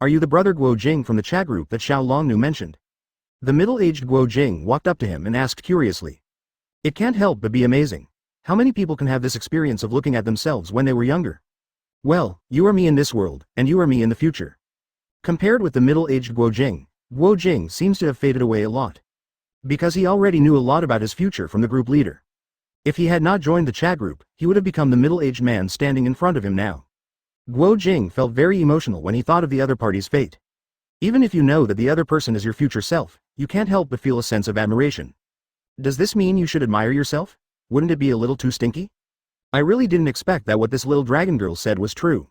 Are you the Brother Guo Jing from the chat group that Xiao Longnu mentioned? The middle-aged Guo Jing walked up to him and asked curiously. It can't help but be amazing. How many people can have this experience of looking at themselves when they were younger? Well, you are me in this world, and you are me in the future. Compared with the middle-aged Guo Jing seems to have faded away a lot. Because he already knew a lot about his future from the group leader. If he had not joined the chat group, he would have become the middle-aged man standing in front of him now. Guo Jing felt very emotional when he thought of the other party's fate. Even if you know that the other person is your future self, you can't help but feel a sense of admiration. Does this mean you should admire yourself? Wouldn't it be a little too stinky? I really didn't expect that what this little dragon girl said was true.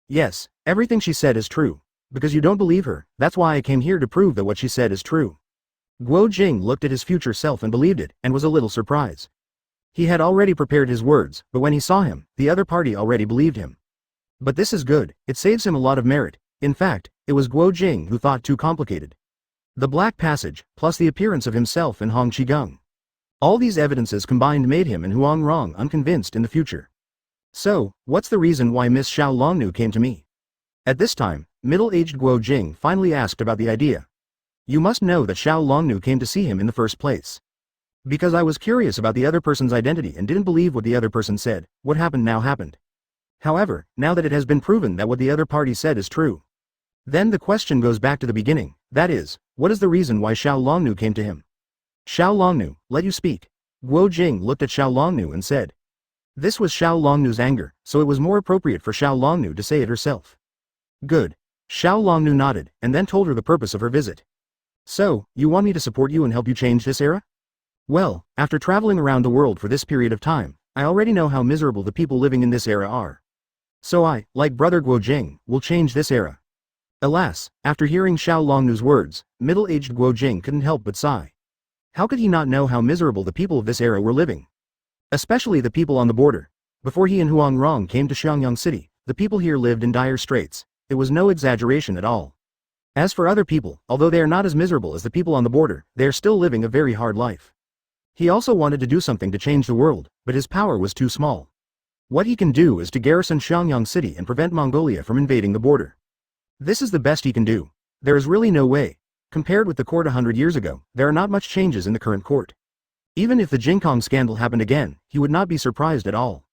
Yes, everything she said is true. Because you don't believe her, that's why I came here to prove that what she said is true. Guo Jing looked at his future self and believed it, and was a little surprised. He had already prepared his words, but when he saw him, the other party already believed him. But this is good, it saves him a lot of merit. In fact, it was Guo Jing who thought too complicated. The black passage, plus the appearance of himself and Hong Qigong. All these evidences combined made him and Huangrong unconvinced in the future. So, what's the reason why Miss Xiao Longnu came to me? At this time, middle-aged Guo Jing finally asked about the idea. You must know that Xiao Longnu came to see him in the first place. Because I was curious about the other person's identity and didn't believe what the other person said, what happened now happened. However, now that it has been proven that what the other party said is true. Then the question goes back to the beginning, that is, what is the reason why Xiao Longnu came to him? Xiao Longnu, let you speak. Guo Jing looked at Xiao Longnu and said. This was Xiao Longnu's anger, so it was more appropriate for Xiao Longnu to say it herself. Good. Xiao Longnu nodded, and then told her the purpose of her visit. So, you want me to support you and help you change this era? Well, after traveling around the world for this period of time, I already know how miserable the people living in this era are. So I, like Brother Guo Jing, will change this era. Alas, after hearing Xiao Longnu's words, middle-aged Guo Jing couldn't help but sigh. How could he not know how miserable the people of this era were living? Especially the people on the border. Before he and Huangrong came to Xiangyang City, the people here lived in dire straits. It was no exaggeration at all. As for other people, although they are not as miserable as the people on the border, they are still living a very hard life. He also wanted to do something to change the world, but his power was too small. What he can do is to garrison Xiangyang City and prevent Mongolia from invading the border. This is the best he can do. There is really no way. Compared with the court 100 years ago, there are not much changes in the current court. Even if the Jingkong scandal happened again, he would not be surprised at all.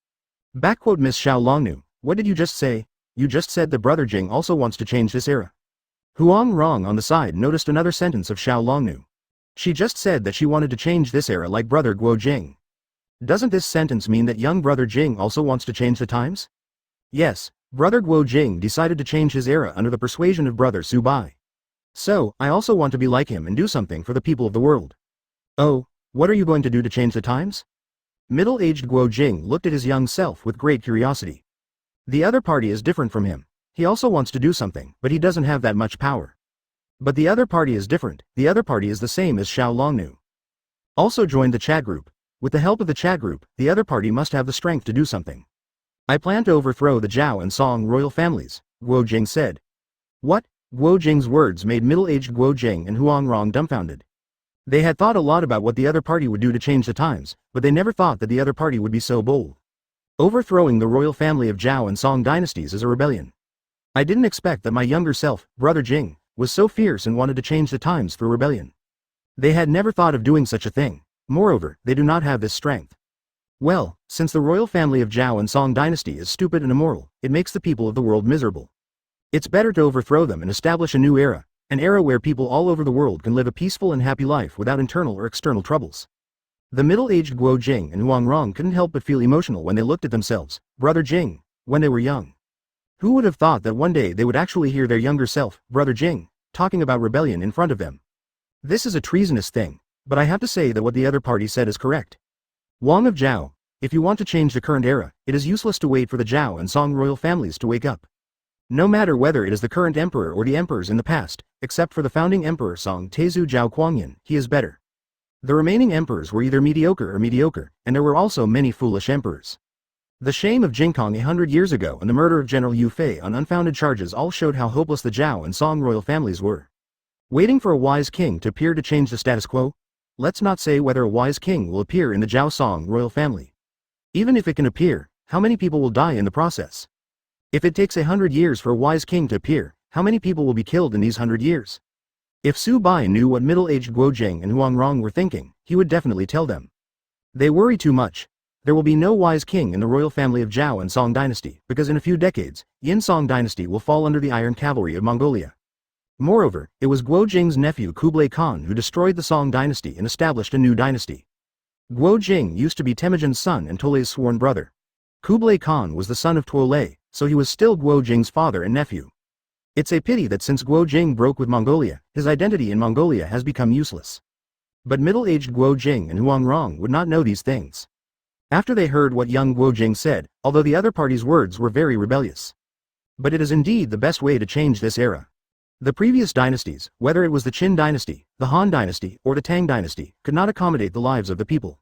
Backquote Miss Xiao Longnu, what did you just say? You just said that Brother Jing also wants to change this era. Huangrong on the side noticed another sentence of Xiao Longnu. She just said that she wanted to change this era like brother Guo Jing. Doesn't this sentence mean that young brother Jing also wants to change the times? Yes, brother Guo Jing decided to change his era under the persuasion of brother Su Bai. So, I also want to be like him and do something for the people of the world. Oh, what are you going to do to change the times? Middle-aged Guo Jing looked at his young self with great curiosity. The other party is different from him. He also wants to do something, but he doesn't have that much power. But the other party is different. The other party is the same as Xiao Longnu. Also joined the chat group. With the help of the chat group, the other party must have the strength to do something. I plan to overthrow the Zhao and Song royal families, Guo Jing said. What? Guo Jing's words made middle-aged Guo Jing and Huangrong dumbfounded. They had thought a lot about what the other party would do to change the times, but they never thought that the other party would be so bold. Overthrowing the royal family of Zhao and Song dynasties is a rebellion. I didn't expect that my younger self, brother Jing, was so fierce and wanted to change the times through rebellion. They had never thought of doing such a thing. Moreover, they do not have this strength. Well, since the royal family of Zhao and Song dynasty is stupid and immoral, it makes the people of the world miserable. It's better to overthrow them and establish a new era, an era where people all over the world can live a peaceful and happy life without internal or external troubles. The middle-aged Guo Jing and Huangrong couldn't help but feel emotional when they looked at themselves, brother Jing, when they were young. Who would have thought that one day they would actually hear their younger self, brother Jing, talking about rebellion in front of them? This is a treasonous thing, but I have to say that what the other party said is correct. Wang of Zhao, if you want to change the current era, it is useless to wait for the Zhao and Song royal families to wake up. No matter whether it is the current emperor or the emperors in the past, except for the founding emperor Song Tezu Zhao Kuangyan, he is better. The remaining emperors were either mediocre, and there were also many foolish emperors. The shame of Jingkong 100 years ago and the murder of General Yu Fei on unfounded charges all showed how hopeless the Zhao and Song royal families were. Waiting for a wise king to appear to change the status quo? Let's not say whether a wise king will appear in the Zhao Song royal family. Even if it can appear, how many people will die in the process? If it takes 100 years for a wise king to appear, how many people will be killed in these 100 years? If Su Bai knew what middle-aged Guo Jing and Huangrong were thinking, he would definitely tell them. They worry too much. There will be no wise king in the royal family of Zhao and Song dynasty, because in a few decades, Yin Song dynasty will fall under the Iron Cavalry of Mongolia. Moreover, it was Guo Jing's nephew Kublai Khan who destroyed the Song dynasty and established a new dynasty. Guo Jing used to be Temujin's son and Tolei's sworn brother. Kublai Khan was the son of Tolei, so he was still Guo Jing's father and nephew. It's a pity that since Guo Jing broke with Mongolia, his identity in Mongolia has become useless. But middle-aged Guo Jing and Huangrong would not know these things. After they heard what young Guo Jing said, although the other party's words were very rebellious. But it is indeed the best way to change this era. The previous dynasties, whether it was the Qin dynasty, the Han dynasty, or the Tang dynasty, could not accommodate the lives of the people.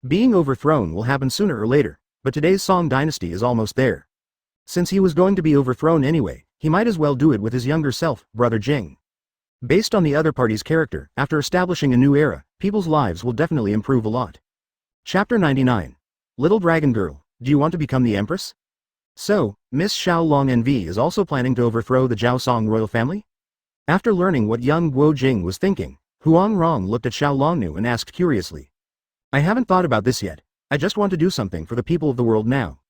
Being overthrown will happen sooner or later, but today's Song dynasty is almost there. Since he was going to be overthrown anyway, he might as well do it with his younger self, brother Jing. Based on the other party's character, after establishing a new era, people's lives will definitely improve a lot. Chapter 99. Little Dragon Girl, do you want to become the Empress? So, Miss Xiao Longnu is also planning to overthrow the Zhao Song royal family? After learning what young Guo Jing was thinking, Huangrong looked at Xiao Longnu and asked curiously. I haven't thought about this yet. I just want to do something for the people of the world now.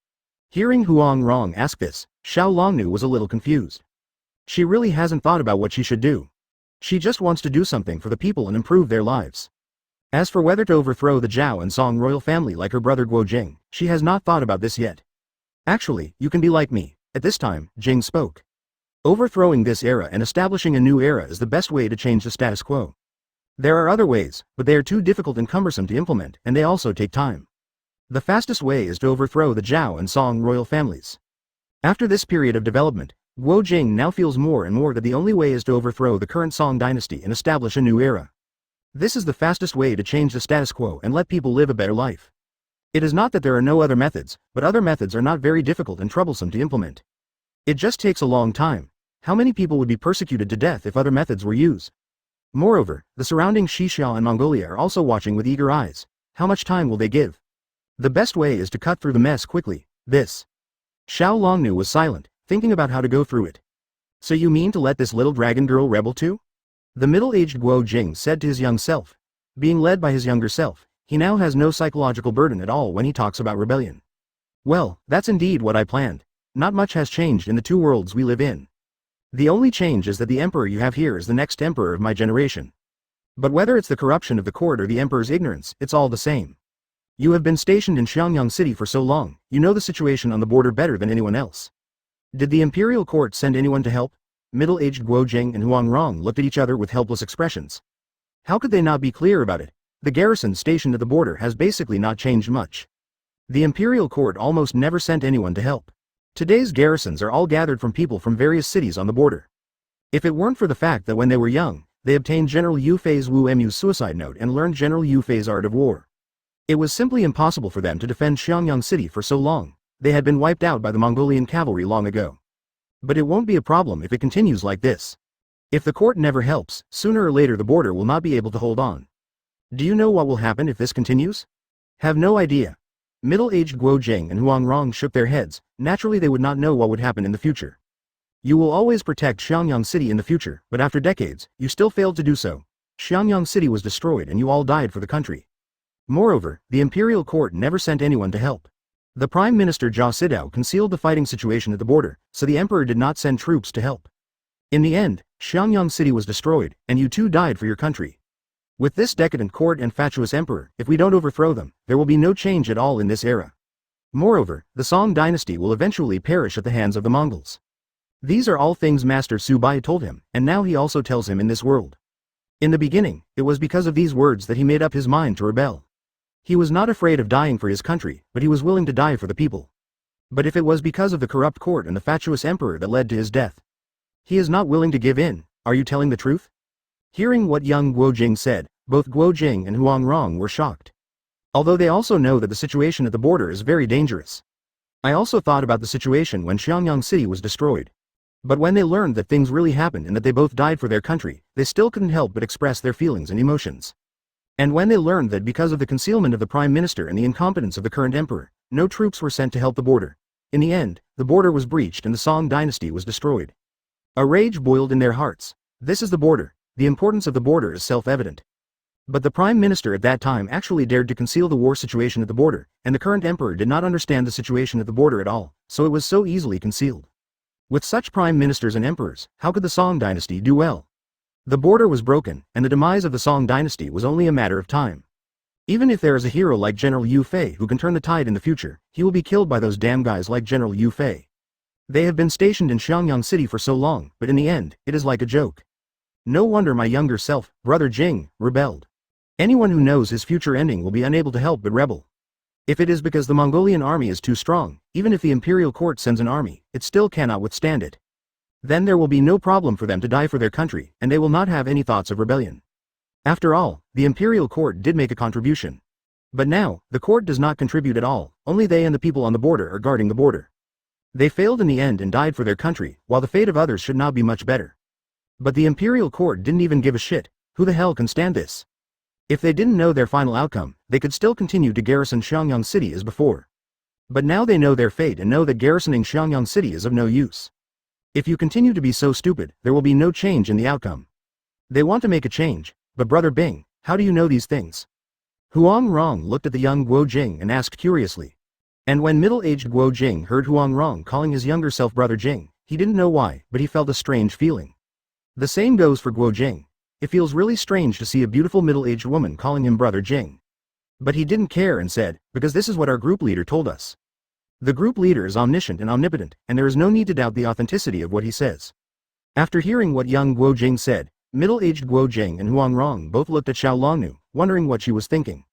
Hearing Huangrong ask this, Xiao Longnu was a little confused. She really hasn't thought about what she should do. She just wants to do something for the people and improve their lives. As for whether to overthrow the Zhao and Song royal family like her brother Guo Jing, she has not thought about this yet. Actually, you can be like me. At this time, Jing spoke. Overthrowing this era and establishing a new era is the best way to change the status quo. There are other ways, but they are too difficult and cumbersome to implement, and they also take time. The fastest way is to overthrow the Zhao and Song royal families. After this period of development, Guo Jing now feels more and more that the only way is to overthrow the current Song dynasty and establish a new era. This is the fastest way to change the status quo and let people live a better life. It is not that there are no other methods, but other methods are not very difficult and troublesome to implement. It just takes a long time. How many people would be persecuted to death if other methods were used? Moreover, the surrounding Xixia and Mongolia are also watching with eager eyes. How much time will they give? The best way is to cut through the mess quickly. This. Xiao Longnu was silent, thinking about how to go through it. So you mean to let this little dragon girl rebel too? The middle-aged Guo Jing said to his young self. Being led by his younger self, he now has no psychological burden at all when he talks about rebellion. Well, that's indeed what I planned. Not much has changed in the two worlds we live in. The only change is that the emperor you have here is the next emperor of my generation. But whether it's the corruption of the court or the emperor's ignorance, it's all the same. You have been stationed in Xiangyang City for so long, you know the situation on the border better than anyone else. Did the imperial court send anyone to help? Middle-aged Guo Jing and Huang Rong looked at each other with helpless expressions. How could they not be clear about it? The garrison stationed at the border has basically not changed much. The imperial court almost never sent anyone to help. Today's garrisons are all gathered from people from various cities on the border. If it weren't for the fact that when they were young, they obtained General Yu Fei's Wu Mu's suicide note and learned General Yu Fei's art of war. It was simply impossible for them to defend Xiangyang City for so long. They had been wiped out by the Mongolian cavalry long ago. But it won't be a problem if it continues like this. If the court never helps, sooner or later the border will not be able to hold on. Do you know what will happen if this continues? Have no idea. Middle-aged Guo Jing and Huang Rong shook their heads. Naturally they would not know what would happen in the future. You will always protect Xiangyang City in the future, but after decades, you still failed to do so. Xiangyang City was destroyed and you all died for the country. Moreover, the imperial court never sent anyone to help. The Prime Minister Jia Sidao concealed the fighting situation at the border, so the emperor did not send troops to help. In the end, Xiangyang City was destroyed, and you too died for your country. With this decadent court and fatuous emperor, if we don't overthrow them, there will be no change at all in this era. Moreover, the Song dynasty will eventually perish at the hands of the Mongols. These are all things Master Su Bai told him, and now he also tells him in this world. In the beginning, it was because of these words that he made up his mind to rebel. He was not afraid of dying for his country, but he was willing to die for the people. But if it was because of the corrupt court and the fatuous emperor that led to his death, he is not willing to give in. Are you telling the truth? Hearing what young Guo Jing said, both Guo Jing and Huang Rong were shocked. Although they also know that the situation at the border is very dangerous. I also thought about the situation when Xiangyang City was destroyed. But when they learned that things really happened and that they both died for their country, they still couldn't help but express their feelings and emotions. And when they learned that because of the concealment of the Prime Minister and the incompetence of the current emperor, no troops were sent to help the border. In the end, the border was breached and the Song dynasty was destroyed. A rage boiled in their hearts. This is the border. The importance of the border is self-evident. But the Prime Minister at that time actually dared to conceal the war situation at the border, and the current emperor did not understand the situation at the border at all, so it was so easily concealed. With such prime ministers and emperors, how could the Song dynasty do well? The border was broken, and the demise of the Song dynasty was only a matter of time. Even if there is a hero like General Yu Fei who can turn the tide in the future, he will be killed by those damn guys like General Yu Fei. They have been stationed in Xiangyang City for so long, but in the end, it is like a joke. No wonder my younger self, Brother Jing, rebelled. Anyone who knows his future ending will be unable to help but rebel. If it is because the Mongolian army is too strong, even if the imperial court sends an army, it still cannot withstand it. Then there will be no problem for them to die for their country, and they will not have any thoughts of rebellion. After all, the imperial court did make a contribution. But now, the court does not contribute at all, only they and the people on the border are guarding the border. They failed in the end and died for their country, while the fate of others should not be much better. But the imperial court didn't even give a shit. Who the hell can stand this? If they didn't know their final outcome, they could still continue to garrison Xiangyang City as before. But now they know their fate and know that garrisoning Xiangyang City is of no use. If you continue to be so stupid, there will be no change in the outcome. They want to make a change, but Brother Bing, how do you know these things? Huang Rong looked at the young Guo Jing and asked curiously. And when middle-aged Guo Jing heard Huang Rong calling his younger self Brother Jing, he didn't know why, but he felt a strange feeling. The same goes for Guo Jing. It feels really strange to see a beautiful middle-aged woman calling him Brother Jing. But he didn't care and said, because this is what our group leader told us. The group leader is omniscient and omnipotent, and there is no need to doubt the authenticity of what he says. After hearing what young Guo Jing said, middle-aged Guo Jing and Huang Rong both looked at Xiao Longnu, wondering what she was thinking.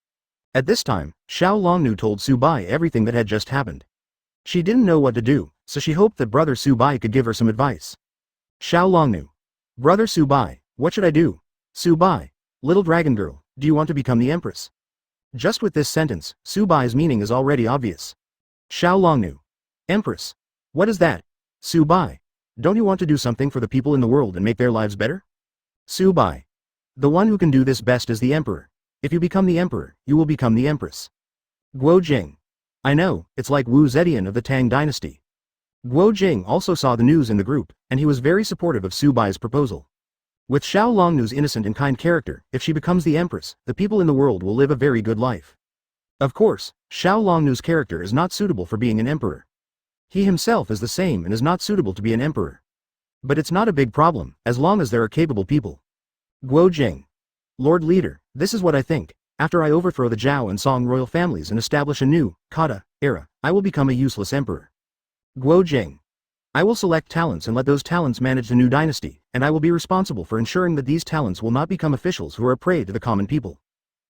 At this time, Xiao Longnu told Su Bai everything that had just happened. She didn't know what to do, so she hoped that Brother Su Bai could give her some advice. Xiao Longnu. Brother Su Bai, what should I do? Su Bai. Little dragon girl, do you want to become the empress? Just with this sentence, Su Bai's meaning is already obvious. Xiao Longnu. Empress. What is that? Su Bai. Don't you want to do something for the people in the world and make their lives better? Su Bai. The one who can do this best is the emperor. If you become the emperor, you will become the empress. Guo Jing. I know, it's like Wu Zetian of the Tang dynasty. Guo Jing also saw the news in the group, and he was very supportive of Su Bai's proposal. With Xiao Longnu's innocent and kind character, if she becomes the empress, the people in the world will live a very good life. Of course, Xiao Longnu's character is not suitable for being an emperor. He himself is the same and is not suitable to be an emperor. But it's not a big problem, as long as there are capable people. Guo Jing. Lord Leader, this is what I think. After I overthrow the Zhao and Song royal families and establish a new, Kata, era, I will become a useless emperor. Guo Jing. I will select talents and let those talents manage the new dynasty, and I will be responsible for ensuring that these talents will not become officials who are a prey to the common people.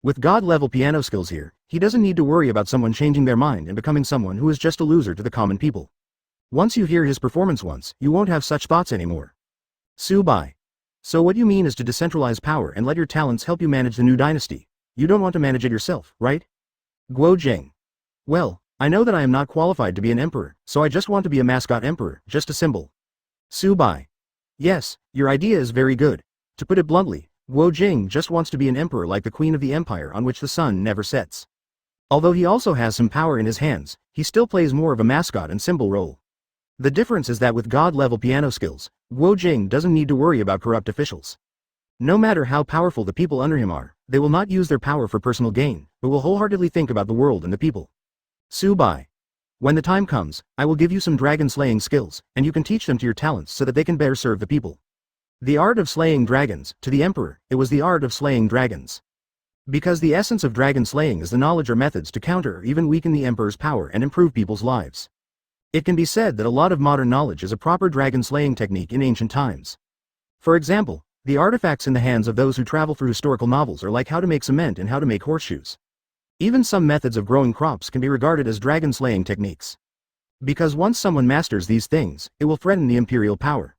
With God-level piano skills here, he doesn't need to worry about someone changing their mind and becoming someone who is just a loser to the common people. Once you hear his performance once, you won't have such thoughts anymore. Su Bai. So what you mean is to decentralize power and let your talents help you manage the new dynasty. You don't want to manage it yourself, right? Guo Jing. Well, I know that I am not qualified to be an emperor, so I just want to be a mascot emperor, just a symbol. Su Bai. Yes, your idea is very good. To put it bluntly, Guo Jing just wants to be an emperor like the queen of the empire on which the sun never sets. Although he also has some power in his hands, he still plays more of a mascot and symbol role. The difference is that with God-level piano skills, Guo Jing doesn't need to worry about corrupt officials. No matter how powerful the people under him are, they will not use their power for personal gain, but will wholeheartedly think about the world and the people. Su Bai. When the time comes, I will give you some dragon-slaying skills, and you can teach them to your talents so that they can better serve the people. The art of slaying dragons, to the emperor, it was the art of slaying dragons. Because the essence of dragon slaying is the knowledge or methods to counter or even weaken the emperor's power and improve people's lives. It can be said that a lot of modern knowledge is a proper dragon slaying technique in ancient times. For example, the artifacts in the hands of those who travel through historical novels are like how to make cement and how to make horseshoes. Even some methods of growing crops can be regarded as dragon slaying techniques. Because once someone masters these things, it will threaten the imperial power.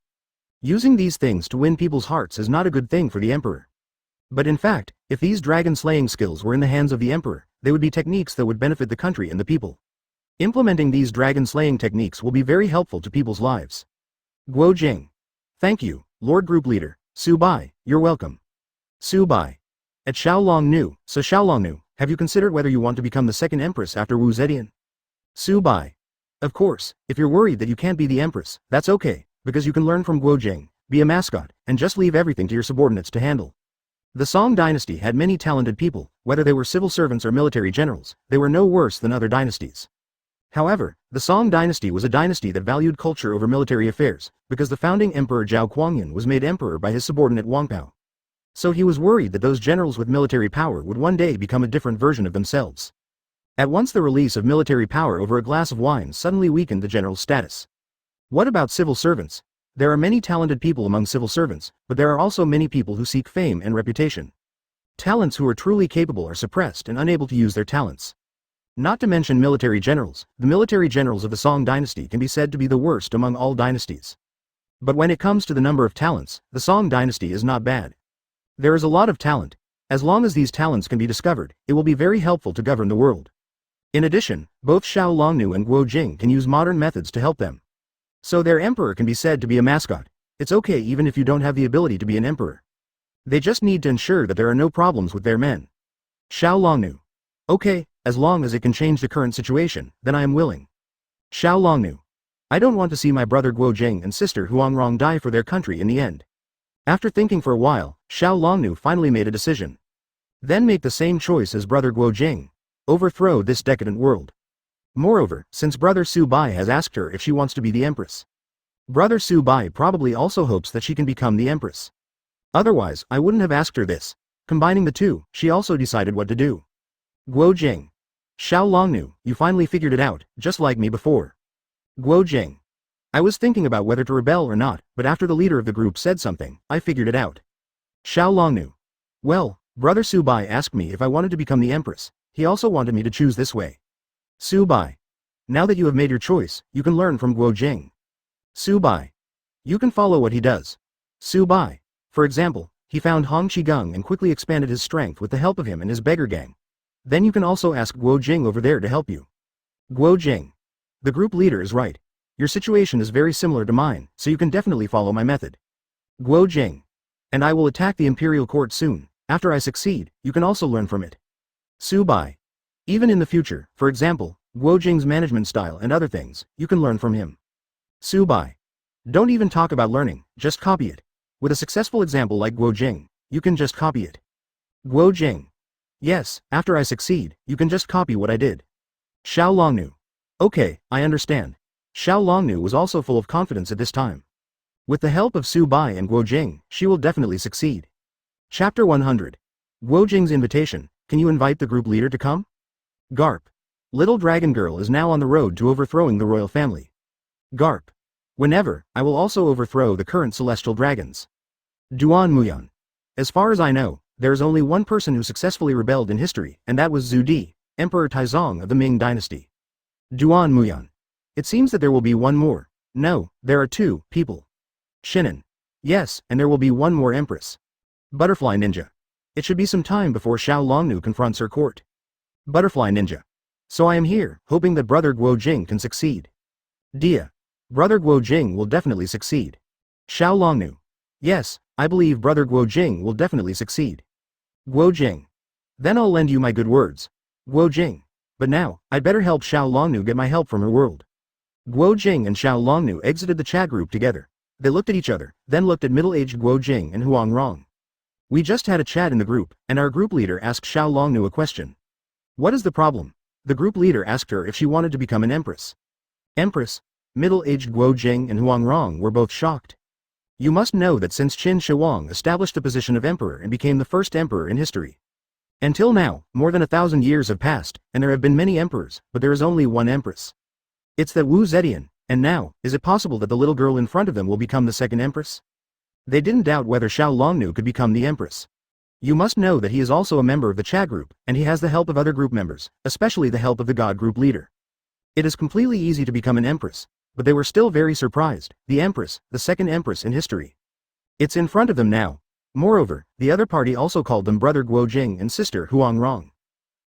Using these things to win people's hearts is not a good thing for the emperor. But in fact, if these dragon-slaying skills were in the hands of the emperor, they would be techniques that would benefit the country and the people. Implementing these dragon-slaying techniques will be very helpful to people's lives. Guo Jing. Thank you, Lord Group Leader. Su Bai, you're welcome. Su Bai. At Xiao Longnu, so Xiao Longnu, have you considered whether you want to become the second empress after Wu Zetian? Su Bai. Of course, if you're worried that you can't be the empress, that's okay, because you can learn from Guo Jing, be a mascot, and just leave everything to your subordinates to handle. The Song dynasty had many talented people, whether they were civil servants or military generals, they were no worse than other dynasties. However, the Song dynasty was a dynasty that valued culture over military affairs, because the founding emperor Zhao Kuangyan was made emperor by his subordinate Wang Pao. So he was worried that those generals with military power would one day become a different version of themselves. At once the release of military power over a glass of wine suddenly weakened the general's status. What about civil servants? There are many talented people among civil servants, but there are also many people who seek fame and reputation. Talents who are truly capable are suppressed and unable to use their talents. Not to mention military generals, the military generals of the Song dynasty can be said to be the worst among all dynasties. But when it comes to the number of talents, the Song dynasty is not bad. There is a lot of talent. As long as these talents can be discovered, it will be very helpful to govern the world. In addition, both Xiao Longnu and Guo Jing can use modern methods to help them. So their emperor can be said to be a mascot. It's okay even if you don't have the ability to be an emperor. They just need to ensure that there are no problems with their men. Xiao Longnu. Okay, as long as it can change the current situation, then I am willing. Xiao Longnu. I don't want to see my brother Guo Jing and sister Huangrong die for their country in the end. After thinking for a while, Xiao Longnu finally made a decision. Then make the same choice as brother Guo Jing. Overthrow this decadent world. Moreover, since brother Su Bai has asked her if she wants to be the empress, brother Su Bai probably also hopes that she can become the empress. Otherwise, I wouldn't have asked her this. Combining the two, she also decided what to do. Guo Jing. Xiao Longnu, you finally figured it out, just like me before. Guo Jing. I was thinking about whether to rebel or not, but after the leader of the group said something, I figured it out. Xiao Longnu. Well, brother Su Bai asked me if I wanted to become the empress. He also wanted me to choose this way. Su Bai. Now that you have made your choice, you can learn from Guo Jing. Su Bai. You can follow what he does. Su Bai. For example, he found Hong Qigong and quickly expanded his strength with the help of him and his beggar gang. Then you can also ask Guo Jing over there to help you. Guo Jing. The group leader is right. Your situation is very similar to mine, so you can definitely follow my method. Guo Jing. And I will attack the imperial court soon. After I succeed, you can also learn from it. Su Bai. Even in the future, for example, Guo Jing's management style and other things, you can learn from him. Su Bai. Don't even talk about learning, just copy it. With a successful example like Guo Jing, you can just copy it. Guo Jing. Yes, after I succeed, you can just copy what I did. Xiao Longnu. Okay, I understand. Xiao Longnu was also full of confidence at this time. With the help of Su Bai and Guo Jing, she will definitely succeed. Chapter 100. Guo Jing's invitation, can you invite the group leader to come? Garp. Little dragon girl is now on the road to overthrowing the royal family. Garp. Whenever, I will also overthrow the current celestial dragons. Duan Muyan. As far as I know, there is only one person who successfully rebelled in history, and that was Zhu Di, Emperor Taizong of the Ming dynasty. Duan Muyan. It seems that there will be one more. No, there are two people. Shinan. Yes, and there will be one more empress. Butterfly Ninja. It should be some time before Xiao Longnu confronts her court. Butterfly Ninja. So I am here, hoping that brother Guo Jing can succeed. Diya. Brother Guo Jing will definitely succeed. Xiao Longnu. Yes, I believe brother Guo Jing will definitely succeed. Guo Jing. Then I'll lend you my good words. Guo Jing. But now, I'd better help Xiao Longnu get my help from her world. Guo Jing and Xiao Longnu exited the chat group together. They looked at each other, then looked at middle-aged Guo Jing and Huang Rong. We just had a chat in the group, and our group leader asked Xiao Longnu a question. What is the problem? The group leader asked her if she wanted to become an empress. Empress? Middle-aged Guo Jing and Huang Rong were both shocked. You must know that since Qin Shi Huang established the position of emperor and became the first emperor in history. Until now, more than 1,000 years have passed, and there have been many emperors, but there is only one empress. It's that Wu Zetian, and now, is it possible that the little girl in front of them will become the second empress? They didn't doubt whether Xiao Longnu could become the empress. You must know that he is also a member of the chat group, and he has the help of other group members, especially the help of the God group leader. It is completely easy to become an empress, but they were still very surprised, the empress, the second empress in history. It's in front of them now. Moreover, the other party also called them brother Guo Jing and sister Huang Rong.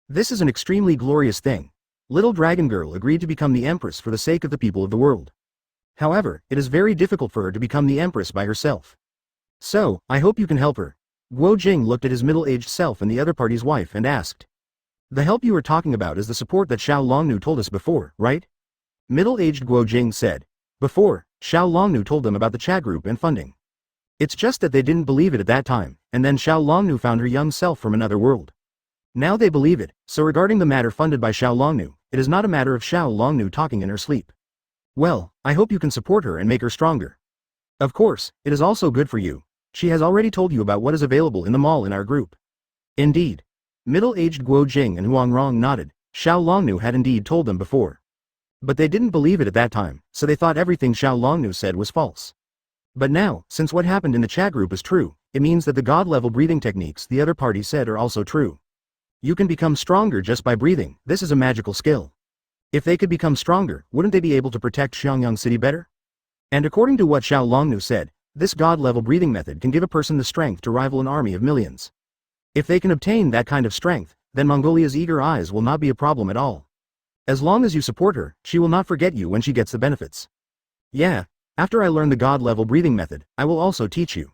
This is an extremely glorious thing. Little dragon girl agreed to become the empress for the sake of the people of the world. However, it is very difficult for her to become the empress by herself. So, I hope you can help her. Guo Jing looked at his middle-aged self and the other party's wife and asked. The help you are talking about is the support that Xiao Longnu told us before, right? Middle-aged Guo Jing said. Before, Xiao Longnu told them about the chat group and funding. It's just that they didn't believe it at that time, and then Xiao Longnu found her young self from another world. Now they believe it, so regarding the matter funded by Xiao Longnu, it is not a matter of Xiao Longnu talking in her sleep. Well, I hope you can support her and make her stronger. Of course, it is also good for you. She has already told you about what is available in the mall in our group. Indeed. Middle-aged Guo Jing and Huang Rong nodded. Xiao Longnu had indeed told them before. But they didn't believe it at that time, so they thought everything Xiao Longnu said was false. But now, since what happened in the chat group is true, it means that the God-level breathing techniques the other party said are also true. You can become stronger just by breathing. This is a magical skill. If they could become stronger, wouldn't they be able to protect Xiangyang City better? And according to what Xiao Longnu said, this God-level breathing method can give a person the strength to rival an army of millions. If they can obtain that kind of strength, then Mongolia's eager eyes will not be a problem at all. As long as you support her, she will not forget you when she gets the benefits. Yeah, after I learn the God-level breathing method, I will also teach you.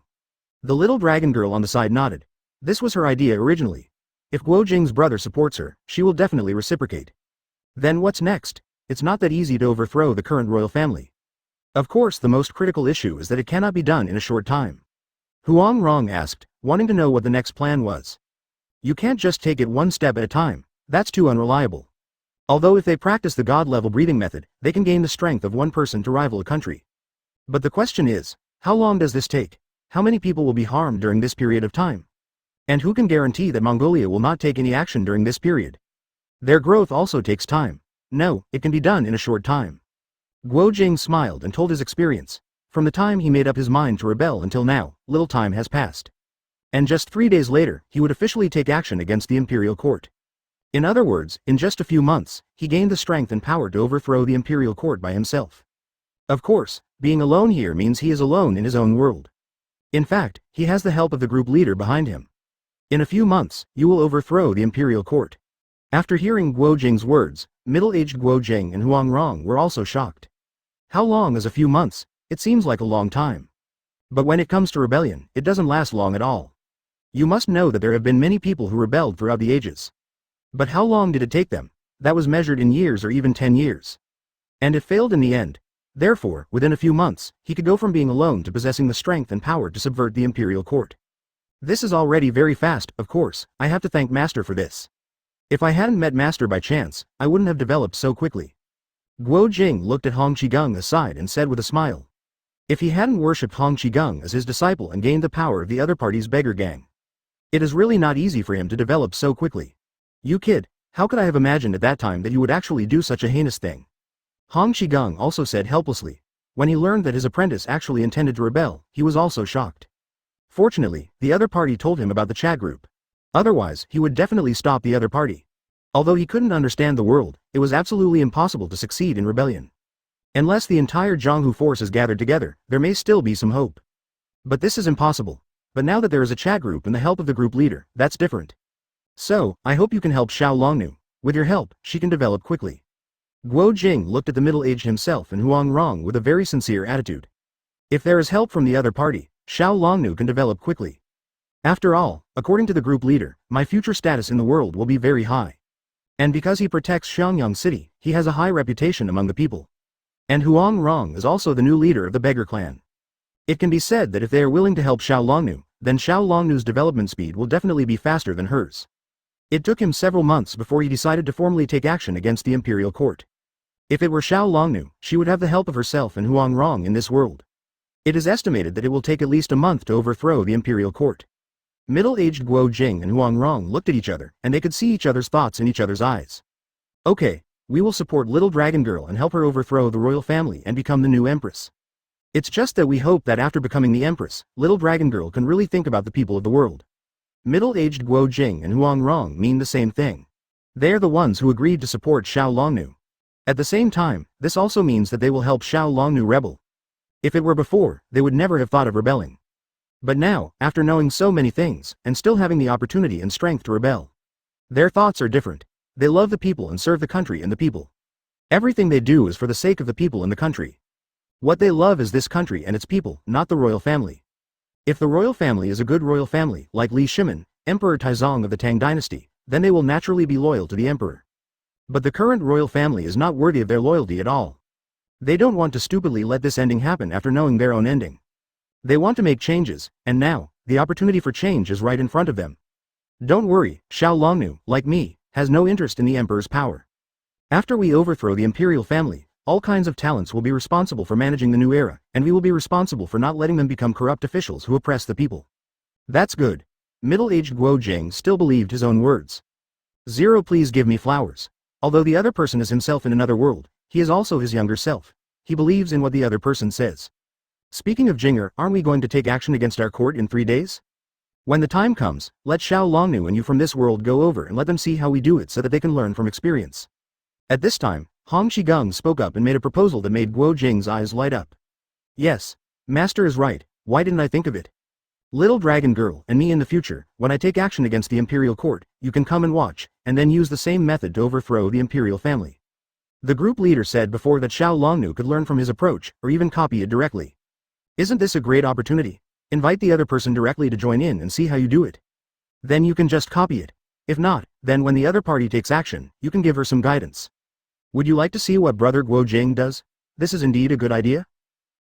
The little dragon girl on the side nodded. This was her idea originally. If Guo Jing's brother supports her, she will definitely reciprocate. Then what's next? It's not that easy to overthrow the current royal family. Of course, the most critical issue is that it cannot be done in a short time. Huang Rong asked, wanting to know what the next plan was. You can't just take it one step at a time, that's too unreliable. Although if they practice the God-level breathing method, they can gain the strength of one person to rival a country. But the question is, how long does this take? How many people will be harmed during this period of time? And who can guarantee that Mongolia will not take any action during this period? Their growth also takes time. No, it can be done in a short time. Guo Jing smiled and told his experience. From the time he made up his mind to rebel until now, little time has passed. And just 3 days later, he would officially take action against the imperial court. In other words, in just a few months, he gained the strength and power to overthrow the imperial court by himself. Of course, being alone here means he is alone in his own world. In fact, he has the help of the group leader behind him. In a few months, you will overthrow the imperial court. After hearing Guo Jing's words, middle-aged Guo Jing and Huang Rong were also shocked. How long is a few months? It seems like a long time. But when it comes to rebellion, it doesn't last long at all. You must know that there have been many people who rebelled throughout the ages. But how long did it take them? That was measured in years or even 10 years. And it failed in the end. Therefore, within a few months, he could go from being alone to possessing the strength and power to subvert the imperial court. This is already very fast, of course. I have to thank Master for this. If I hadn't met Master by chance, I wouldn't have developed so quickly. Guo Jing looked at Hong Qigong aside and said with a smile. If he hadn't worshipped Hong Qigong as his disciple and gained the power of the other party's beggar gang. It is really not easy for him to develop so quickly. You kid, how could I have imagined at that time that you would actually do such a heinous thing? Hong Qigang also said helplessly. When he learned that his apprentice actually intended to rebel, he was also shocked. Fortunately, the other party told him about the chat group. Otherwise, he would definitely stop the other party. Although he couldn't understand the world, it was absolutely impossible to succeed in rebellion. Unless the entire Jianghu force is gathered together, there may still be some hope. But this is impossible. But now that there is a chat group and the help of the group leader, that's different. So, I hope you can help Xiao Longnu. With your help, she can develop quickly. Guo Jing looked at the middle-aged himself and Huang Rong with a very sincere attitude. If there is help from the other party, Xiao Longnu can develop quickly. After all, according to the group leader, my future status in the world will be very high. And because he protects Xiangyang City, he has a high reputation among the people. And Huang Rong is also the new leader of the beggar clan. It can be said that if they are willing to help Xiao Longnu, then Xiao Longnu's development speed will definitely be faster than hers. It took him several months before he decided to formally take action against the imperial court. If it were Xiao Longnu, she would have the help of herself and Huang Rong in this world. It is estimated that it will take at least a month to overthrow the imperial court. Middle-aged Guo Jing and Huang Rong looked at each other, and they could see each other's thoughts in each other's eyes. Okay, we will support little dragon girl and help her overthrow the royal family and become the new empress. It's just that we hope that after becoming the empress, little dragon girl can really think about the people of the world. Middle-aged Guo Jing and Huang Rong mean the same thing. They are the ones who agreed to support Xiao Longnu. At the same time, this also means that they will help Xiao Longnu rebel. If it were before, they would never have thought of rebelling. But now, after knowing so many things, and still having the opportunity and strength to rebel, their thoughts are different. They love the people and serve the country and the people. Everything they do is for the sake of the people and the country. What they love is this country and its people, not the royal family. If the royal family is a good royal family, like Li Shimin, Emperor Taizong of the Tang dynasty, then they will naturally be loyal to the emperor. But the current royal family is not worthy of their loyalty at all. They don't want to stupidly let this ending happen after knowing their own ending. They want to make changes, and now, the opportunity for change is right in front of them. Don't worry, Xiao Longnu, like me, has no interest in the emperor's power. After we overthrow the imperial family, all kinds of talents will be responsible for managing the new era, and we will be responsible for not letting them become corrupt officials who oppress the people. That's good. Middle-aged Guo Jing still believed his own words. Zero, please give me flowers. Although the other person is himself in another world, he is also his younger self. He believes in what the other person says. Speaking of Jinger, aren't we going to take action against our court in 3 days? When the time comes, let Xiao Longnu and you from this world go over and let them see how we do it so that they can learn from experience. At this time, Hong Qigang spoke up and made a proposal that made Guo Jing's eyes light up. Yes, Master is right, why didn't I think of it? Little dragon girl and me in the future, when I take action against the imperial court, you can come and watch, and then use the same method to overthrow the imperial family. The group leader said before that Xiao Longnu could learn from his approach, or even copy it directly. Isn't this a great opportunity? Invite the other person directly to join in and see how you do it. Then you can just copy it. If not, then when the other party takes action, you can give her some guidance. Would you like to see what brother Guo Jing does? This is indeed a good idea.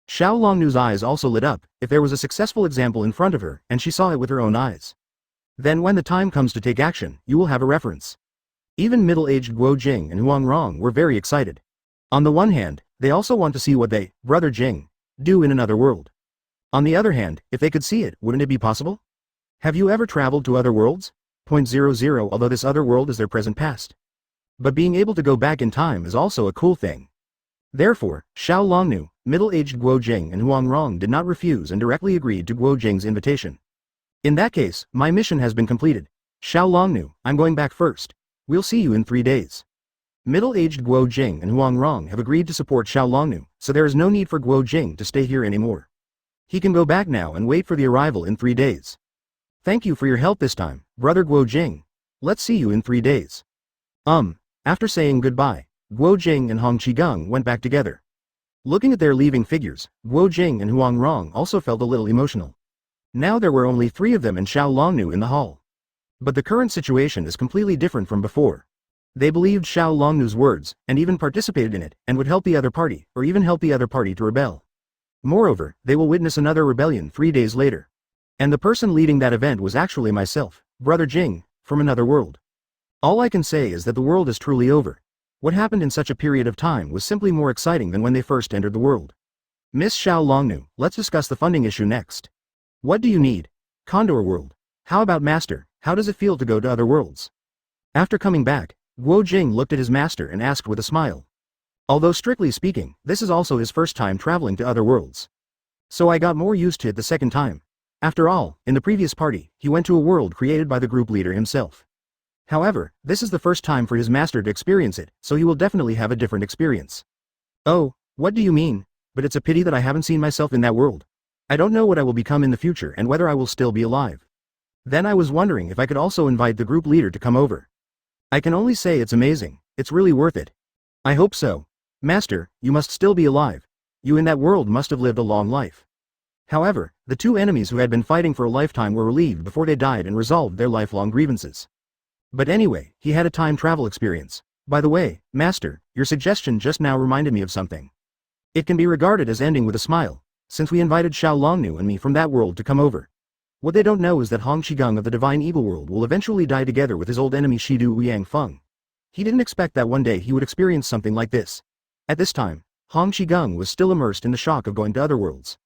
Xiao Longnu's eyes also lit up, if there was a successful example in front of her, and she saw it with her own eyes. Then when the time comes to take action, you will have a reference. Even middle-aged Guo Jing and Huang Rong were very excited. On the one hand, they also want to see what they, brother Jing, do in another world. On the other hand, if they could see it, wouldn't it be possible? Have you ever traveled to other worlds? 0.00 Although this other world is their present past. But being able to go back in time is also a cool thing. Therefore, Xiao Longnu, middle-aged Guo Jing and Huang Rong did not refuse and directly agreed to Guo Jing's invitation. In that case, my mission has been completed. Xiao Longnu, I'm going back first. We'll see you in 3 days. Middle-aged Guo Jing and Huang Rong have agreed to support Xiao Longnu, so there is no need for Guo Jing to stay here anymore. He can go back now and wait for the arrival in 3 days. Thank you for your help this time, brother Guo Jing. Let's see you in 3 days. After saying goodbye, Guo Jing and Hong Qigang went back together. Looking at their leaving figures, Guo Jing and Huang Rong also felt a little emotional. Now there were only 3 of them and Xiao Longnu in the hall. But the current situation is completely different from before. They believed Xiao Longnu's words, and even participated in it, and would help the other party, or even help the other party to rebel. Moreover, they will witness another rebellion 3 days later. And the person leading that event was actually myself, brother Jing, from another world. All I can say is that the world is truly over. What happened in such a period of time was simply more exciting than when they first entered the world. Miss Xiao Longnu, let's discuss the funding issue next. What do you need? Condor World. How about master, how does it feel to go to other worlds? After coming back, Guo Jing looked at his master and asked with a smile. Although strictly speaking, this is also his first time traveling to other worlds. So I got more used to it the second time. After all, in the previous party, he went to a world created by the group leader himself. However, this is the first time for his master to experience it, so he will definitely have a different experience. Oh, what do you mean? But it's a pity that I haven't seen myself in that world. I don't know what I will become in the future and whether I will still be alive. Then I was wondering if I could also invite the group leader to come over. I can only say it's amazing, it's really worth it. I hope so. Master, you must still be alive. You in that world must have lived a long life. However, the two enemies who had been fighting for a lifetime were relieved before they died and resolved their lifelong grievances. But anyway, he had a time travel experience. By the way, Master, your suggestion just now reminded me of something. It can be regarded as ending with a smile, since we invited Xiao Longnu and me from that world to come over. What they don't know is that Hong Qigong of the Divine Evil World will eventually die together with his old enemy Shidu Liang Feng. He didn't expect that one day he would experience something like this. At this time, Hong Qigong was still immersed in the shock of going to other worlds.